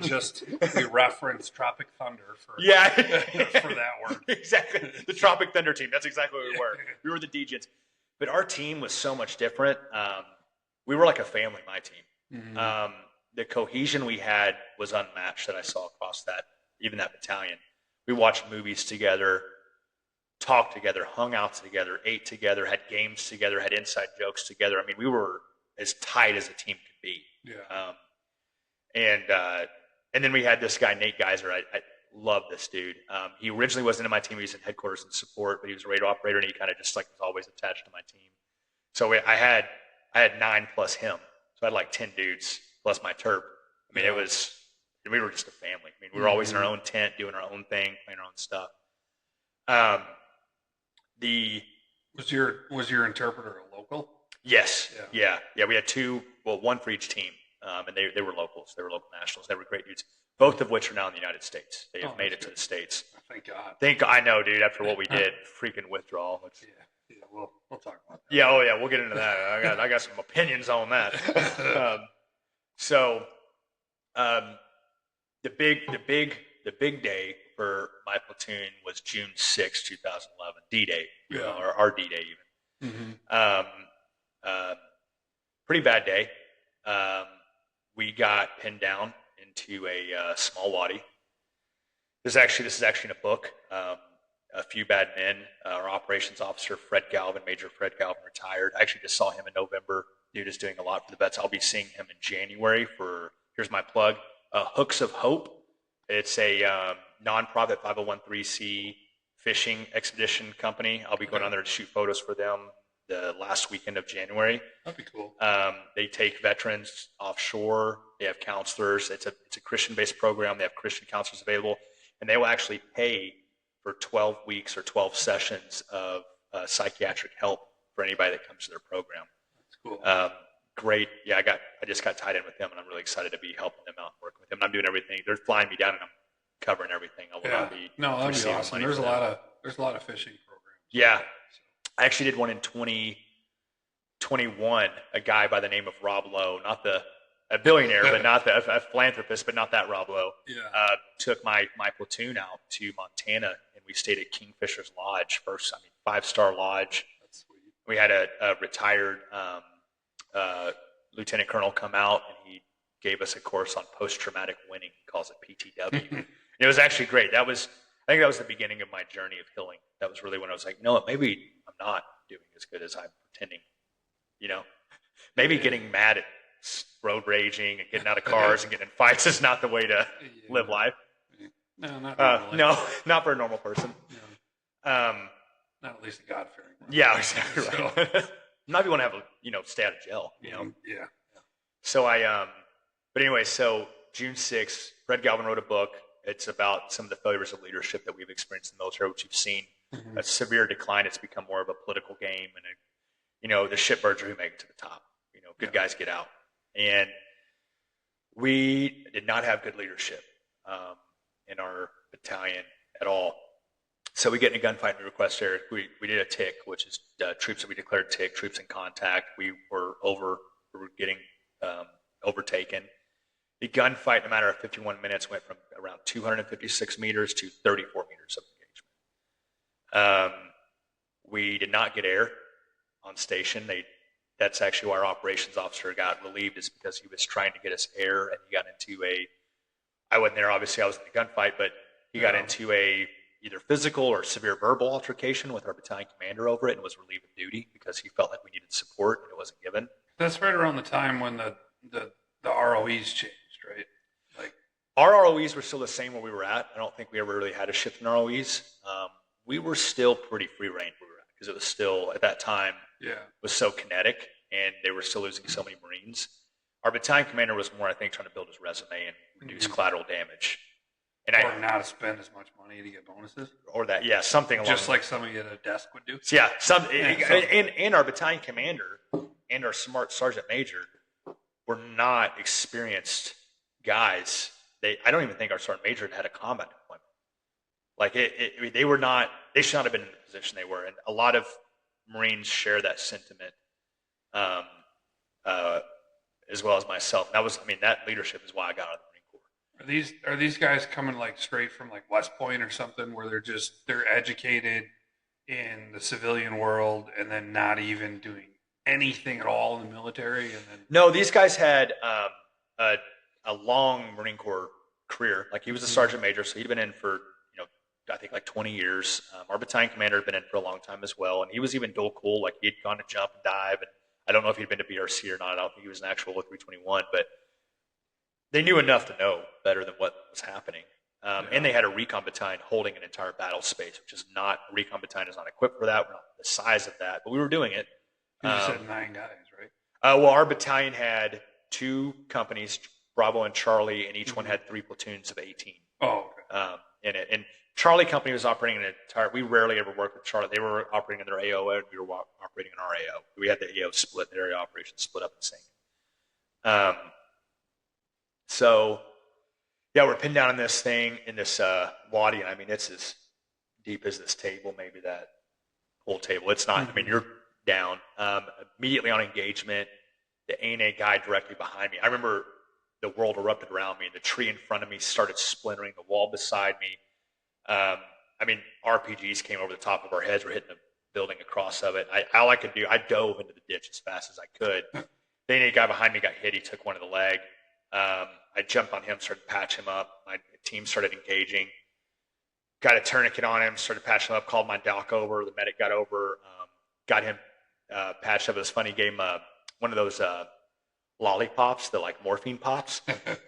referenced Tropic Thunder for that word. Exactly. The Tropic Thunder team. That's exactly what we were. We were the Degens. But our team was so much different. We were like a family, my team. Mm-hmm. The cohesion we had was unmatched that I saw across even that battalion. We watched movies together, talked together, hung out together, ate together, had games together, had inside jokes together. I mean, we were as tight as a team could be. Yeah. And then we had this guy, Nate Geiser. I love this dude. He originally wasn't in my team. He was in headquarters and support, but he was a radar operator, and he kind of just was always attached to my team. So I had 9 plus him. So I had 10 dudes plus my terp. I mean, we were just a family. I mean, we were always in our own tent, doing our own thing, playing our own stuff. Was your interpreter a local? Yes. Yeah. We had 2, one for each team. And they were locals. They were local nationals. They were great dudes, both of which are now in the United States. They have made it to the States. Thank God. I know, dude, after what we did, freaking withdrawal. Yeah, we'll talk about that. Yeah, we'll get into that. I got some opinions on that. The big day for my platoon was June 6, 2011, D-Day, or our D-Day even. Mm-hmm. Pretty bad day. We got pinned down into a small wadi. This is actually in a book. A Few Bad Men. Our operations officer, Major Fred Galvin, retired. I actually just saw him in November. Dude is doing a lot for the vets. I'll be seeing him in January here's my plug, Hooks of Hope. It's a nonprofit 501(c) fishing expedition company. I'll be going on there to shoot photos for them the last weekend of January. That'd be cool. They take veterans offshore. They have counselors. It's a Christian-based program. They have Christian counselors available, and they will actually pay for 12 weeks or 12 sessions of psychiatric help for anybody that comes to their program. That's cool. Great. Yeah, I just got tied in with them, and I'm really excited to be helping them out and working with them. And I'm doing everything. They're flying me down, and I'm covering everything. I will not be. No, that'd be awesome. There's a lot of fishing programs. Yeah. I actually did one in 2021, a guy by the name of Rob Lowe, a billionaire, but not a philanthropist, but not that Rob Lowe. Yeah. Took my platoon out to Montana, and we stayed at Kingfisher's Lodge first. 5-star lodge. That's sweet. We had a retired lieutenant colonel come out, and he gave us a course on post-traumatic winning. He calls it PTW. And it was actually great. I think that was the beginning of my journey of healing. That was really when I was like, no, maybe I'm not doing as good as I'm pretending. Maybe getting mad at road raging and getting out of cars and getting in fights is not the way to live life. No, not normally. No, not for a normal person. No. Not at least a God-fearing one. Yeah, exactly right. Not if you want to have stay out of jail. Yeah. So but anyway, so June 6th, Fred Galvin wrote a book. It's about some of the failures of leadership that we've experienced in the military, which you've seen a severe decline. It's become more of a political game, and the shitbirds are who make it to the top. Good guys get out, and we did not have good leadership in our battalion at all. So we get in a gunfight and we request air. We did a TIC, which is troops that we declared TIC, troops in contact. We were getting overtaken. The gunfight, in a matter of 51 minutes, went from around 256 meters to 34 meters of engagement. We did not get air on station. That's actually why our operations officer got relieved, is because he was trying to get us air, and he got into I wasn't there, obviously, I was in the gunfight, but he got into either physical or severe verbal altercation with our battalion commander over it, and was relieved of duty because he felt like we needed support and it wasn't given. That's right around the time when the ROEs changed, right? Our ROEs were still the same where we were at. I don't think we ever really had a shift in ROEs. We were still pretty free range where we were at, because it was still, at that time, was so kinetic, and they were still losing so many Marines. Our battalion commander was more, I think, trying to build his resume and reduce collateral damage. or not spend as much money to get bonuses, or that, yeah, something along just like somebody at a desk would do. So, yeah, and our battalion commander and our smart sergeant major were not experienced guys. I don't even think our sergeant major had a combat deployment. Like they were not. They should not have been in the position they were, and a lot of Marines share that sentiment, as well as myself. And that leadership is why I got out of the Marine Corps. Are these guys coming like straight from like West Point or something, where they're educated in the civilian world and then not even doing anything at all in the military? And then no, these guys had a long Marine Corps career. Like he was a sergeant major, so he'd been in for I think like 20 years. Our battalion commander had been in for a long time as well, and he was even dual cool. Like he'd gone to jump and dive, and I don't know if he'd been to BRC or not. I don't think he was an actual 321, but they knew enough to know better than what was happening. And they had a recon battalion holding an entire battle space, which is not a recon battalion is not equipped for that. We're not the size of that, but we were doing it. You said 9 guys, right? Well, our battalion had 2 companies, Bravo and Charlie, and each one had 3 platoons of 18. Oh, okay. In it. And Charlie Company was operating an entire. We rarely ever worked with Charlie. They were operating in their AO, and we were operating in our AO. We had the AO split, the area operations split up the same. So, yeah, we're pinned down in this thing, in this wadi, and I mean, it's as deep as this table, maybe that whole table. It's not. I mean, you're down. Immediately on engagement, the ANA guy directly behind me. I remember the world erupted around me, and the tree in front of me started splintering. The wall beside me. RPGs came over the top of our heads. We're hitting the building across of it. All I could do, I dove into the ditch as fast as I could. The ANA guy behind me got hit. He took one of the leg. I jumped on him, started to patch him up. My team started engaging. Got a tourniquet on him, started patching him up, called my doc over. The medic got over, got him patched up. It was funny. Gave him one of those lollipops, the like morphine pops.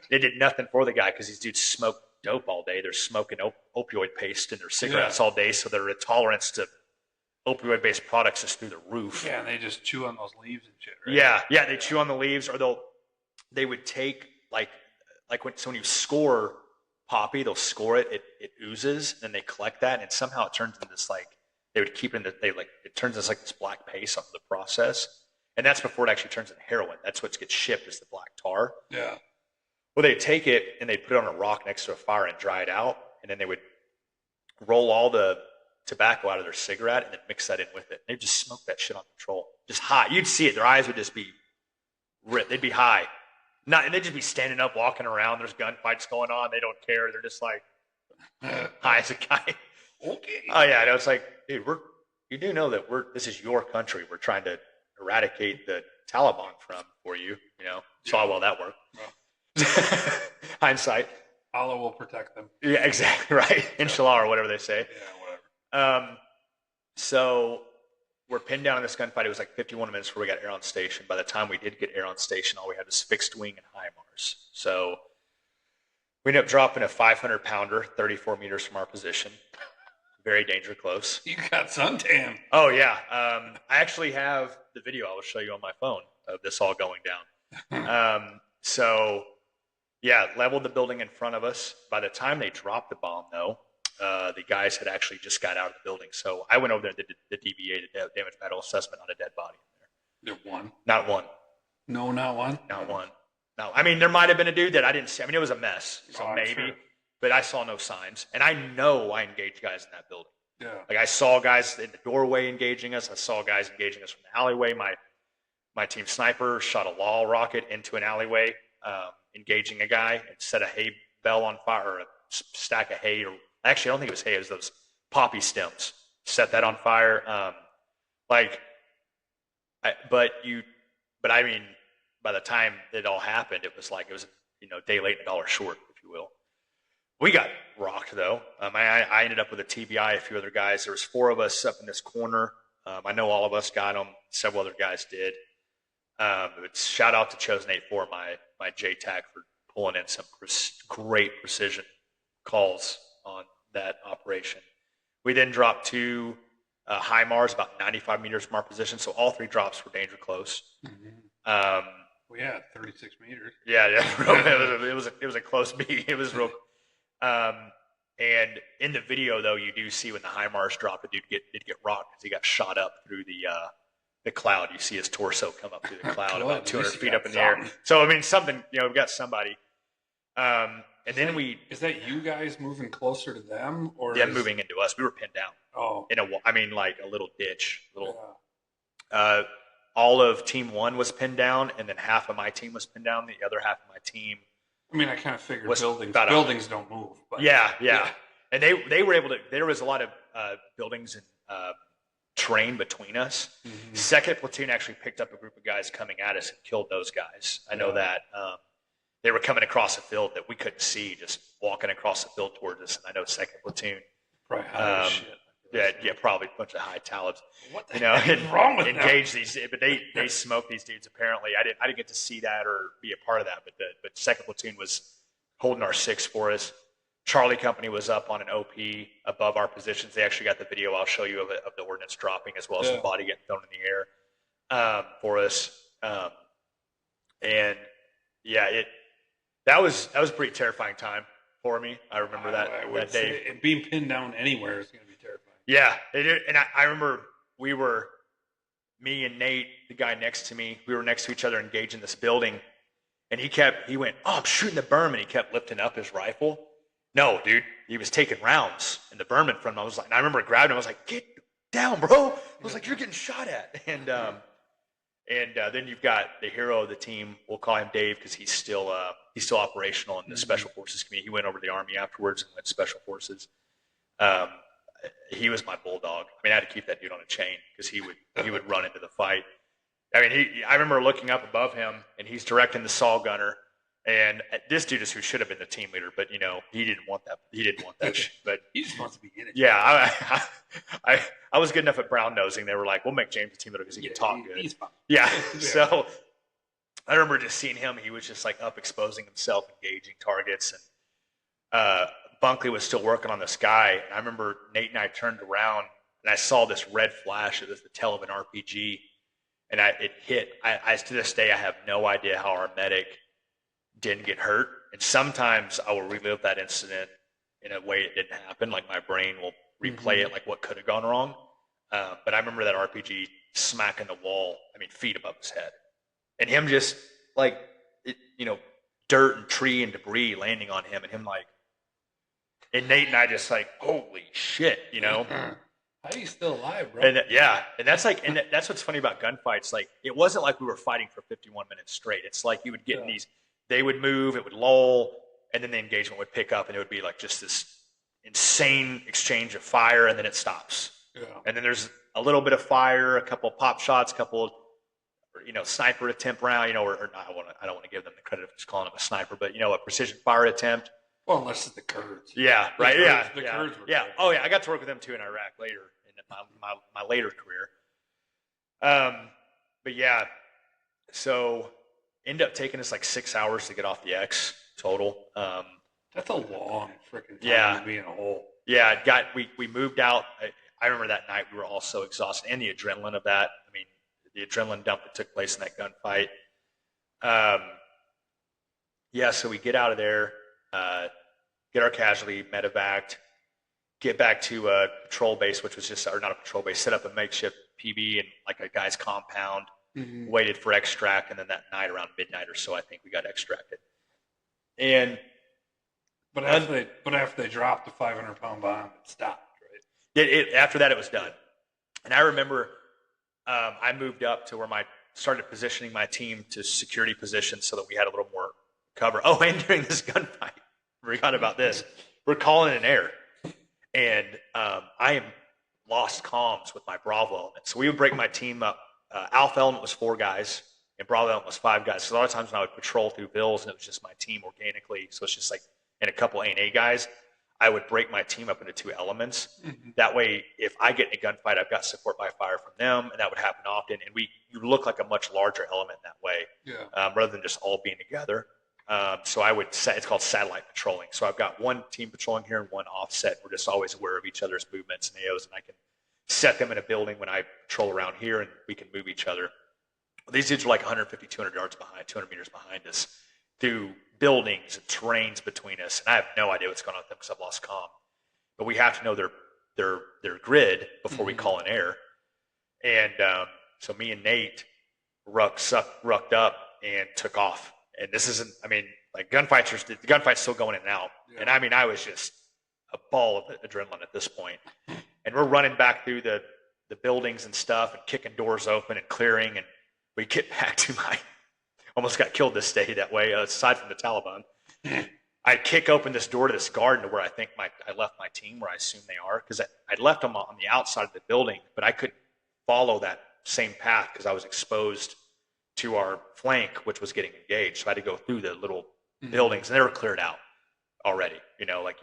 They did nothing for the guy because these dudes smoke dope all day. They're smoking opioid paste in their cigarettes all day, so their intolerance to opioid-based products is through the roof. Yeah, and they just chew on those leaves and shit, right? Yeah, they chew on the leaves, or they would take like when you score poppy, they'll score it oozes, and then they collect that, and somehow it turns into this they would keep it in it turns into this black paste off the process, and that's before it actually turns into heroin. That's what gets shipped is the black tar. Yeah. Well, they'd take it and they'd put it on a rock next to a fire and dry it out, and then they would roll all the tobacco out of their cigarette and then mix that in with it. They'd just smoke that shit on patrol, just high. You'd see it. Their eyes would just be ripped. They'd be high. And they'd just be standing up, walking around. There's gunfights going on. They don't care. They're just like high as a kite. Okay. Oh yeah, and I was like, dude, you do know that this is your country. We're trying to eradicate the Taliban for you. Saw how well that worked. Well. Hindsight. Allah will protect them. Yeah, exactly right. Inshallah, or whatever they say. Yeah, whatever. So we're pinned down in this gunfight. It was like 51 minutes before we got air on station. By the time we did get air on station, all we had was fixed wing and HIMARS. So we ended up dropping a 500-pounder 34 meters from our position. Very danger close. You got suntan. Oh, yeah. I actually have the video I will show you on my phone of this all going down. Yeah, leveled the building in front of us. By the time they dropped the bomb, though, the guys had actually just got out of the building. So I went over there and did the DBA, the damage battle assessment, on a dead body in there. There one? Not one. No, not one? Not one. No. I mean, there might have been a dude that I didn't see. I mean, it was a mess. So maybe. Sure. But I saw no signs. And I know I engaged guys in that building. Yeah. Like I saw guys in the doorway engaging us. I saw guys engaging us from the alleyway. My team sniper shot a LOL rocket into an alleyway, engaging a guy, and set a hay bale on fire, or a stack of hay. Or actually, I don't think it was hay. It was those poppy stems. Set that on fire. But I mean, by the time it all happened, it was a day late and a dollar short, if you will. We got rocked though. I ended up with a TBI, a few other guys. There was 4 of us up in this corner. I know all of us got them. Several other guys did. Shout out to Chosen 8-4, my JTAC, for pulling in some great precision calls on that operation. We then dropped 2 HIMARS about 95 meters from our position, so all 3 drops were danger close. Mm-hmm. 36 meters. Yeah. It was a close beat. It was real. And in the video, though, you do see when the HIMARS dropped, the dude did get rocked because he got shot up through the cloud. You see his torso come up through the cloud about 200 feet up in the air. So, I mean, something, we've got somebody. And then is that you guys moving closer to them, or them moving into us? We were pinned down. Oh, like a little ditch. All of Team 1 was pinned down, and then half of my team was pinned down. The other half of my team. I mean, I kind of figured buildings don't move. But yeah. And they were able to. There was a lot of buildings and terrain between us. Mm-hmm. Second platoon actually picked up a group of guys coming at us and killed those guys. I know that. They were coming across a field that we couldn't see, just walking across the field towards us. And I know second platoon. Probably high as shit. Yeah, probably a bunch of high talibs. What the heck is wrong with engage these, but they smoked these dudes. Apparently, I didn't get to see that or be a part of that. But second platoon was holding our 6 for us. Charlie Company was up on an OP above our positions. They actually got the video I'll show you of the ordnance dropping, as well as the body getting thrown in the air for us. And yeah, that was a pretty terrifying time for me. I remember that day. And being pinned down anywhere is going to be terrifying. Yeah, and I remember me and Nate, the guy next to me, we were next to each other engaged in this building, and he went, "Oh, I'm shooting the berm," and he kept lifting up his rifle. No, dude, he was taking rounds in the berm in front of him. And I remember grabbing him. I was like, "Get down, bro!" I was like, "You're getting shot at." And then you've got the hero of the team. We'll call him Dave because he's still operational in the Special Forces community. He went over to the Army afterwards and went to Special Forces. He was my bulldog. I mean, I had to keep that dude on a chain because he would run into the fight. I mean, I remember looking up above him, and he's directing the saw gunner. And this dude is who should have been the team leader, but he didn't want that. He didn't want that shit. But he just wants to be in it. Yeah, I was good enough at brown nosing. They were like, "We'll make James the team leader because he can talk good." He's fine. Yeah. So I remember just seeing him. He was just like up exposing himself, engaging targets, and Bunkley was still working on this guy. And I remember Nate and I turned around and I saw this red flash. It was the tail of an RPG, and it hit. I to this day I have no idea how our medic didn't get hurt. And sometimes I will relive that incident in a way it didn't happen. Like my brain will replay it, like what could have gone wrong. But I remember that RPG smacking the wall, feet above his head. And him just like, dirt and tree and debris landing on him, and him like, and Nate and I just like, holy shit, How are you still alive, bro? And that's like, and that's what's funny about gunfights. Like, it wasn't like we were fighting for 51 minutes straight. It's like you would get in these, they would move, it would lull, and then the engagement would pick up, and it would be like just this insane exchange of fire, and then it stops. Yeah. And then there's a little bit of fire, a couple of pop shots, a couple, sniper attempt round, or I don't want to give them the credit of just calling him a sniper, but a precision fire attempt. Well, unless it's the Kurds. Yeah, right. The Kurds were yeah. Oh, yeah. I got to work with them too in Iraq later in my later career. But yeah, so ended up taking us like 6 hours to get off the X total. That's a long freaking time to be in a hole. Yeah, we moved out. I remember that night we were all so exhausted, and the adrenaline of that. The adrenaline dump that took place in that gunfight. So we get out of there, get our casualty medevaced, get back to a patrol base, which was not a patrol base, set up a makeshift PB in like a guy's compound, waited for extract, and then that night around midnight or so, I think we got extracted. But after they dropped the 500-pound bomb, it stopped, right? After that, it was done. And I remember I moved up to where started positioning my team to security positions so that we had a little more cover. Oh, and during this gunfight, forgot about this. We're calling in air, and I am lost comms with my Bravo element. So we would break my team up. Alpha element was 4 guys, and Bravo element was 5 guys. So a lot of times when I would patrol through bills, and it was just my team organically, so it's just like, and a couple A&A guys, I would break my team up into 2 elements. That way, if I get in a gunfight, I've got support by fire from them, and that would happen often. And you look like a much larger element that way, rather than just all being together. So it's called satellite patrolling. So I've got one team patrolling here and one offset. We're just always aware of each other's movements and AOs, and I can set them in a building when I patrol around here, and we can move each other. These dudes are like 150, 200 yards behind, 200 meters behind us. through buildings and terrains between us, and I have no idea what's going on with them because I've lost comm. But we have to know their grid before we call in air. And so me and Nate rucked up and took off. And this isn't, I mean, like the gunfight's still going in and out. Yeah. And I mean, I was just a ball of adrenaline at this point. And we're running back through the buildings and stuff and kicking doors open and clearing. And we get back to almost got killed this day that way, aside from the Taliban. I kick open this door to this garden to where I think I left my team, where I assume they are, because I'd left them on the outside of the building, but I couldn't follow that same path because I was exposed to our flank, which was getting engaged. So I had to go through the little buildings, and they were cleared out already. You know, like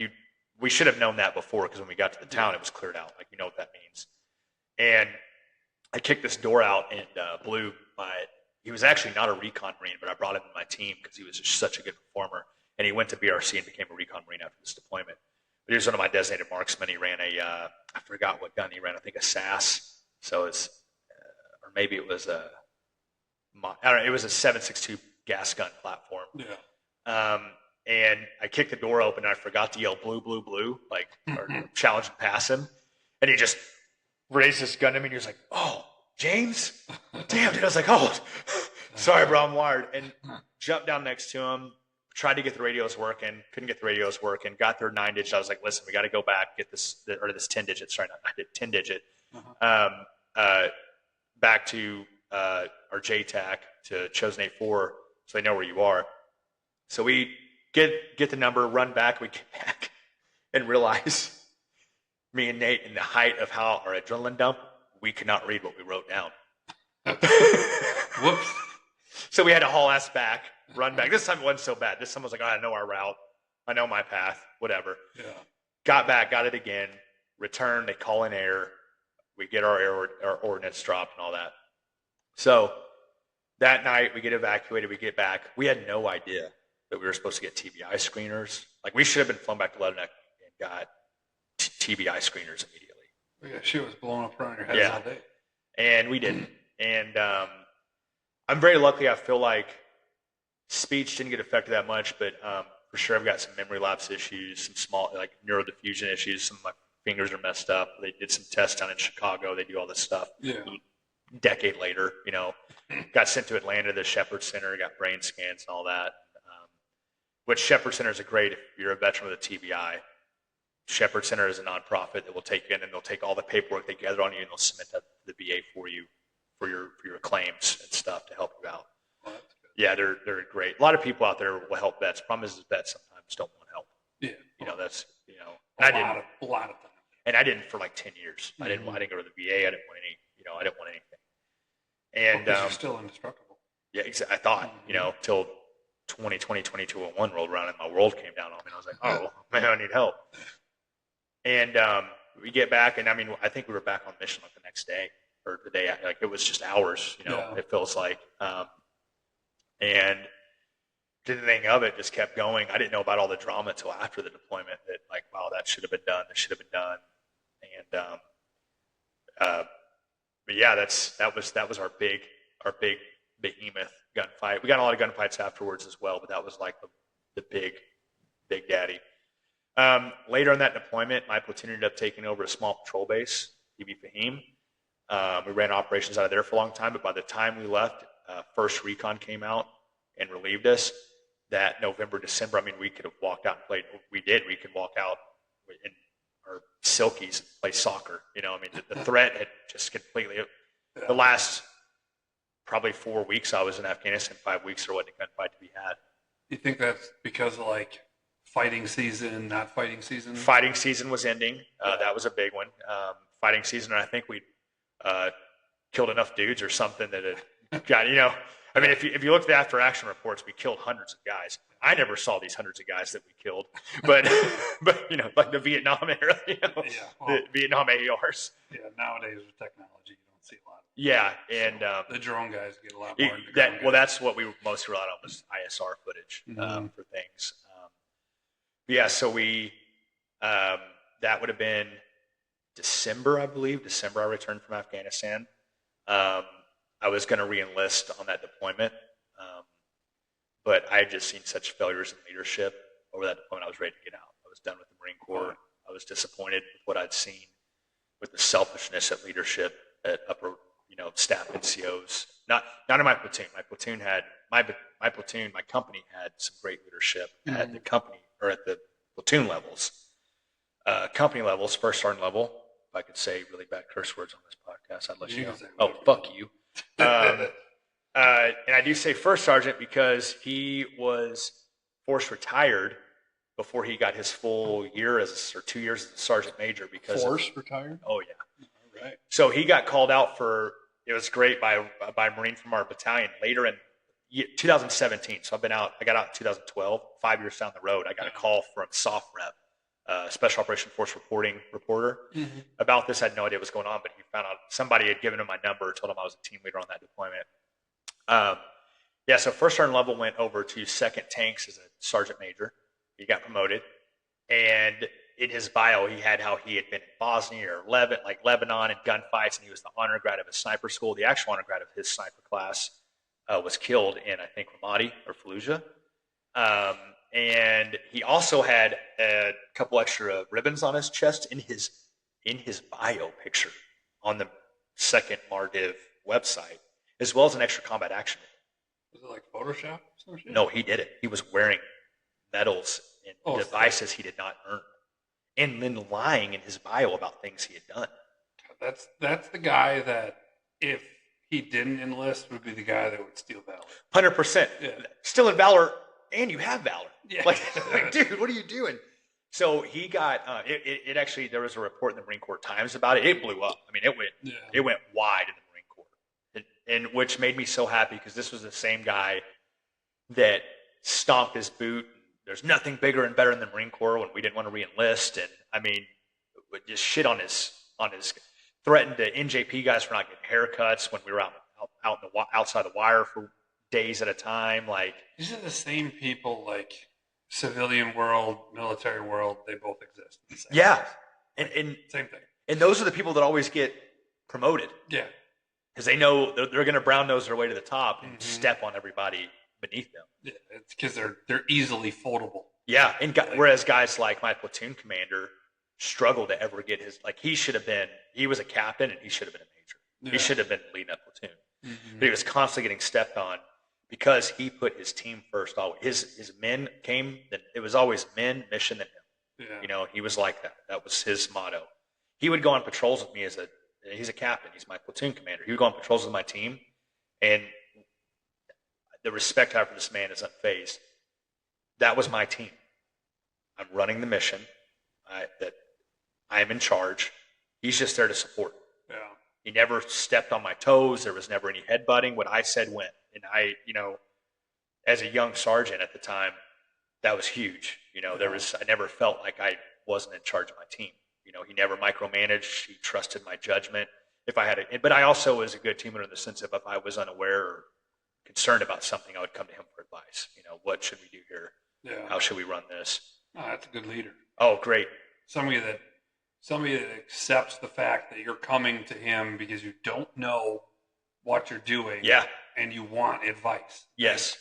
we should have known that before, because when we got to the town, it was cleared out. Like, you know what that means. And I kicked this door out and blew he was actually not a recon Marine, but I brought him to my team because he was just such a good performer. And he went to BRC and became a recon Marine after this deployment. But he was one of my designated marksmen. He ran I forgot what gun he ran. I think a SAS. So it's, or maybe it was I don't know. It was a 7.62 gas gun platform. Yeah. And I kicked the door open and I forgot to yell blue, blue, blue, like, or challenge and pass him. And he just raised his gun to me and he was like, "Oh, James?" Damn, dude. I was like, "Oh, sorry, bro, I'm wired." And jumped down next to him, tried to get the radios working, couldn't get the radios working, got their 9-digit. I was like, "Listen, we got to go back, get this 10-digit, sorry, not 10-digit, back to our JTAC to Chosen 84 so they know where you are." So we get the number, run back, we get back and realize, me and Nate, in the height of how our adrenaline dump, we could not read what we wrote down. Whoops. So we had to haul ass back, run back. This time it wasn't so bad. This time I was like, "Oh, I know our route. I know my path, whatever." Yeah. Got back, got it again, return, they call in air. We get our ordnance dropped and all that. So that night we get evacuated, we get back. We had no idea that we were supposed to get TBI screeners. Like, we should have been flown back to Leatherneck and got TBI screeners immediately. Yeah, shit was blowing up around your head all day. And we didn't. And I'm very lucky. I feel like speech didn't get affected that much, but for sure I've got some memory lapse issues, some small, like, neurodiffusion issues. Some of my fingers are messed up. They did some tests down in Chicago. They do all this stuff. Yeah. A decade later, you know, got sent to Atlanta, the Shepherd Center, got brain scans and all that. Which Shepherd Center is great if you're a veteran with a TBI. Shepherd Center is a nonprofit that will take you in and they'll take all the paperwork they gather on you and they'll submit that to the VA for you for your claims and stuff to help you out. Oh, yeah, they're great. A lot of people out there will help vets. Problem is vets sometimes don't want help. Yeah, you know, that's, you know, a lot of time. And I didn't for like 10 years. I didn't go to the VA. I didn't want any. You know, I didn't want anything. And you're still indestructible. Yeah, I thought, you know, till 2020, 2201 rolled around and my world came down on me. And I was like, "Oh man, I need help." And we get back, and I mean, I think we were back on mission like the next day or the day, like it was just hours, you know, It feels like. And didn't think of it, just kept going. I didn't know about all the drama until after the deployment that, like, wow, that should have been done. That should have been done. And but yeah, that was our big behemoth gunfight. We got a lot of gunfights afterwards as well, but that was like the big daddy. Later in that deployment, my platoon ended up taking over a small patrol base, PV Fahim. We ran operations out of there for a long time, but by the time we left, first recon came out and relieved us. That November, December, I mean, we could have walked out and played. We did. We could walk out in our silkies and play soccer. You know, I mean, the threat had just completely. The last probably 4 weeks I was in Afghanistan, 5 weeks, there wasn't a gunfight to be had. You think that's because of, like, fighting season, not fighting season? Fighting season was ending. That was a big one. Fighting season, and I think we killed enough dudes or something that it got, you know. I mean, if you look at the after action reports, we killed hundreds of guys. I never saw these hundreds of guys that we killed, but you know, like the Vietnam era, you know, the Vietnam ARs. Yeah, nowadays with technology, you don't see a lot. Yeah, and the drone guys get a lot more. That's what we mostly relied on was ISR footage for things. Yeah, so we that would have been December, I believe. December, I returned from Afghanistan. I was going to re-enlist on that deployment, but I had just seen such failures in leadership over that point. I was ready to get out. I was done with the Marine Corps. I was disappointed with what I'd seen with the selfishness of leadership at upper, staff NCOs. Not in my platoon. My platoon had my company had some great leadership at the company or at the platoon levels, company levels, first sergeant level. If I could say really bad curse words on this podcast, I'd let you know. Oh, fuck you. And I do say first sergeant because he was forced retired before he got his full year or 2 years as a sergeant major. Because retired? Oh yeah. All right. So he got called out it was great by a Marine from our battalion later in 2017. So I got out in 2012, 5 years down the road. I got a call from SOF rep, Special Operation Force reporter about this. I had no idea what was going on, but he found out somebody had given him my number, told him I was a team leader on that deployment. So first sergeant level went over to second tanks as a sergeant major. He got promoted, and in his bio, he had how he had been in Bosnia or Lebanon in gunfights, and he was the honor grad of his sniper school. The actual honor grad of his sniper class was killed in, I think, Ramadi or Fallujah. And he also had a couple extra ribbons on his chest in his bio picture on the second Mardiv website, as well as an extra combat action. Was it like Photoshop or some shit? No, he did it. He was wearing medals and devices he did not earn, and then lying in his bio about things he had done. That's the guy that if he didn't enlist would be the guy that would steal valor. 100%. Yeah. Still in valor, and you have valor. Yeah. Like, dude, what are you doing? So he got it. Actually, there was a report in the Marine Corps Times about it. It blew up. I mean, it went wide in the Marine Corps, and which made me so happy because this was the same guy that stomped his boot. There's nothing bigger and better than the Marine Corps when we didn't want to re-enlist, and I mean, just shit on his threatened to NJP guys for not getting haircuts when we were outside the wire for days at a time. Like, these are the same people, like civilian world, military world. They both exist. In the same place. And same thing. And those are the people that always get promoted. Yeah, because they know they're going to brown nose their way to the top and step on everybody beneath them. Yeah, it's because they're easily foldable. Yeah, and whereas guys like my platoon commander struggle to ever get his, like, he was a captain and he should have been a major. Yeah. He should have been leading that platoon. But he was constantly getting stepped on because he put his team first. Always. His men came, it was always men, mission, then him. Yeah. He was like that. That was his motto. He would go on patrols with me he's a captain. He's my platoon commander. He would go on patrols with my team, and the respect I have for this man is unfazed. That was my team. I'm running the mission. That I am in charge. He's just there to support. Yeah. He never stepped on my toes. There was never any headbutting. What I said went. And I as a young sergeant at the time, that was huge. I never felt like I wasn't in charge of my team. He never micromanaged. He trusted my judgment. But I also was a good team leader in the sense of if I was unaware or concerned about something, I would come to him for advice. What should we do here? Yeah. How should we run this? Oh, that's a good leader. Oh, great. Somebody that accepts the fact that you're coming to him because you don't know what you're doing. Yeah. And you want advice. Yes.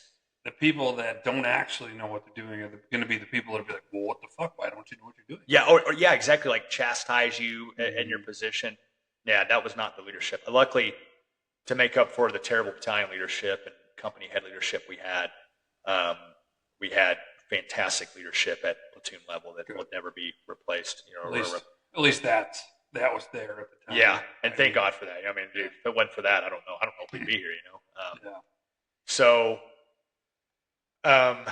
The people that don't actually know what they're doing are going to be the people that will be like, well, what the fuck? Why don't you know what you're doing? Yeah. Or yeah, exactly. Like chastise you in your position. Yeah. That was not the leadership. Luckily, to make up for the terrible battalion leadership and company head leadership we had fantastic leadership at platoon level that would never be replaced. At least that was there at the time. Yeah, and thank God for that. I mean, dude, if it wasn't for that, I don't know if we'd be here. Yeah. So, now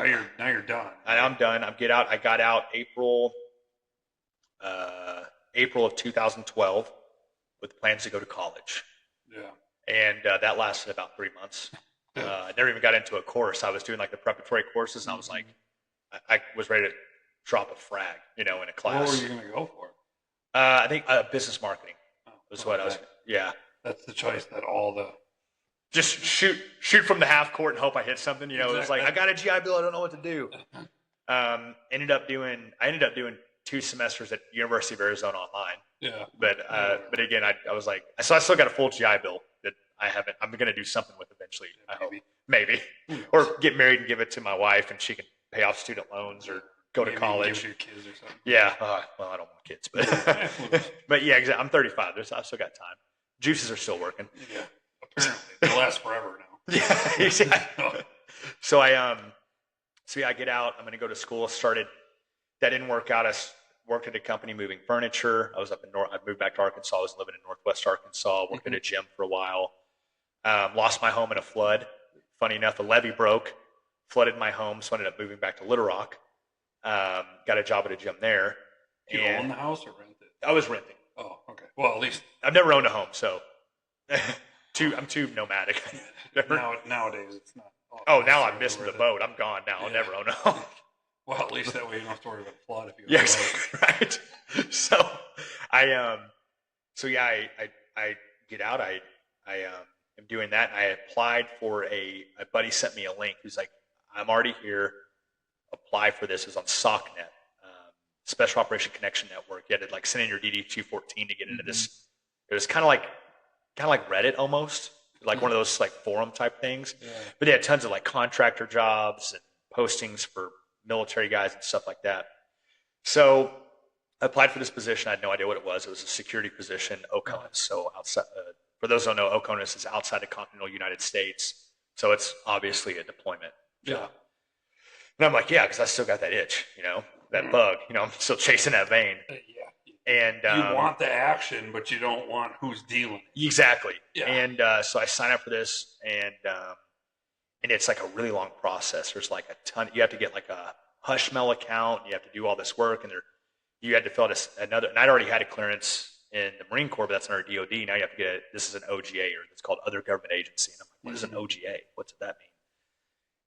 you're done. I'm done. I got out April of 2012 with plans to go to college. Yeah. And that lasted about 3 months. I never even got into a course. I was doing like the preparatory courses, and I was like, I was ready to drop a frag, in a class. What were you going to go for? I think business marketing was what I was. Yeah, that's the choice that all the just shoot from the half court and hope I hit something. Exactly. It was like I got a GI Bill, I don't know what to do. I ended up doing 2 semesters at University of Arizona online. Yeah, but again, I was like, so I still got a full GI Bill that I haven't. I'm going to do something with eventually. I hope. maybe, or get married and give it to my wife, and she can pay off student loans or go to college. Give it to your kids or something. Yeah. Well, I don't want kids, but but yeah, exactly. I'm 35. I've still got time. Juices are still working. Yeah. Apparently, they last forever now. Yeah. Exactly. So I get out. I'm going to go to school. That didn't work out. I worked at a company moving furniture. I was up in I moved back to Arkansas. I was living in Northwest Arkansas. Worked at a gym for a while. Lost my home in a flood. Funny enough, a levee broke, flooded my home, so I ended up moving back to Little Rock. Got a job at a gym there. Did you own the house or rent it? I was renting. Oh, okay. Well, at least I've never owned a home, so I'm too nomadic. Nowadays it's not. Oh, now I'm missing the boat. I'm gone now. I'll never own a home. Well, at least that way you don't have to worry about a flood if you. Yeah, exactly, right. So I get out. I am doing that. And I applied for a buddy sent me a link. He's like, I'm already here. Apply for this. It was on SOCNet, Special Operation Connection Network. You had to like send in your DD-214 to get into this. It was kind of like Reddit almost, like one of those like forum type things. Yeah. But they had tons of like contractor jobs and postings for military guys and stuff like that. So I applied for this position. I had no idea what it was. It was a security position, OCONUS. So outside, for those who don't know, OCONUS is outside the continental United States. So it's obviously a deployment job. And I'm like, yeah, because I still got that itch, that bug. I'm still chasing that vein. And you want the action, but you don't want who's dealing. Exactly. Yeah. And so I sign up for this, and it's like a really long process. There's like a ton. You have to get like a Hushmel account. You have to do all this work, and you had to fill out another. And I'd already had a clearance in the Marine Corps, but that's under DOD. Now you have to get this is an OGA, or it's called Other Government Agency. And I'm like, what is an OGA? What's that mean?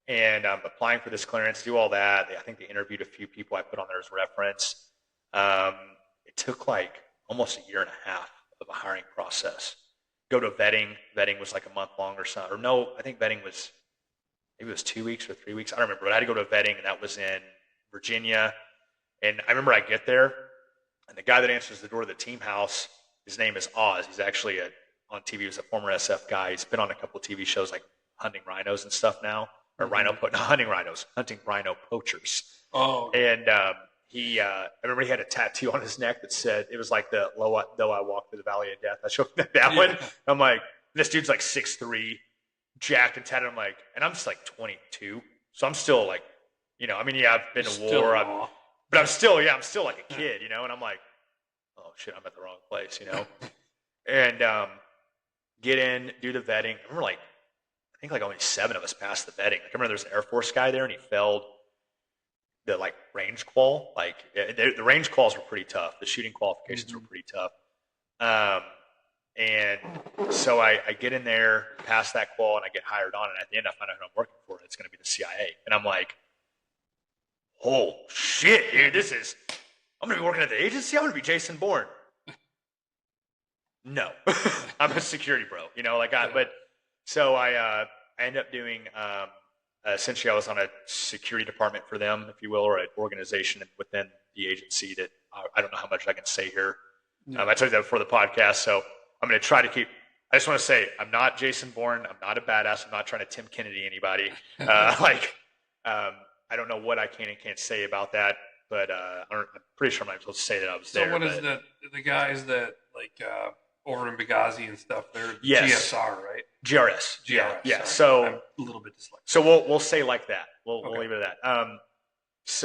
And I'm applying for this clearance, do all that. I think they interviewed a few people I put on there as reference. It took like almost a year and a half of a hiring process. Go to vetting. Vetting was like a month long or something. Or no, I think vetting was, maybe it was 2 weeks or 3 weeks. I don't remember, but I had to go to vetting, and that was in Virginia. And I remember I get there, and the guy that answers the door to the team house, his name is Oz. He's actually on TV. He was a former SF guy. He's been on a couple of TV shows like hunting rhinos and stuff now. Or hunting rhino poachers. Oh. And I remember he had a tattoo on his neck that said, it was like the though I walk through the valley of death. I showed him that one. I'm like, this dude's like 6'3", jacked and tatted. I'm like, and I'm just like 22. So I'm still like, I've been to war. But I'm still like a kid, and I'm like, oh shit, I'm at the wrong place, And get in, do the vetting. I remember I think only 7 of us passed the vetting. I remember there was an Air Force guy there, and he failed the range qual. The range quals were pretty tough. The shooting qualifications were pretty tough. And so I get in there, pass that qual, and I get hired on. And at the end, I find out who I'm working for. It's going to be the CIA. And I'm like, oh shit, dude, I'm going to be working at the agency. I'm going to be Jason Bourne. No, I'm a security bro. So I ended up doing, essentially I was on a security department for them, if you will, or an organization within the agency that I don't know how much I can say here. I told you that before the podcast, so I'm going to try to I just want to say, I'm not Jason Bourne. I'm not a badass. I'm not trying to Tim Kennedy anybody. I don't know what I can and can't say about that, but I'm pretty sure I'm not supposed to say that I was there. So what is the guys that over in Benghazi and stuff, they're GSR, right? GRS. Yeah. So I'm a little bit dyslexic. So we'll say like that. We'll leave it at that. This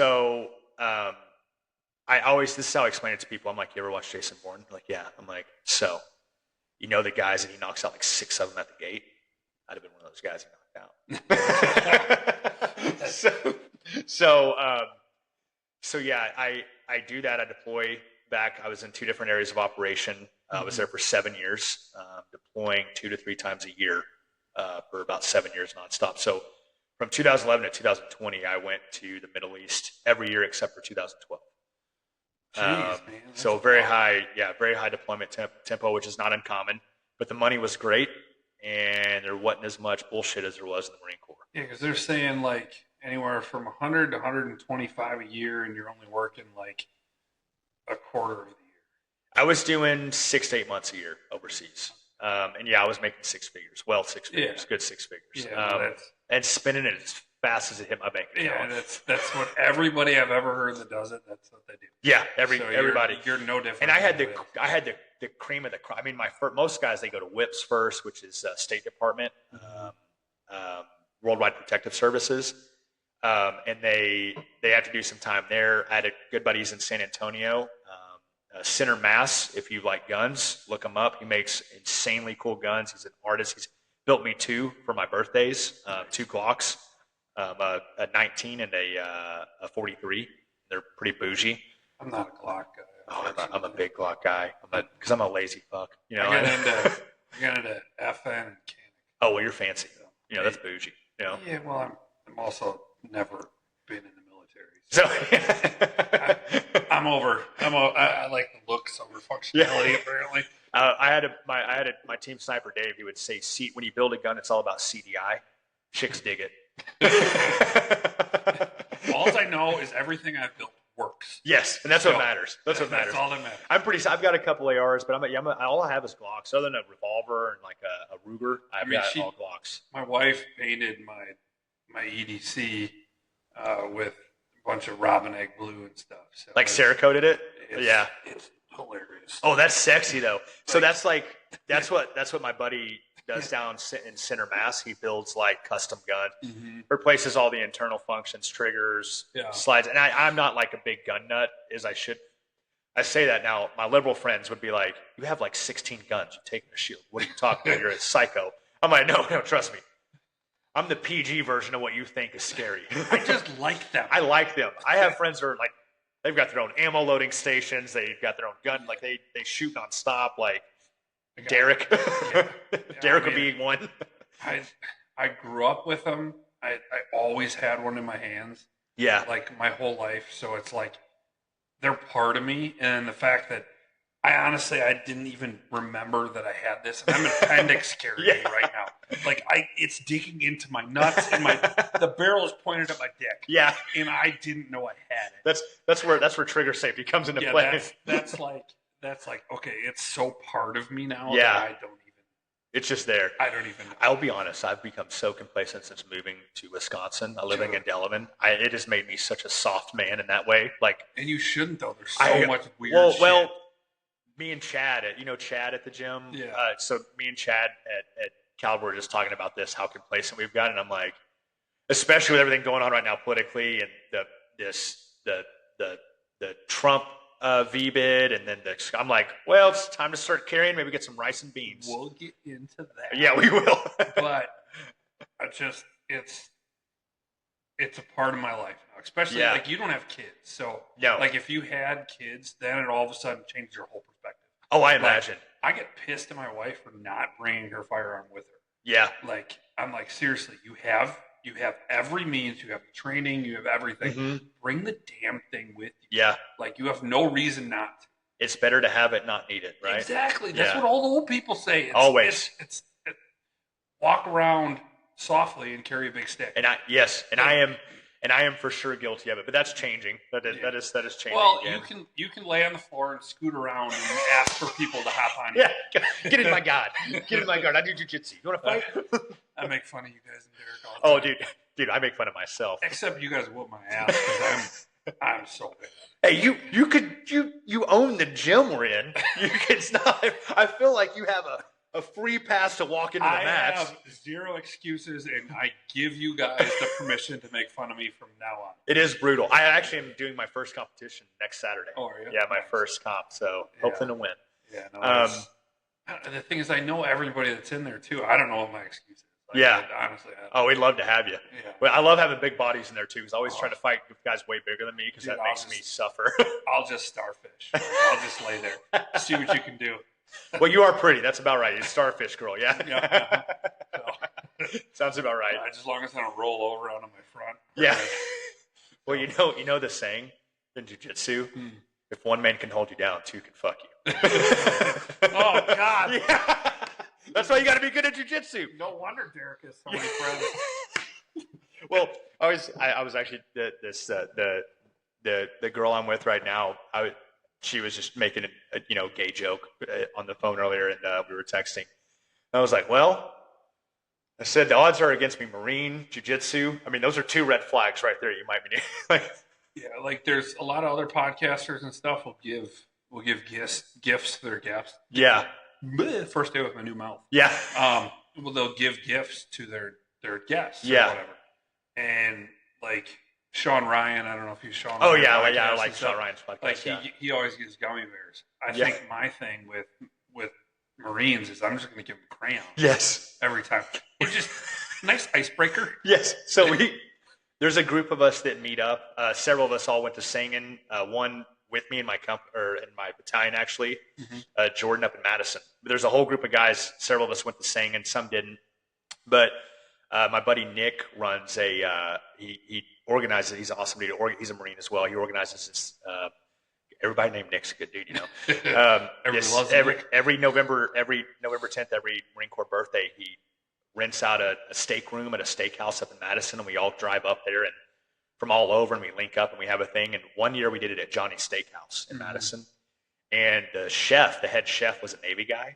is how I explain it to people. I'm like, you ever watch Jason Bourne? They're like, yeah. I'm like, so the guys that he knocks out like 6 of them at the gate? I'd have been one of those guys he knocked out. So yeah, I do that. I deploy back. I was in 2 different areas of operation. I was there for 7 years, deploying 2 to 3 times a year for about 7 years nonstop. So from 2011 to 2020, I went to the Middle East every year except for 2012. Jeez, man, so very high deployment tempo, which is not uncommon. But the money was great, and there wasn't as much bullshit as there was in the Marine Corps. Yeah, because they're saying anywhere from 100 to 125 a year, and you're only working a quarter of the year. I was doing 6 to 8 months a year overseas. And I was making 6 figures. Well, 6 figures. Yeah. Good 6 figures. Yeah, and spinning it as fast as it hit my bank account. Yeah, that's what everybody I've ever heard that does it. That's what they do. Yeah, everybody. You're no different. And I had the cream of the crop. I mean, most guys, they go to WIPS first, which is State Department, Worldwide Protective Services, and they have to do some time there. I had good buddies in San Antonio. Center Mass, if you like guns, look him up. He makes insanely cool guns. He's an artist. He's built me 2 for my birthdays, 2 Glocks, a 19 and a 43. They're pretty bougie. I'm not a Glock guy. Oh, I'm a big Glock guy because I'm a lazy fuck. You know, I got into FN and Canik. Oh, well, you're fancy. You know, that's bougie. You know? Yeah, well, I'm also never been in the military. So I like the looks over functionality. Apparently, I had my team sniper Dave. He would say, when you build a gun, it's all about CDI. Chicks dig it. All I know is everything I've built works. Yes, and that's what matters. That's what matters. That's all that matters. I've got a couple ARs, but all I have is Glocks. Other than a revolver and like a Ruger, I've got all Glocks. My wife painted my EDC with a bunch of robin egg blue and stuff. So like Cerakoted it. Yeah, it's hilarious. Oh, that's sexy though. So that's what my buddy does down in Center Mass. He builds like custom guns, replaces all the internal functions, triggers, slides. And I'm not like a big gun nut as I should. I say that now. My liberal friends would be like, "You have like 16 guns. You take a shield. What are you talking about? You're a psycho." I'm like, no, trust me. I'm the PG version of what you think is scary. I just like them. I like them. I have friends who are like, they've got their own ammo loading stations. They've got their own gun. Like they shoot nonstop. Like Derek. Derek would be one. I grew up with them. I always had one in my hands. Yeah. Like my whole life. So it's like they're part of me. And the fact that I didn't even remember that I had this. And I'm appendix carrying right now. Like it's digging into my nuts and the barrel is pointed at my dick. Yeah. And I didn't know I had it. That's where trigger safety comes into play. That's like, okay, it's so part of me now that I don't even. It's just there. I don't even know. I'll be honest. I've become so complacent since moving to Wisconsin, living in Delavan. It has made me such a soft man in that way. Like, and you shouldn't though. There's so much weird shit. Well, me and Chad, Chad at the gym. Yeah. So me and Chad at Caliber were just talking about this, how complacent we've gotten. And I'm like, especially with everything going on right now politically and the Trump V-bid and then I'm like, well, it's time to start carrying, maybe get some rice and beans. We'll get into that. Yeah, we will. But it's a part of my life now, especially like you don't have kids. So like if you had kids, then it all of a sudden changed your whole perspective. Oh, I imagine. I get pissed at my wife for not bringing her firearm with her. Yeah. Like, I'm like, seriously, you have every means, you have the training, you have everything. Bring the damn thing with you. Yeah. Like, you have no reason not to. It's better to have it, not need it, right? Exactly. That's what all the old people say. Always. It's walk around softly and carry a big stick. And I am for sure guilty of it, but that's changing. That is changing. Well, again. you can lay on the floor and scoot around and ask for people to hop on you. Yeah, get in my guard. Get in my guard. I do jujitsu. You want to fight? I make fun of you guys and Derek all the time. Oh, dude, I make fun of myself. Except you guys whoop my ass because I'm so bad. Hey, you own the gym we're in. It's not. I feel like you have a free pass to walk into the match. I have zero excuses, and I give you guys the permission to make fun of me from now on. It is brutal. I actually am doing my first competition next Saturday. Oh, are you? Yeah, my first comp, so hoping to win. Yeah, no. The thing is, I know everybody that's in there, too. I don't know what my excuse is. Honestly. We'd love to have you. Yeah. But I love having big bodies in there, too, because I always try to fight with guys way bigger than me because that makes me suffer. I'll just starfish. I'll just lay there. See what you can do. Well, you are pretty. That's about right. You're a starfish girl, yeah? Sounds about right. As long as I don't roll over onto my front. Yeah. Well, you know the saying in jiu-jitsu, if one man can hold you down, two can fuck you. Oh, God. Yeah. That's why you got to be good at jiu-jitsu. No wonder Derek has so many friends. Well, I was actually the girl I'm with right now, she was just making a gay joke on the phone earlier, and we were texting. I was like, well, I said the odds are against me. Marine, jiu-jitsu. I mean, those are 2 red flags right there. You might be like, yeah, like there's a lot of other podcasters and stuff will give gifts to their guests. Yeah. First day with my new mouth. Yeah. Well, they'll give gifts to their guests. Yeah. Or whatever. And like Sean Ryan, I don't know if he's Sean. Oh Ryan yeah, I like Sean Ryan's podcast. Like he always gives gummy bears. I think my thing with Marines is I'm just going to give them crayons. Yes. Every time. It's just nice icebreaker. Yes. So there's a group of us that meet up. Several of us all went to singing. One with me in my in my battalion actually. Mm-hmm. Jordan up in Madison. There's a whole group of guys. Several of us went to singing. Some didn't. But my buddy Nick runs he organizes. He's an awesome dude. He's a Marine as well. He organizes this. Everybody named Nick's a good dude, you know. Every November 10th, every Marine Corps birthday, he rents out a steak room at a steakhouse up in Madison, and we all drive up there and from all over, and we link up and we have a thing. And one year we did it at Johnny's Steakhouse in Madison, and the head chef, was a Navy guy.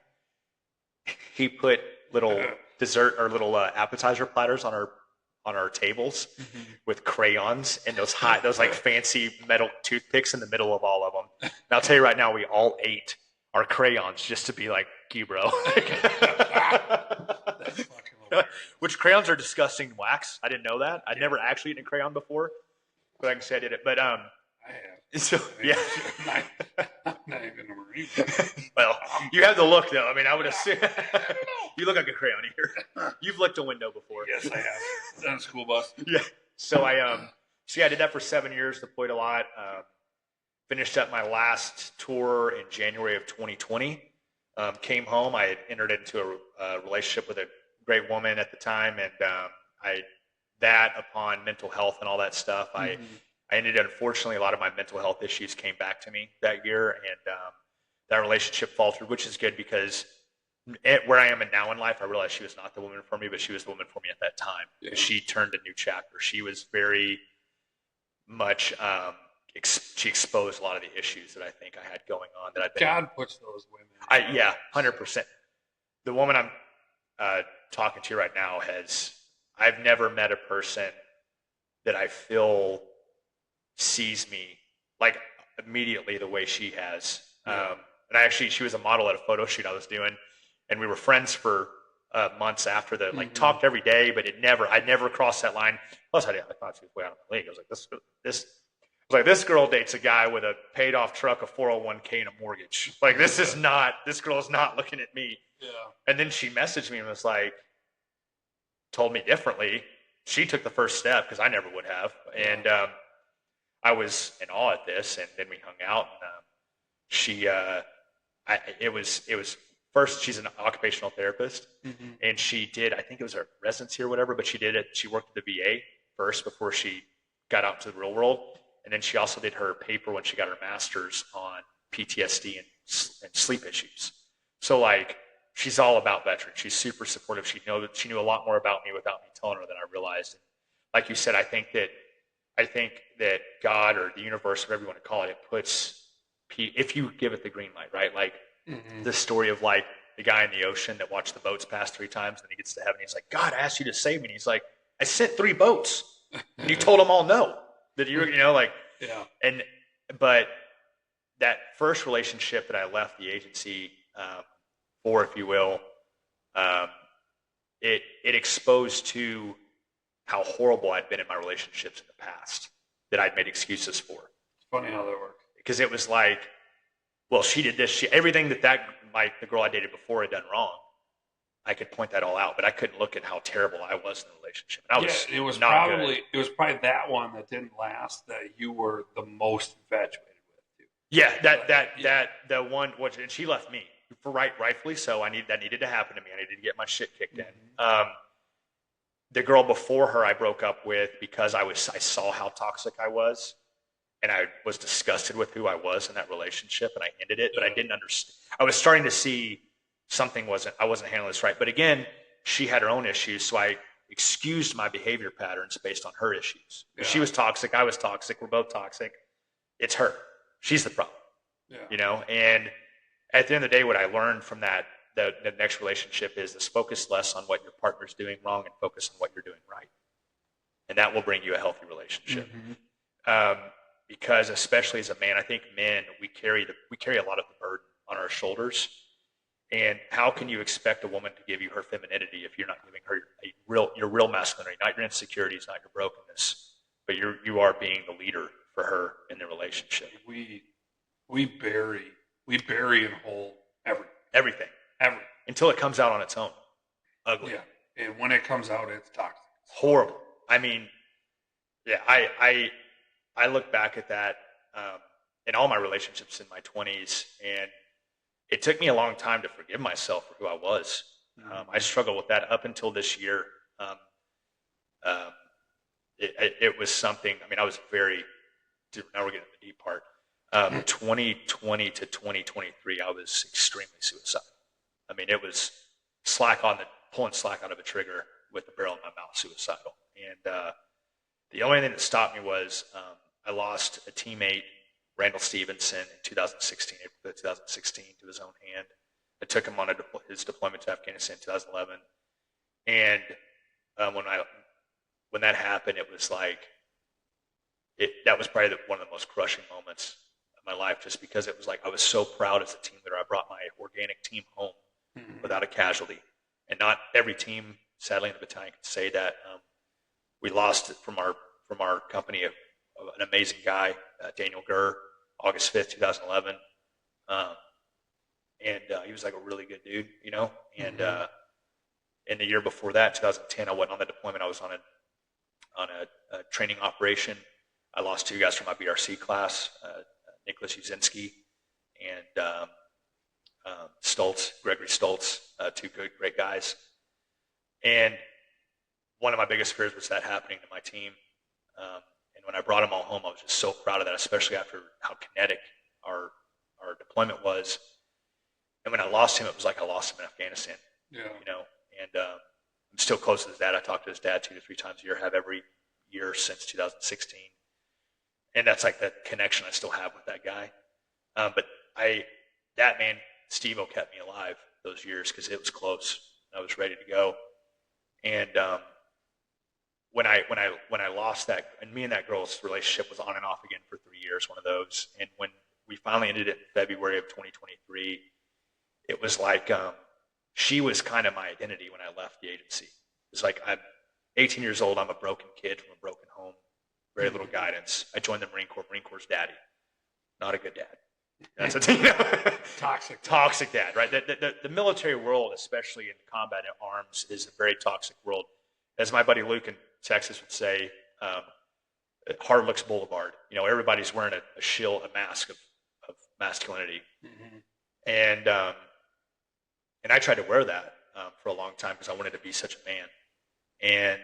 He put little dessert or little appetizer platters on our tables with crayons and those like fancy metal toothpicks in the middle of all of them. And I'll tell you right now, we all ate our crayons just to be like, "You bro." That's fucking hilarious. Which crayons are disgusting wax. I didn't know that. I'd never actually eaten a crayon before, but I can say I did it. But I have. So yeah. I'm not even a Marine. Well, you have the look though. I mean, I would assume you look like a crayon eater. You've licked a window before. Yes, I have. On a school bus. Yeah. So I did that for 7 years. Deployed a lot. Finished up my last tour in January of 2020. Came home. I had entered into a relationship with a great woman at the time, and upon mental health and all that stuff, I ended, unfortunately, a lot of my mental health issues came back to me that year, and that relationship faltered, which is good because where I am now in life, I realized she was not the woman for me, but she was the woman for me at that time. Yeah. She turned a new chapter. She was very much, she exposed a lot of the issues that I think I had going on. God puts those women. 100%. The woman I'm talking to right now I've never met a person that I feel sees me like immediately the way she has. Yeah. And she was a model at a photo shoot I was doing, and we were friends for months after that, talked every day, but I never crossed that line. Plus I thought she was way out of my league. I was like, this girl dates a guy with a paid off truck, a 401k, and a mortgage. Like, this girl is not looking at me. Yeah. And then she messaged me and was like, told me differently. She took the first step because I never would have. Yeah. And I was in awe at this, and then we hung out, and it was first, she's an occupational therapist, and she did, I think it was her residency or whatever, but she worked at the VA first before she got out to the real world, and then she also did her paper when she got her master's on PTSD and sleep issues. So like, she's all about veterans. She's super supportive. She knew a lot more about me without me telling her than I realized. And like you said, I think that God or the universe, whatever you want to call it, if you give it the green light, right? Like the story of like the guy in the ocean that watched the boats pass 3 times, and then he gets to heaven. He's like, God asked you to save me. And he's like, I sent 3 boats, and you told them all no. That yeah. But that first relationship that I left the agency for, if you will, it exposed to how horrible I'd been in my relationships in the past that I'd made excuses for. It's funny how that works. Because it was like, well, she did this. Everything that the girl I dated before had done wrong, I could point that all out, but I couldn't look at how terrible I was in the relationship. It was probably that one that didn't last that you were the most infatuated with, too. Yeah, the one, and she left me for rightfully so. That needed to happen to me. I needed to get my shit kicked in. The girl before her I broke up with because I saw how toxic I was, and I was disgusted with who I was in that relationship, and I ended it. But I didn't understand. I was starting to see I wasn't handling this right. But again, she had her own issues, so I excused my behavior patterns based on her issues. Yeah. She was toxic, I was toxic, we're both toxic. It's her. She's the problem. Yeah. And at the end of the day, what I learned from that the next relationship is focus less on what your partner's doing wrong and focus on what you're doing right. And that will bring you a healthy relationship. Because especially as a man, I think men, we carry a lot of the burden on our shoulders. And how can you expect a woman to give you her femininity if you're not giving her your real masculinity, not your insecurities, not your brokenness, but you are being the leader for her in the relationship. We bury and hold Everything. Until it comes out on its own. Ugly. Yeah. And when it comes out, it's toxic. Horrible. I mean, yeah, I look back at that in all my relationships in my 20s, and it took me a long time to forgive myself for who I was. I struggled with that up until this year. It was something, I mean, I was now we're getting to the deep part. 2020 to 2023, I was extremely suicidal. I mean, it was pulling slack out of a trigger with the barrel in my mouth, suicidal. And the only thing that stopped me was I lost a teammate, Randall Stevenson, in 2016, April 2016, to his own hand. I took him on his deployment to Afghanistan in 2011. And when that happened, it was like, that was probably one of the most crushing moments of my life, just because it was like I was so proud as a team leader. I brought my organic team home without a casualty. And not every team, sadly, in the battalion can say that. We lost from our company an amazing guy, Daniel Gurr, August 5th, 2011. And he was like a really good dude, you know. And in the year before that, 2010, I wasn't on the deployment. I was on a training operation. I lost two guys from my BRC class, Nicholas Uzinski and Gregory Stoltz, two great guys. And one of my biggest fears was that happening to my team. And when I brought them all home, I was just so proud of that, especially after how kinetic our deployment was. And when I lost him, it was like I lost him in Afghanistan. Yeah. You know, and I'm still close to his dad. I talk to his dad 2 to 3 times a year, have every year since 2016. And that's like the connection I still have with that guy. But that man, Steve-O, kept me alive those years because it was close. I was ready to go. And when I lost that, and me and that girl's relationship was on and off again for 3 years, one of those. And when we finally ended it in February of 2023, it was like she was kind of my identity when I left the agency. It was like, I'm 18 years old. I'm a broken kid from a broken home, very little guidance. I joined the Marine Corps. Marine Corps' daddy, not a good dad. That's a, you know, toxic dad, right? The military world, especially in combat and arms, is a very toxic world. As my buddy Luke in Texas would say, hard looks boulevard. You know, everybody's wearing a shield, a mask of masculinity. And I tried to wear that for a long time because I wanted to be such a man. And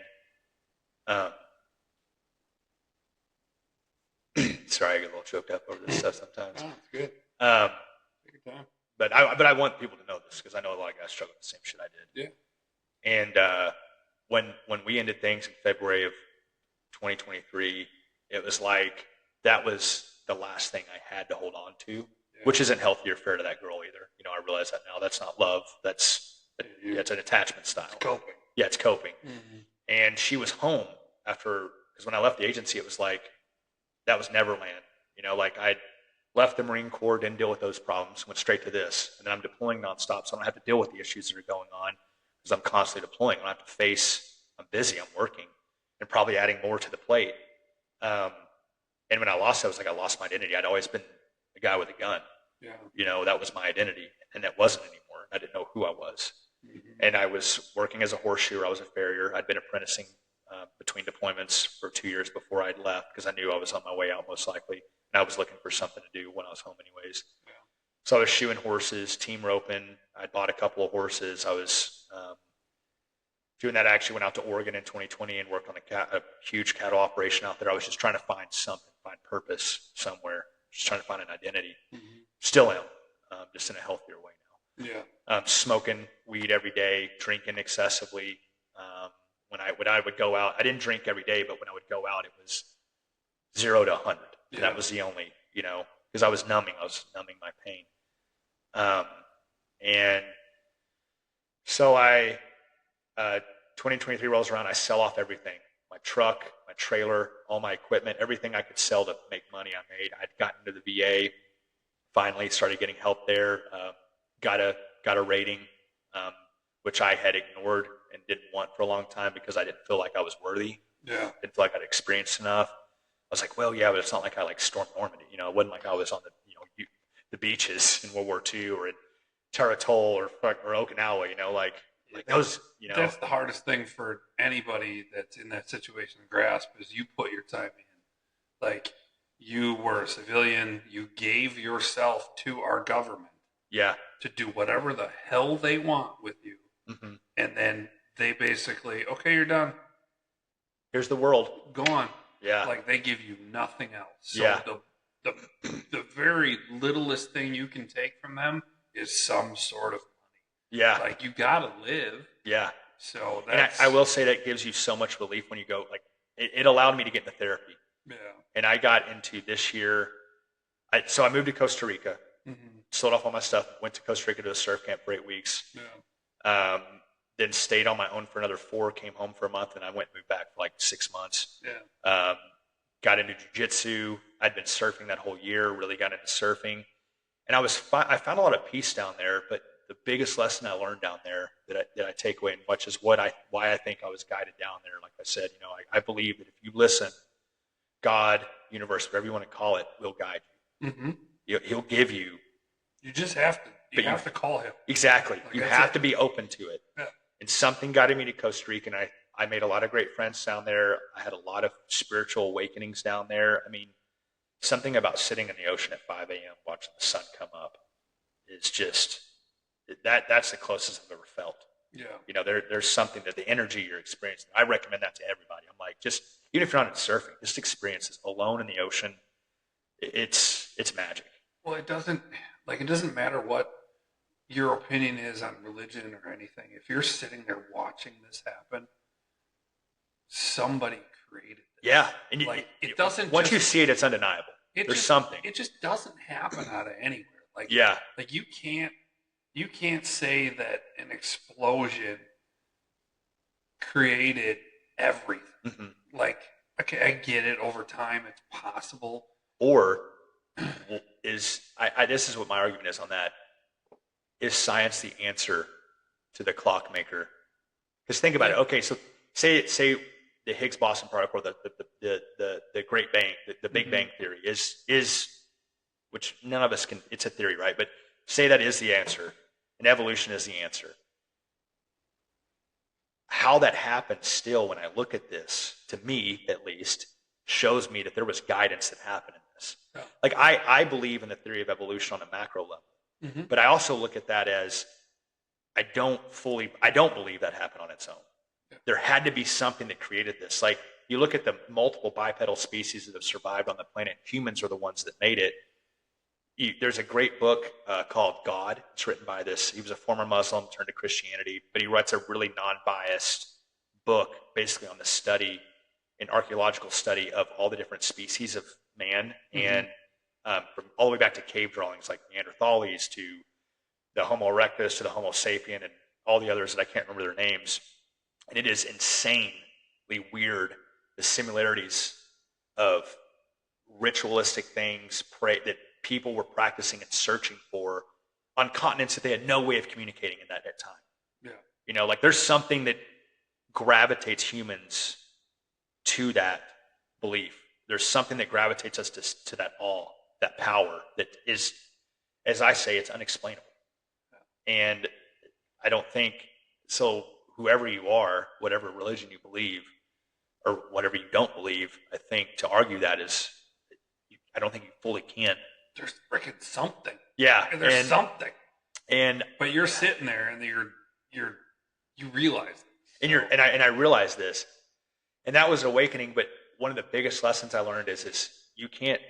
sorry, I get a little choked up over this stuff sometimes. Oh, it's good. Take your time. But I want people to know this because I know a lot of guys struggle with the same shit I did. Yeah. And when we ended things in February of 2023, it was like that was the last thing I had to hold on to, which isn't healthy or fair to that girl either. You know, I realize that now. That's not love. It's an attachment style. It's coping. Yeah, it's coping. And she was home because when I left the agency, it was like that was Neverland. You know, like I'd left the Marine Corps, didn't deal with those problems, went straight to this. And then I'm deploying nonstop, so I don't have to deal with the issues that are going on because I'm constantly deploying. I don't have to I'm busy, I'm working, and probably adding more to the plate. And when I lost it, I was like, I lost my identity. I'd always been a guy with a gun. Yeah. You know, that was my identity, and that wasn't anymore. I didn't know who I was. And I was working as a horseshoer. I was a farrier. I'd been apprenticing between deployments for 2 years before I'd left because I knew I was on my way out most likely. And I was looking for something to do when I was home anyways. Yeah. So I was shoeing horses, team roping. I bought a couple of horses. I was doing that. I actually went out to Oregon in 2020 and worked on a huge cattle operation out there. I was just trying to find something, find purpose somewhere, just trying to find an identity. Still am, just in a healthier way now. Yeah. Smoking weed every day, drinking excessively. When I would go out, I didn't drink every day, but when I would go out, it was 0 to 100. Yeah. That was the only, you know, because I was numbing my pain. And So 2023 rolls around, I sell off everything. My truck, my trailer, all my equipment, everything I could sell to make money I made. I'd gotten to the VA, finally started getting help there, got a rating, which I had ignored and didn't want for a long time because I didn't feel like I was worthy. Yeah. Didn't feel like I'd experienced enough. I was like, well, yeah, but it's not like I stormed Normandy. It wasn't like I was on the beaches in World War II or in Terra Atoll or Okinawa, those, That's the hardest thing for anybody that's in that situation to grasp is you put your time in. Like, you were a civilian, you gave yourself to our government. Yeah. To do whatever the hell they want with you. Mm-hmm. And then they basically, okay, you're done. Here's the world. Go on. Yeah. Like, they give you nothing else. So yeah. the very littlest thing you can take from them is some sort of money. Yeah. Like, you gotta live. Yeah. So that's... And I will say that gives you so much relief when you go, it allowed me to get into therapy. Yeah. And I got into this year, so I moved to Costa Rica, sold off all my stuff, went to Costa Rica to a surf camp for 8 weeks. Yeah. Then stayed on my own for another 4, came home for a month, and I went and moved back for 6 months. Yeah. Got into jiu-jitsu. I'd been surfing that whole year, really got into surfing. And I found a lot of peace down there, but the biggest lesson I learned down there that I take away, and much is why I think I was guided down there. Like I said, I believe that if you listen, God, universe, whatever you want to call it, will guide you. Mm-hmm. He'll give you. You just have to. You have to call him. Exactly. You have to be open to it. Yeah. And something guided me to Costa Rica, and I made a lot of great friends down there. I had a lot of spiritual awakenings down there. I mean, something about sitting in the ocean at 5 a.m. watching the sun come up is just that's the closest I've ever felt. Yeah. There's something that the energy you're experiencing. I recommend that to everybody. I'm like, just even if you're not into surfing, just experience this alone in the ocean. It's magic. Well, it doesn't matter what your opinion is on religion or anything. If you're sitting there watching this happen, somebody created it. Yeah. And it doesn't. Once you see it, it's undeniable. There's something. It just doesn't happen out of anywhere. Yeah. Like you can't say that an explosion created everything. Mm-hmm. Like, okay, I get it. Over time, it's possible. Or this is what my argument is on that. Is science the answer to the clockmaker? Because think about it. Okay, so say the Higgs boson particle, the Great Bang, the Big Bang theory is which none of us can. It's a theory, right? But say that is the answer, and evolution is the answer. How that happened still, when I look at this, to me at least, shows me that there was guidance that happened in this. Yeah. Like I believe in the theory of evolution on a macro level. Mm-hmm. But I also look at that as I don't believe that happened on its own. Yeah. There had to be something that created this. Like, you look at the multiple bipedal species that have survived on the planet, humans are the ones that made it. There's a great book called God. It's written by he was a former Muslim, turned to Christianity, but he writes a really non-biased book basically on the study, an archaeological study of all the different species of man. Mm-hmm. And from all the way back to cave drawings like Neanderthales to the Homo erectus to the Homo sapien and all the others that I can't remember their names. And it is insanely weird, the similarities of ritualistic things that people were practicing and searching for on continents that they had no way of communicating in that time. Yeah. There's something that gravitates humans to that belief. There's something that gravitates us to that awe, that power that is, as I say, it's unexplainable. And I don't think, so whoever you are, whatever religion you believe, or whatever you don't believe, I think to argue that I don't think you fully can. There's freaking something. Yeah. There's something. But you're sitting there and you realize it. So. And I realized this. And that was awakening, but one of the biggest lessons I learned is you can't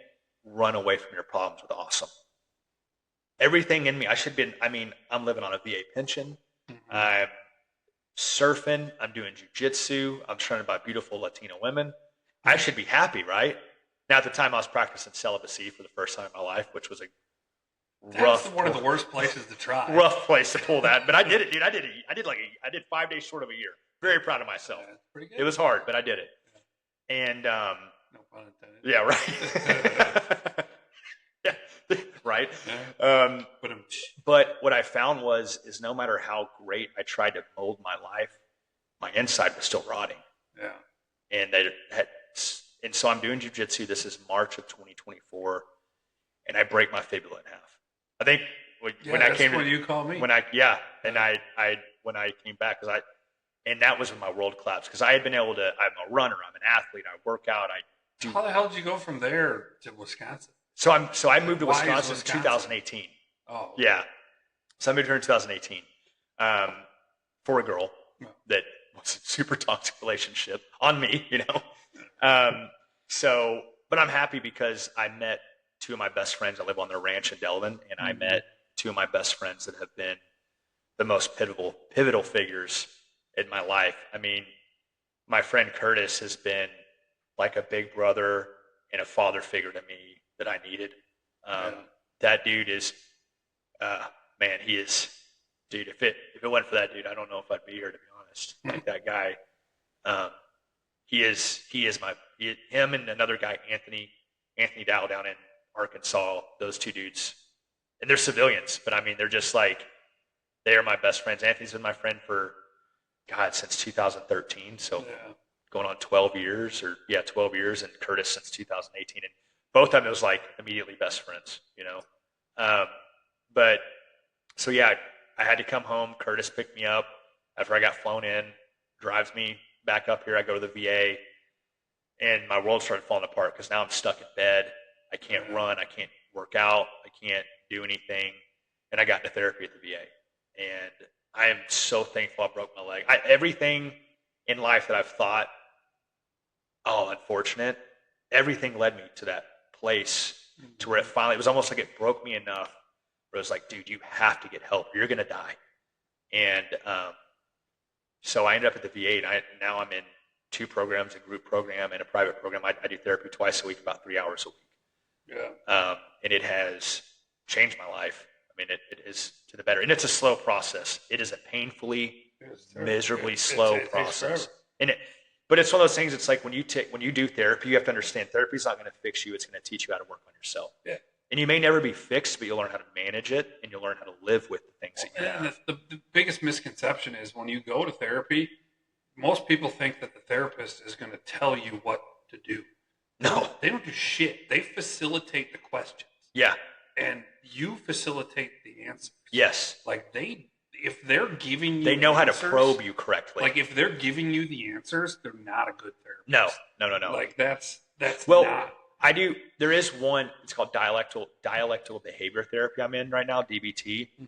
run away from your problems with awesome. Everything in me, I'm living on a VA pension. Mm-hmm. I'm surfing. I'm doing jiu-jitsu. I'm surrounded by beautiful Latino women. Mm-hmm. I should be happy, right? Now, at the time, I was practicing celibacy for the first time in my life, which was a That's one of the worst places to try. Rough place to pull that, but I did it, dude. I did 5 days short of a year. Very proud of myself. Yeah, pretty good. It was hard, but I did it. And no pun intended. yeah, right. Yeah, right. Yeah. But what I found is no matter how great I tried to mold my life, my inside was still rotting. Yeah. And so I'm doing jiu-jitsu. This is March of 2024, and I break my fibula in half. I think when I came, when you called me. when I came back, and that was when my world collapsed, because I had been able to. I'm a runner. I'm an athlete. I work out. How the hell did you go from there to Wisconsin? So I moved to Wisconsin in Wisconsin? 2018. Oh, Yeah. So I moved here in 2018 for a girl that was a super toxic relationship on me, you know. But I'm happy because I met two of my best friends. I live on their ranch in Delvin, and I met two of my best friends that have been the most pivotal figures in my life. I mean, my friend Curtis has been like a big brother and a father figure to me that I needed. That dude is, man, he is, dude. If it wasn't for that dude, I don't know if I'd be here, to be honest. Like that guy, him and another guy, Anthony Dow down in Arkansas. Those two dudes, and they're civilians, but I mean, they're just like, they are my best friends. Anthony's been my friend for, since 2013. So going on 12 years, and Curtis since 2018. And both of them, it was like immediately best friends, you know? I had to come home. Curtis picked me up after I got flown in, drives me back up here. I go to the VA, and my world started falling apart because now I'm stuck in bed. I can't run. I can't work out. I can't do anything. And I got into therapy at the VA. And I am so thankful I broke my leg. Everything in life that I've thought, unfortunate, everything led me to that place to where it was almost like it broke me enough where it was like, dude, you have to get help. You're going to die. And so I ended up at the VA, and now I'm in two programs, a group program and a private program. I do therapy twice a week, about 3 hours a week. Yeah. And it has changed my life. I mean, it is to the better. And it's a slow process. It is a painfully, miserably slow process. But it's one of those things. It's like when you do therapy, you have to understand therapy is not going to fix you. It's going to teach you how to work on yourself. Yeah. And you may never be fixed, but you'll learn how to manage it, and you'll learn how to live with the things that you have. And the biggest misconception is when you go to therapy, most people think that the therapist is going to tell you what to do. No. They don't do shit. They facilitate the questions. Yeah. And you facilitate the answers. Yes. Like if they're giving you they know answers, how to probe you correctly. Like if they're giving you the answers, they're not a good therapist. No. Like that's well, not. I do. There is one. It's called dialectical behavior therapy. I'm in right now, DBT. Mm-hmm.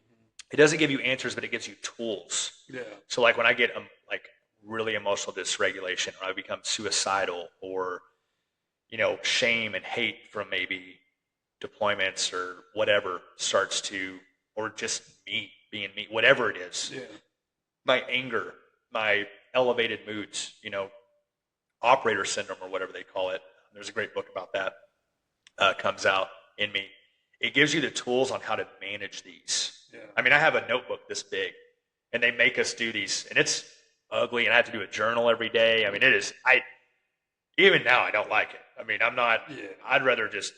It doesn't give you answers, but it gives you tools. Yeah. So like when I get like really emotional dysregulation, or I become suicidal, or shame and hate from maybe deployments or whatever starts to, or just me being me, whatever it is. Yeah. My anger, my elevated moods, operator syndrome or whatever they call it. There's a great book about that comes out in me. It gives you the tools on how to manage these. Yeah. I mean, I have a notebook this big, and they make us do these, and it's ugly, and I have to do a journal every day. I mean, it is. Even now, I don't like it. I mean, I'm not. Yeah. I'd rather just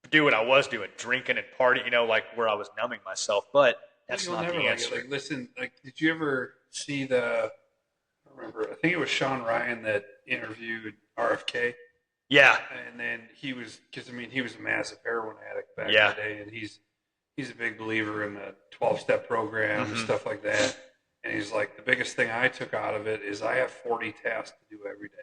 do what I was doing, drinking and partying, like where I was numbing myself. But that's not the answer. Like, listen, did you ever see I think it was Sean Ryan that interviewed RFK. Yeah. And then he was a massive heroin addict back in the day, and he's a big believer in the 12-step program and stuff like that. And he's like, the biggest thing I took out of it is I have 40 tasks to do every day.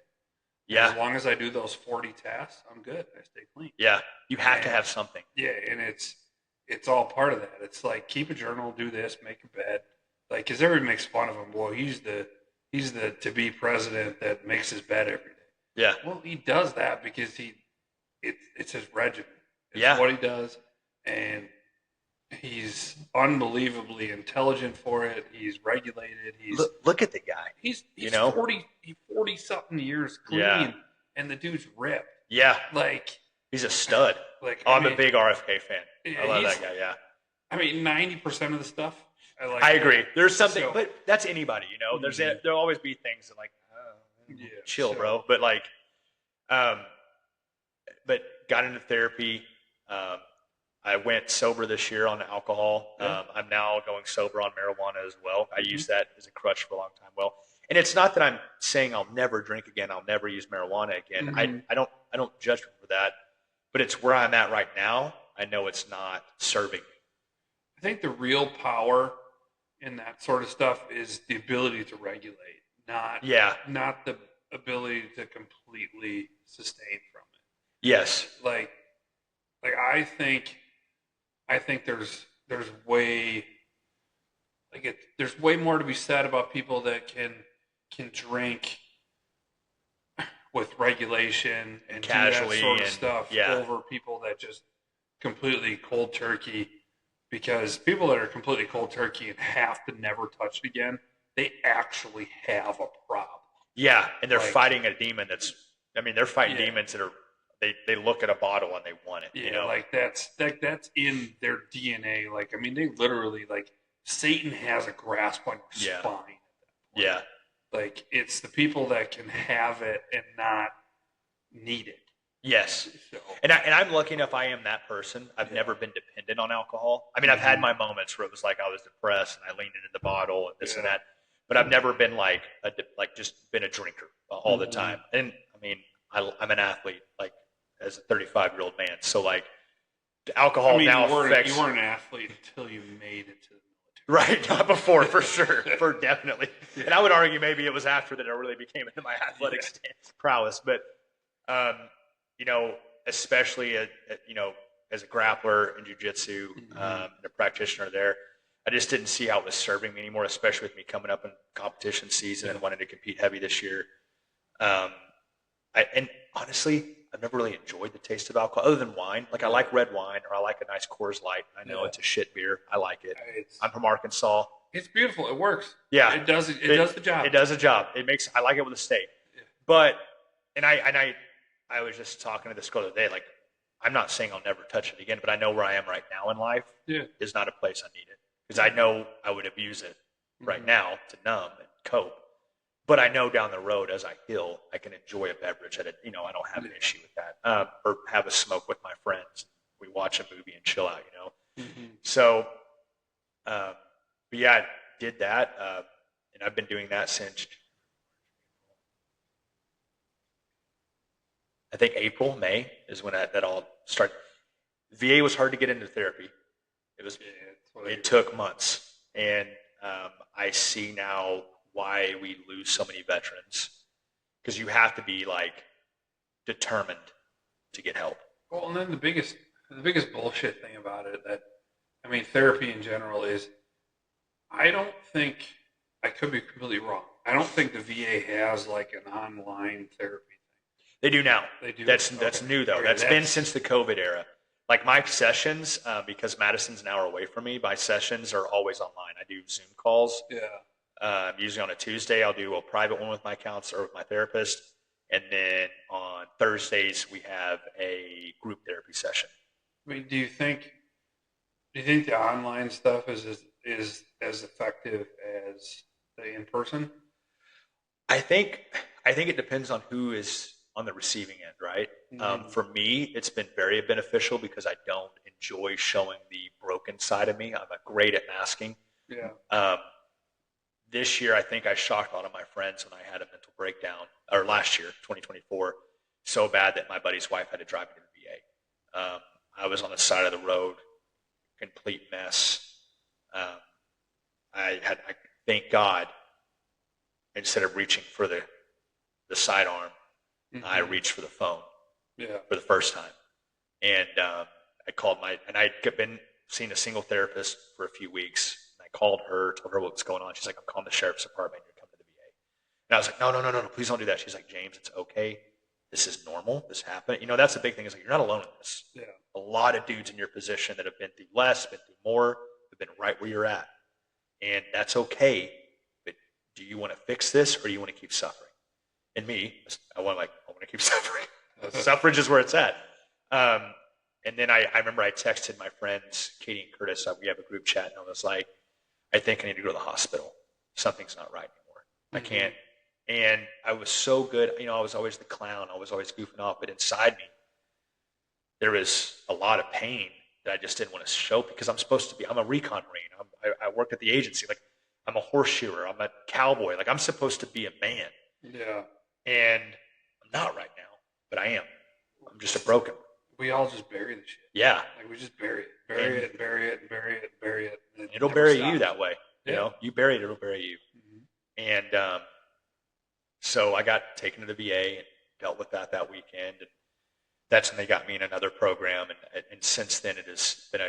Yeah. And as long as I do those 40 tasks, I'm good. I stay clean. Yeah. You have to have something. Yeah, and it's all part of that. It's like, keep a journal, do this, make a bed. Like, because everybody makes fun of him. Boy, he's the to-be president that makes his bed every day. Yeah. Well, he does that because it's his regimen. It's what he does, and he's unbelievably intelligent for it. He's regulated. Look at the guy. He's 40 something years clean, and the dude's ripped. Yeah. Like, he's a stud. I'm a big RFK fan. I love that guy. Yeah. I mean, 90% of the stuff I like. I agree. There's something, but that's anybody, you know. There'll always be things that like, chill, bro. But like, but got into therapy. I went sober this year on alcohol. I'm now going sober on marijuana as well. I used that as a crutch for a long time. Well, and it's not that I'm saying I'll never drink again. I'll never use marijuana again. I don't judge people for that, but it's where I'm at right now. I know it's not serving me. I think the real power in that sort of stuff is the ability to regulate, not the ability to completely sustain from it. Yes. Like I think there's way there's way more to be said about people that can drink with regulation and casually do that sort of stuff over people that just completely cold turkey. Because people that are completely cold turkey and have to never touch it again, they actually have a problem. Yeah, and they're fighting a demon they're fighting demons that are they look at a bottle and they want it. Yeah, you know? like that's in their DNA. Like, I mean, they literally, like, Satan has a grasp on your spine. Yeah. Like, it's the people that can have it and not need it. Yes. So. And I'm lucky enough I am that person. I've never been dependent on alcohol. I mean, I've had my moments where it was like I was depressed and I leaned into the bottle and this and that. But I've never been just been a drinker all the time. And I mean, I'm an athlete, like, as a 35-year-old man. So, like, alcohol now affects... You weren't an athlete until you made it to the military. Right, not before, for sure, for definitely. Yeah. And I would argue maybe it was after that I really became into my athletic prowess. But, you know, especially, you know, as a grappler in jiu-jitsu and a practitioner there, I just didn't see how it was serving me anymore, especially with me coming up in competition season and wanting to compete heavy this year. And honestly, I've never really enjoyed the taste of alcohol other than wine. Like, I like red wine or I like a nice Coors Light. I know it's a shit beer. I like it. I'm from Arkansas. It's beautiful. It works. Yeah. It does the job. It does the job. I like it with a steak. Yeah. But, and I was just talking to this girl the other day, like, I'm not saying I'll never touch it again, but I know where I am right now in life is not a place I need it. Because I know I would abuse it right now to numb and cope. But I know down the road as I heal, I can enjoy a beverage at it. You know, I don't have an issue with that. Or have a smoke with my friends. We watch a movie and chill out, you know. So, but yeah, I did that. And I've been doing that since, I think April, May is when that all started. VA was hard to get into therapy. It took months. And I see now why we lose so many veterans, because you have to be, like, determined to get help. Well, and then the biggest bullshit thing about it, therapy in general is, I don't think, I could be completely wrong, I don't think the VA has, like, an online therapy thing. They do now. They do. That's new though. That's been since the COVID era. Like, my sessions, because Madison's an hour away from me, my sessions are always online. I do Zoom calls. Yeah. Usually on a Tuesday, I'll do a private one with my counselor or with my therapist. And then on Thursdays, we have a group therapy session. I mean, do you think the online stuff is as effective as the in-person? I think it depends on who is on the receiving end, right? For me, it's been very beneficial because I don't enjoy showing the broken side of me. I'm great at masking. Yeah. This year, I think I shocked a lot of my friends when I had a mental breakdown, or last year, 2024, so bad that my buddy's wife had to drive me to the VA. I was on the side of the road, complete mess. I thank God, instead of reaching for the sidearm, I reached for the phone for the first time. And I called and I'd been seeing a single therapist for a few weeks. I called her, told her what was going on. She's like, I'm calling the sheriff's department. You're coming to the VA. And I was like, no, please don't do that. She's like, James, it's okay. This is normal. This happened. You know, that's the big thing is, like, you're not alone in this. Yeah. A lot of dudes in your position that have been through less, been through more, have been right where you're at. And that's okay. But do you want to fix this or do you want to keep suffering? And me, I want to keep suffering. Suffrage is where it's at. And then I remember I texted my friends, Katie and Curtis, we have a group chat, and I was like, I think I need to go to the hospital. Something's not right anymore. I can't. And I was so good. I was always the clown. I was always goofing off. But inside me, there was a lot of pain that I just didn't want to show because I'm a recon Marine. I work at the agency. Like, I'm a horseshoer. I'm a cowboy. Like, I'm supposed to be a man. Yeah. And I'm not right now, but I am. I'm just a broken. We all just bury the shit. Yeah. Like, we just bury it. Bury it. And it'll bury you that way. You bury it, it'll bury you. Mm-hmm. And so I got taken to the VA and dealt with that weekend. And that's when they got me in another program. And since then, it has been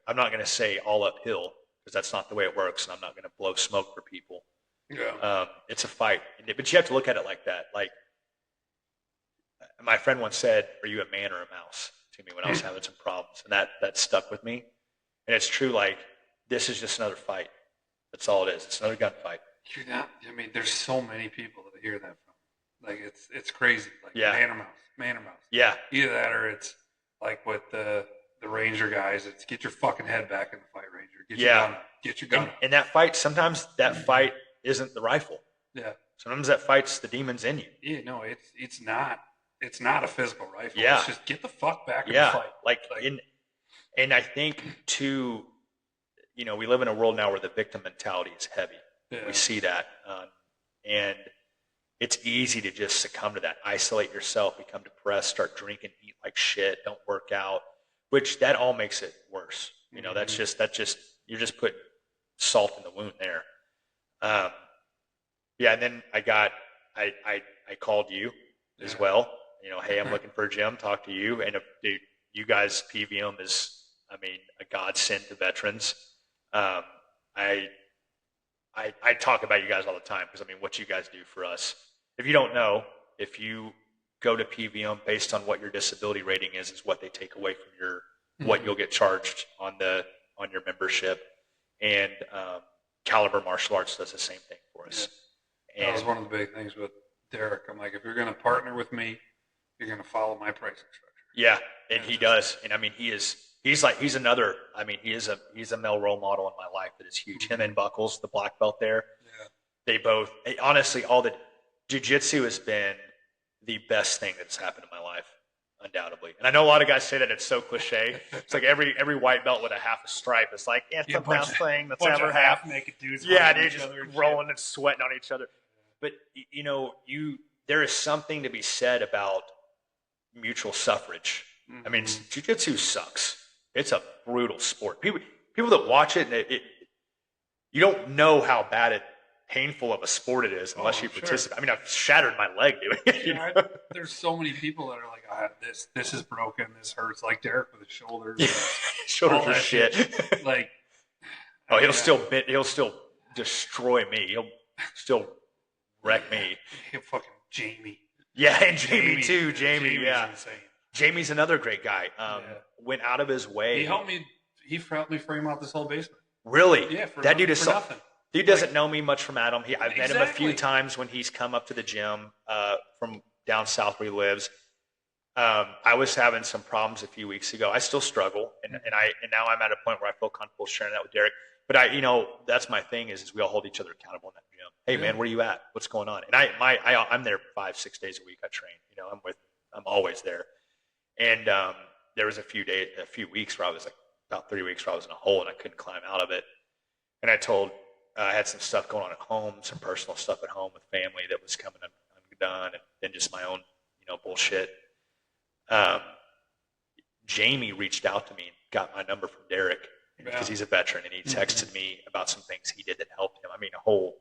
I'm not going to say all uphill because that's not the way it works. And I'm not going to blow smoke for people. Yeah. It's a fight. But you have to look at it like that. Like, my friend once said, "Are you a man or a mouse?" to me when I was having some problems. And that stuck with me. And it's true. Like, this is just another fight. That's all it is. It's another gunfight. You're not. I mean, there's so many people that hear that from. Like, it's crazy. Like, man or mouse. Yeah. Either that or it's like with the Ranger guys. It's get your fucking head back in the fight, Ranger. Get your gun up. And that fight, sometimes that fight isn't the rifle. Yeah. Sometimes that fight's the demons in you. Yeah. No, it's not. It's not a physical rifle. Yeah. It's just get the fuck back in the fight. And I think too, we live in a world now where the victim mentality is heavy. Yeah. We see that. And it's easy to just succumb to that. Isolate yourself, become depressed, start drinking, eat like shit, don't work out, which that all makes it worse. That's just, you're just putting salt in the wound there. And then I called you as well. Hey, I'm looking for a gym, talk to you. And you guys, PVM is, a godsend to veterans. I talk about you guys all the time because, what you guys do for us. If you don't know, if you go to PVM based on what your disability rating is what they take away from your what you'll get charged on your membership. And Caliber Martial Arts does the same thing for us. Yeah. That was one of the big things with Derek. I'm like, if you're going to partner with me, you're going to follow my pricing structure. Yeah, and he does. And he's a male role model in my life that is huge. Him and Buckles, the black belt there. Yeah. They both, honestly, all the jiu-jitsu has been the best thing that's happened in my life, undoubtedly. And I know a lot of guys say that it's so cliche. It's like every white belt with a half a stripe. It's like, it's the best thing that's ever happened. Naked dudes. Yeah, they're just rolling and sweating on each other. But, there is something to be said about mutual suffrage. Mm-hmm. Jiu-jitsu sucks. It's a brutal sport. People that watch it, you don't know how painful of a sport it is unless you participate. Sure. I've shattered my leg doing it. There's so many people that are like, this is broken, this hurts. Like Derek with his shoulders. Shoulders are shit. Like, he'll still destroy me. He'll still wreck me. He'll fucking Jamie. Yeah, and Jamie too. Jamie's insane. Jamie's another great guy. Went out of his way. He helped me frame out this whole basement. Really? Yeah, that dude is nothing. Dude doesn't know me much from Adam. I've met him a few times when he's come up to the gym from down south where he lives. I was having some problems a few weeks ago. I still struggle, and now I'm at a point where I feel comfortable sharing that with Derek. But that's my thing is we all hold each other accountable in that gym. Hey man, where are you at? What's going on? And I'm there 5-6 days a week. I train. I'm always there. And there was a few weeks where I was about 3 weeks where I was in a hole and I couldn't climb out of it. And I had some stuff going on at home, some personal stuff at home with family that was coming undone, and then just my own, bullshit. Jamie reached out to me and got my number from Derek because he's a veteran, and he texted me about some things he did that helped him. A whole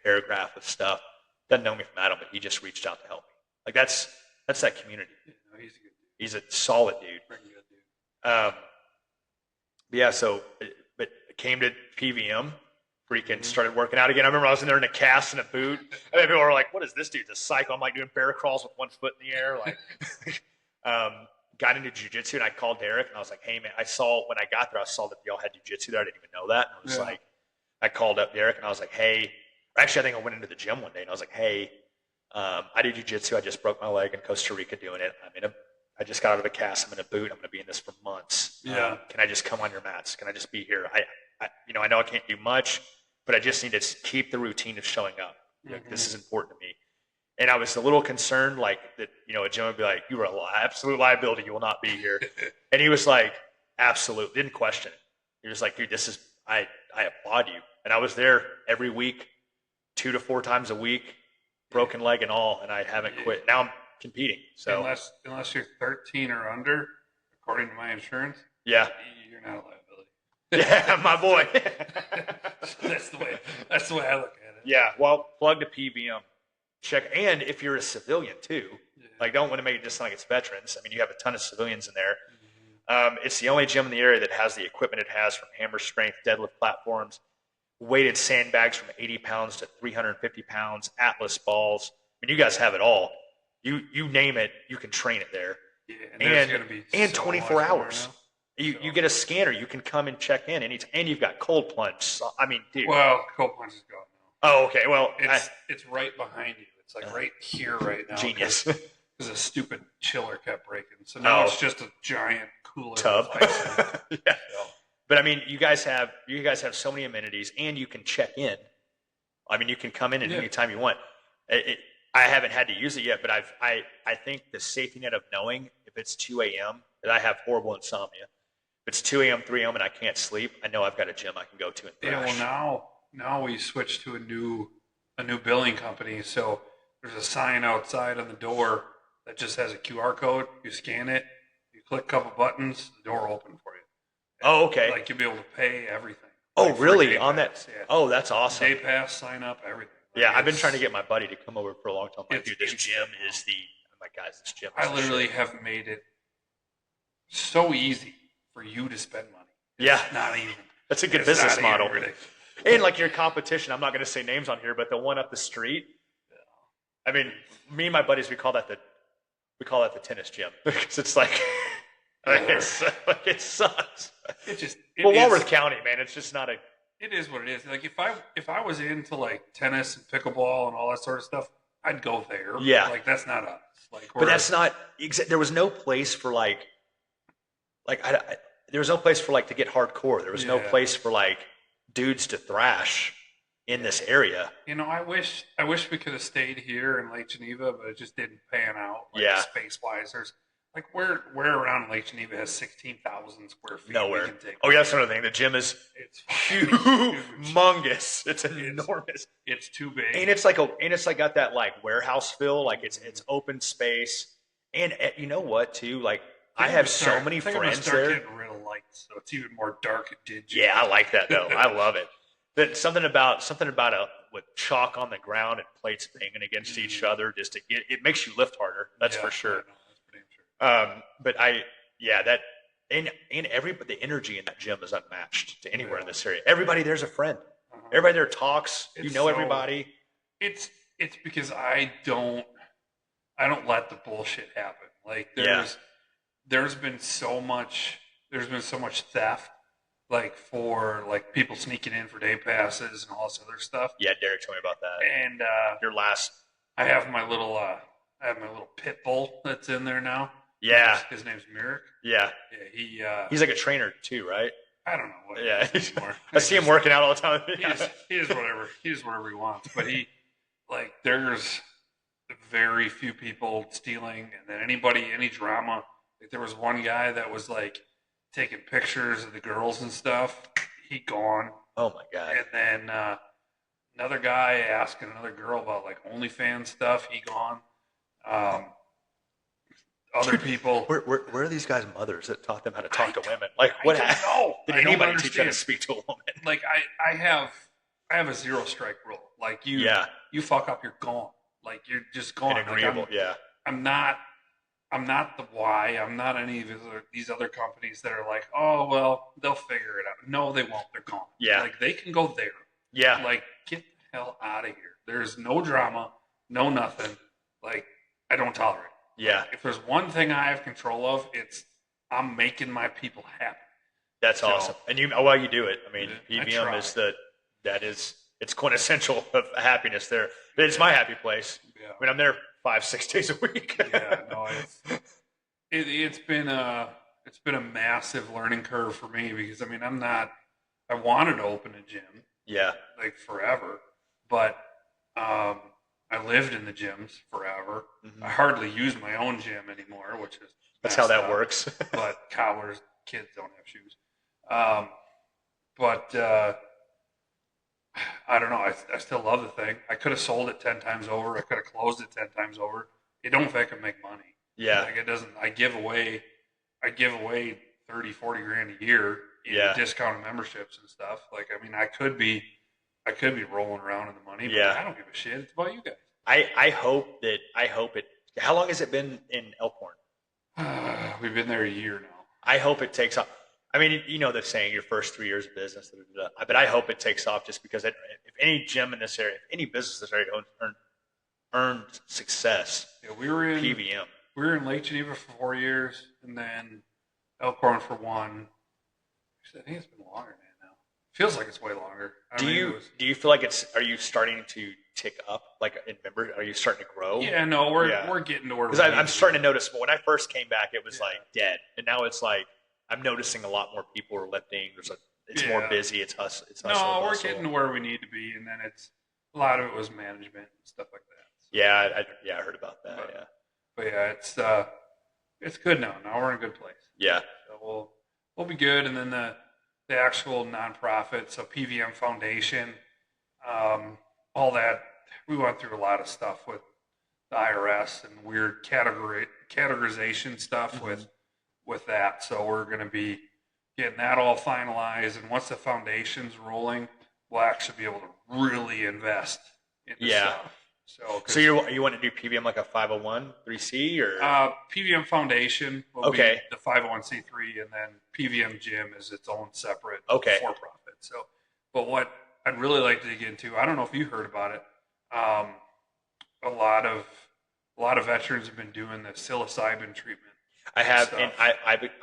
paragraph of stuff. Doesn't know me from Adam, but he just reached out to help me. Like that's that community. Yeah, he's a good dude. He's a solid dude. Pretty good dude. But I came to PVM, freaking started working out again. I remember I was in there in a cast and a boot. And people were like, what is this dude? The psycho. I'm like doing bear crawls with one foot in the air. Got into jiu-jitsu and I called Derek and I was like, hey man, when I got there, I saw that y'all had jiu-jitsu there. I didn't even know that. And I was like, I called up Derek and I was like, hey, actually I think I went into the gym one day and I was like, hey, I did jiu-jitsu. I just broke my leg in Costa Rica doing it. I'm in a I just got out of a cast. I'm in a boot. I'm going to be in this for months. Yeah. Can I just come on your mats? Can I just be here? I know I can't do much, but I just need to keep the routine of showing up. Like, this is important to me. And I was a little concerned, like that, a gym would be like, you are an absolute liability. You will not be here. And he was like, absolute, didn't question it. He was like, dude, I applaud you. And I was there every week, 2 to 4 times a week, broken leg and all, and I haven't quit. Now I'm competing. So unless you're 13 or under, according to my insurance, yeah, you're not a liability. Yeah, my boy. That's the way I look at it. Yeah, well, plug to PVM. Check, and if you're a civilian too, don't want to make it just sound like it's veterans. I mean, you have a ton of civilians in there. It's the only gym in the area that has the equipment it has, from hammer strength, deadlift platforms, weighted sandbags from 80 pounds to 350 pounds, Atlas balls. I mean, you guys have it all. You name it, you can train it there. Yeah, and 24 hours. You get a scanner. You can come and check in anytime. And you've got cold plunge. So, I mean, dude. Well, cold plunge is gone now. Oh, okay. Well, it's right behind you. It's like right here right now. Genius. Because a stupid chiller kept breaking. So now it's just a giant cooler tub. Yeah. So. But I mean, you guys have so many amenities, and you can check in. I mean, you can come in at any time you want. I haven't had to use it yet, but I think the safety net of knowing if it's 2 a.m. that I have horrible insomnia. If it's 2 a.m., 3 a.m. and I can't sleep, I know I've got a gym I can go to and thrash. Yeah, well now we switched to a new billing company. So there's a sign outside on the door that just has a QR code. You scan it, you click a couple buttons, the door will open for you. Oh, okay. Like you'll be able to pay everything. Oh, really? On that? Yeah. Oh, that's awesome. Day pass, sign up, everything. Yeah, I've been trying to get my buddy to come over for a long time. Like, dude, this gym is I'm like, guys, this gym is I literally have made it so easy for you to spend money. It's not even. That's a good business model. And like your competition, I'm not going to say names on here, but the one up the street. I mean, me and my buddies, we call that the tennis gym because it's like, it sucks. Walworth County, man, it's just not a. It is what it is. Like if I was into like tennis and pickleball and all that sort of stuff, I'd go there. Yeah, like that's not us. Like, but that's not. There was no place for there was no place for to get hardcore. There was no place for dudes to thrash in this area. I wish we could have stayed here in Lake Geneva, but it just didn't pan out. Space wise, there's where around Lake Geneva has 16,000 square feet. Nowhere. Oh yeah, that's another thing. The gym is humongous. It's enormous. It's too big, and it's got that warehouse feel. It's open space, and you know what too? I have so many friends there. Getting rid of lights, so it's even more dark and dingy. Yeah, I like that though. I love it. But something about with chalk on the ground and plates banging against each other, just to it makes you lift harder. That's for sure. That's pretty sure. But the energy in that gym is unmatched to anywhere in this area. Everybody there's a friend. Everybody there talks. Everybody. It's because I don't let the bullshit happen. There's been so much theft, for people sneaking in for day passes and all this other stuff. Yeah, Derek told me about that. And I have my little pit bull that's in there now. Yeah, his name's Merrick. Yeah, he's like a trainer too, right? I don't know what. Yeah, I see him working out all the time. He is whatever. He is whatever he wants. But there's very few people stealing, and then any drama. There was one guy that was taking pictures of the girls and stuff. He gone. Oh my god! And then another guy asking another girl about OnlyFans stuff. He gone. Other people. Where are these guys' mothers that taught them how to talk to women? What? No, did anybody teach them to speak to a woman? I have a 0 strike rule. You fuck up, you're gone. You're just gone. Agreeable. I'm not the Y. I'm not any of these other companies that are oh, well, they'll figure it out. No, they won't. They're gone. Yeah. They can go there. Yeah. Get the hell out of here. There's no drama, no nothing. I don't tolerate it. Yeah. If there's one thing I have control of, it's I'm making my people happy. That's awesome. And you do it. I mean, PVM it's quintessential of happiness there. It's my happy place. Yeah. I mean, I'm there 5-6 days a week. Yeah, no, It's been a massive learning curve for me because I wanted to open a gym. Yeah. Like forever, but I lived in the gyms forever. I hardly use my own gym anymore, which is that's how that up, works. But cobblers, kids don't have shoes. But I don't know. I still love the thing. I could have sold it 10 times over. I could have closed it 10 times over. It don't fucking make money. Yeah. Like it doesn't. I give away 30, 40 grand a year in discounted memberships and stuff. Like, I mean, I could be rolling around in the money, but I don't give a shit. It's about you guys. I hope it. How long has it been in Elkhorn? We've been there a year now. I hope it takes off. I mean, you know the saying, your first 3 years of business, but I hope it takes off just because if any gym in this area, if any business in this area earned success, we were in PVM. We were in Lake Geneva for 4 years, and then Elkhorn for 1. I think it's been longer than that now. Feels like it's way longer. Do you feel like are you starting to tick up, like in members? Are you starting to grow? Yeah, no, we're getting to where because I'm starting to notice. But when I first came back, it was like dead, and now it's like I'm noticing a lot more people are lifting. It's more busy. It's us. No, we're getting to where we need to be, and then a lot of it was management and stuff like that. So, I heard about that. But it's good now. Now we're in a good place. Yeah. So we'll be good, and then the actual nonprofit, so PVM Foundation, all that. We went through a lot of stuff with the IRS and weird categorization stuff with that. So we're going to be getting that all finalized, and once the foundation's rolling, we'll actually be able to really invest in this stuff. So you want to do PVM like a 501(c) or PVM Foundation will be the 501c3, and then PVM Gym is its own separate for-profit. So, but what I'd really like to dig into, I don't know if you heard about it. A lot of veterans have been doing the psilocybin treatment. I have, and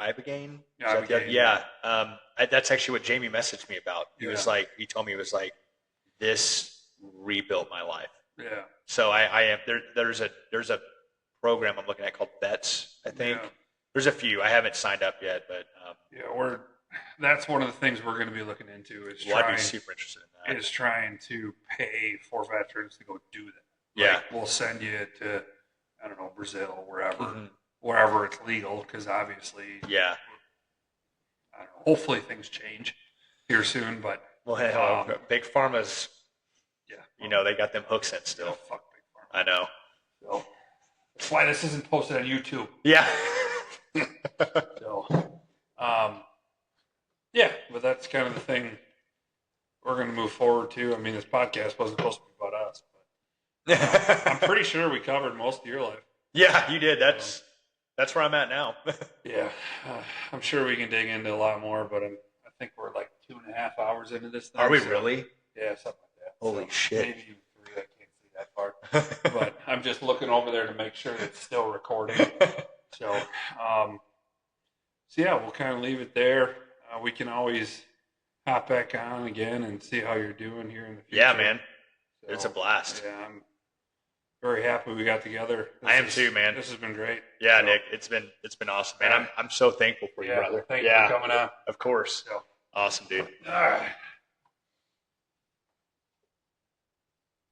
Ibogaine. Ibogaine. That's actually what Jamie messaged me about. He told me this rebuilt my life. Yeah. So I am there's a program I'm looking at called VETS. I think there's a few. I haven't signed up yet, but that's one of the things we're going to be looking into. I'd be super interested in that. Is trying to pay for veterans to go do that. Yeah. We'll send you to Brazil, wherever it's legal, because obviously I don't know, hopefully things change here soon, but Big Pharma's they got them hooks in still. Fuck Big Pharma. I know. So that's why this isn't posted on YouTube. Yeah. So but that's kind of the thing we're going to move forward to. I mean, this podcast wasn't supposed to be about us, but I'm pretty sure we covered most of your life. Yeah, you did. That's where I'm at now. I'm sure we can dig into a lot more, but I think we're like 2.5 hours into this thing. Are we really? Yeah, something like that. Holy shit. Maybe 3. I can't see that far. But I'm just looking over there to make sure it's still recording. So we'll kind of leave it there. We can always hop back on again and see how you're doing here in the future. Yeah, man. So, it's a blast. Yeah, I'm very happy we got together. I am too, man. This has been great. Yeah, Nick, it's been awesome, man. I'm so thankful for you, brother. Thank you for coming on. Of course. So. Awesome, dude. All right.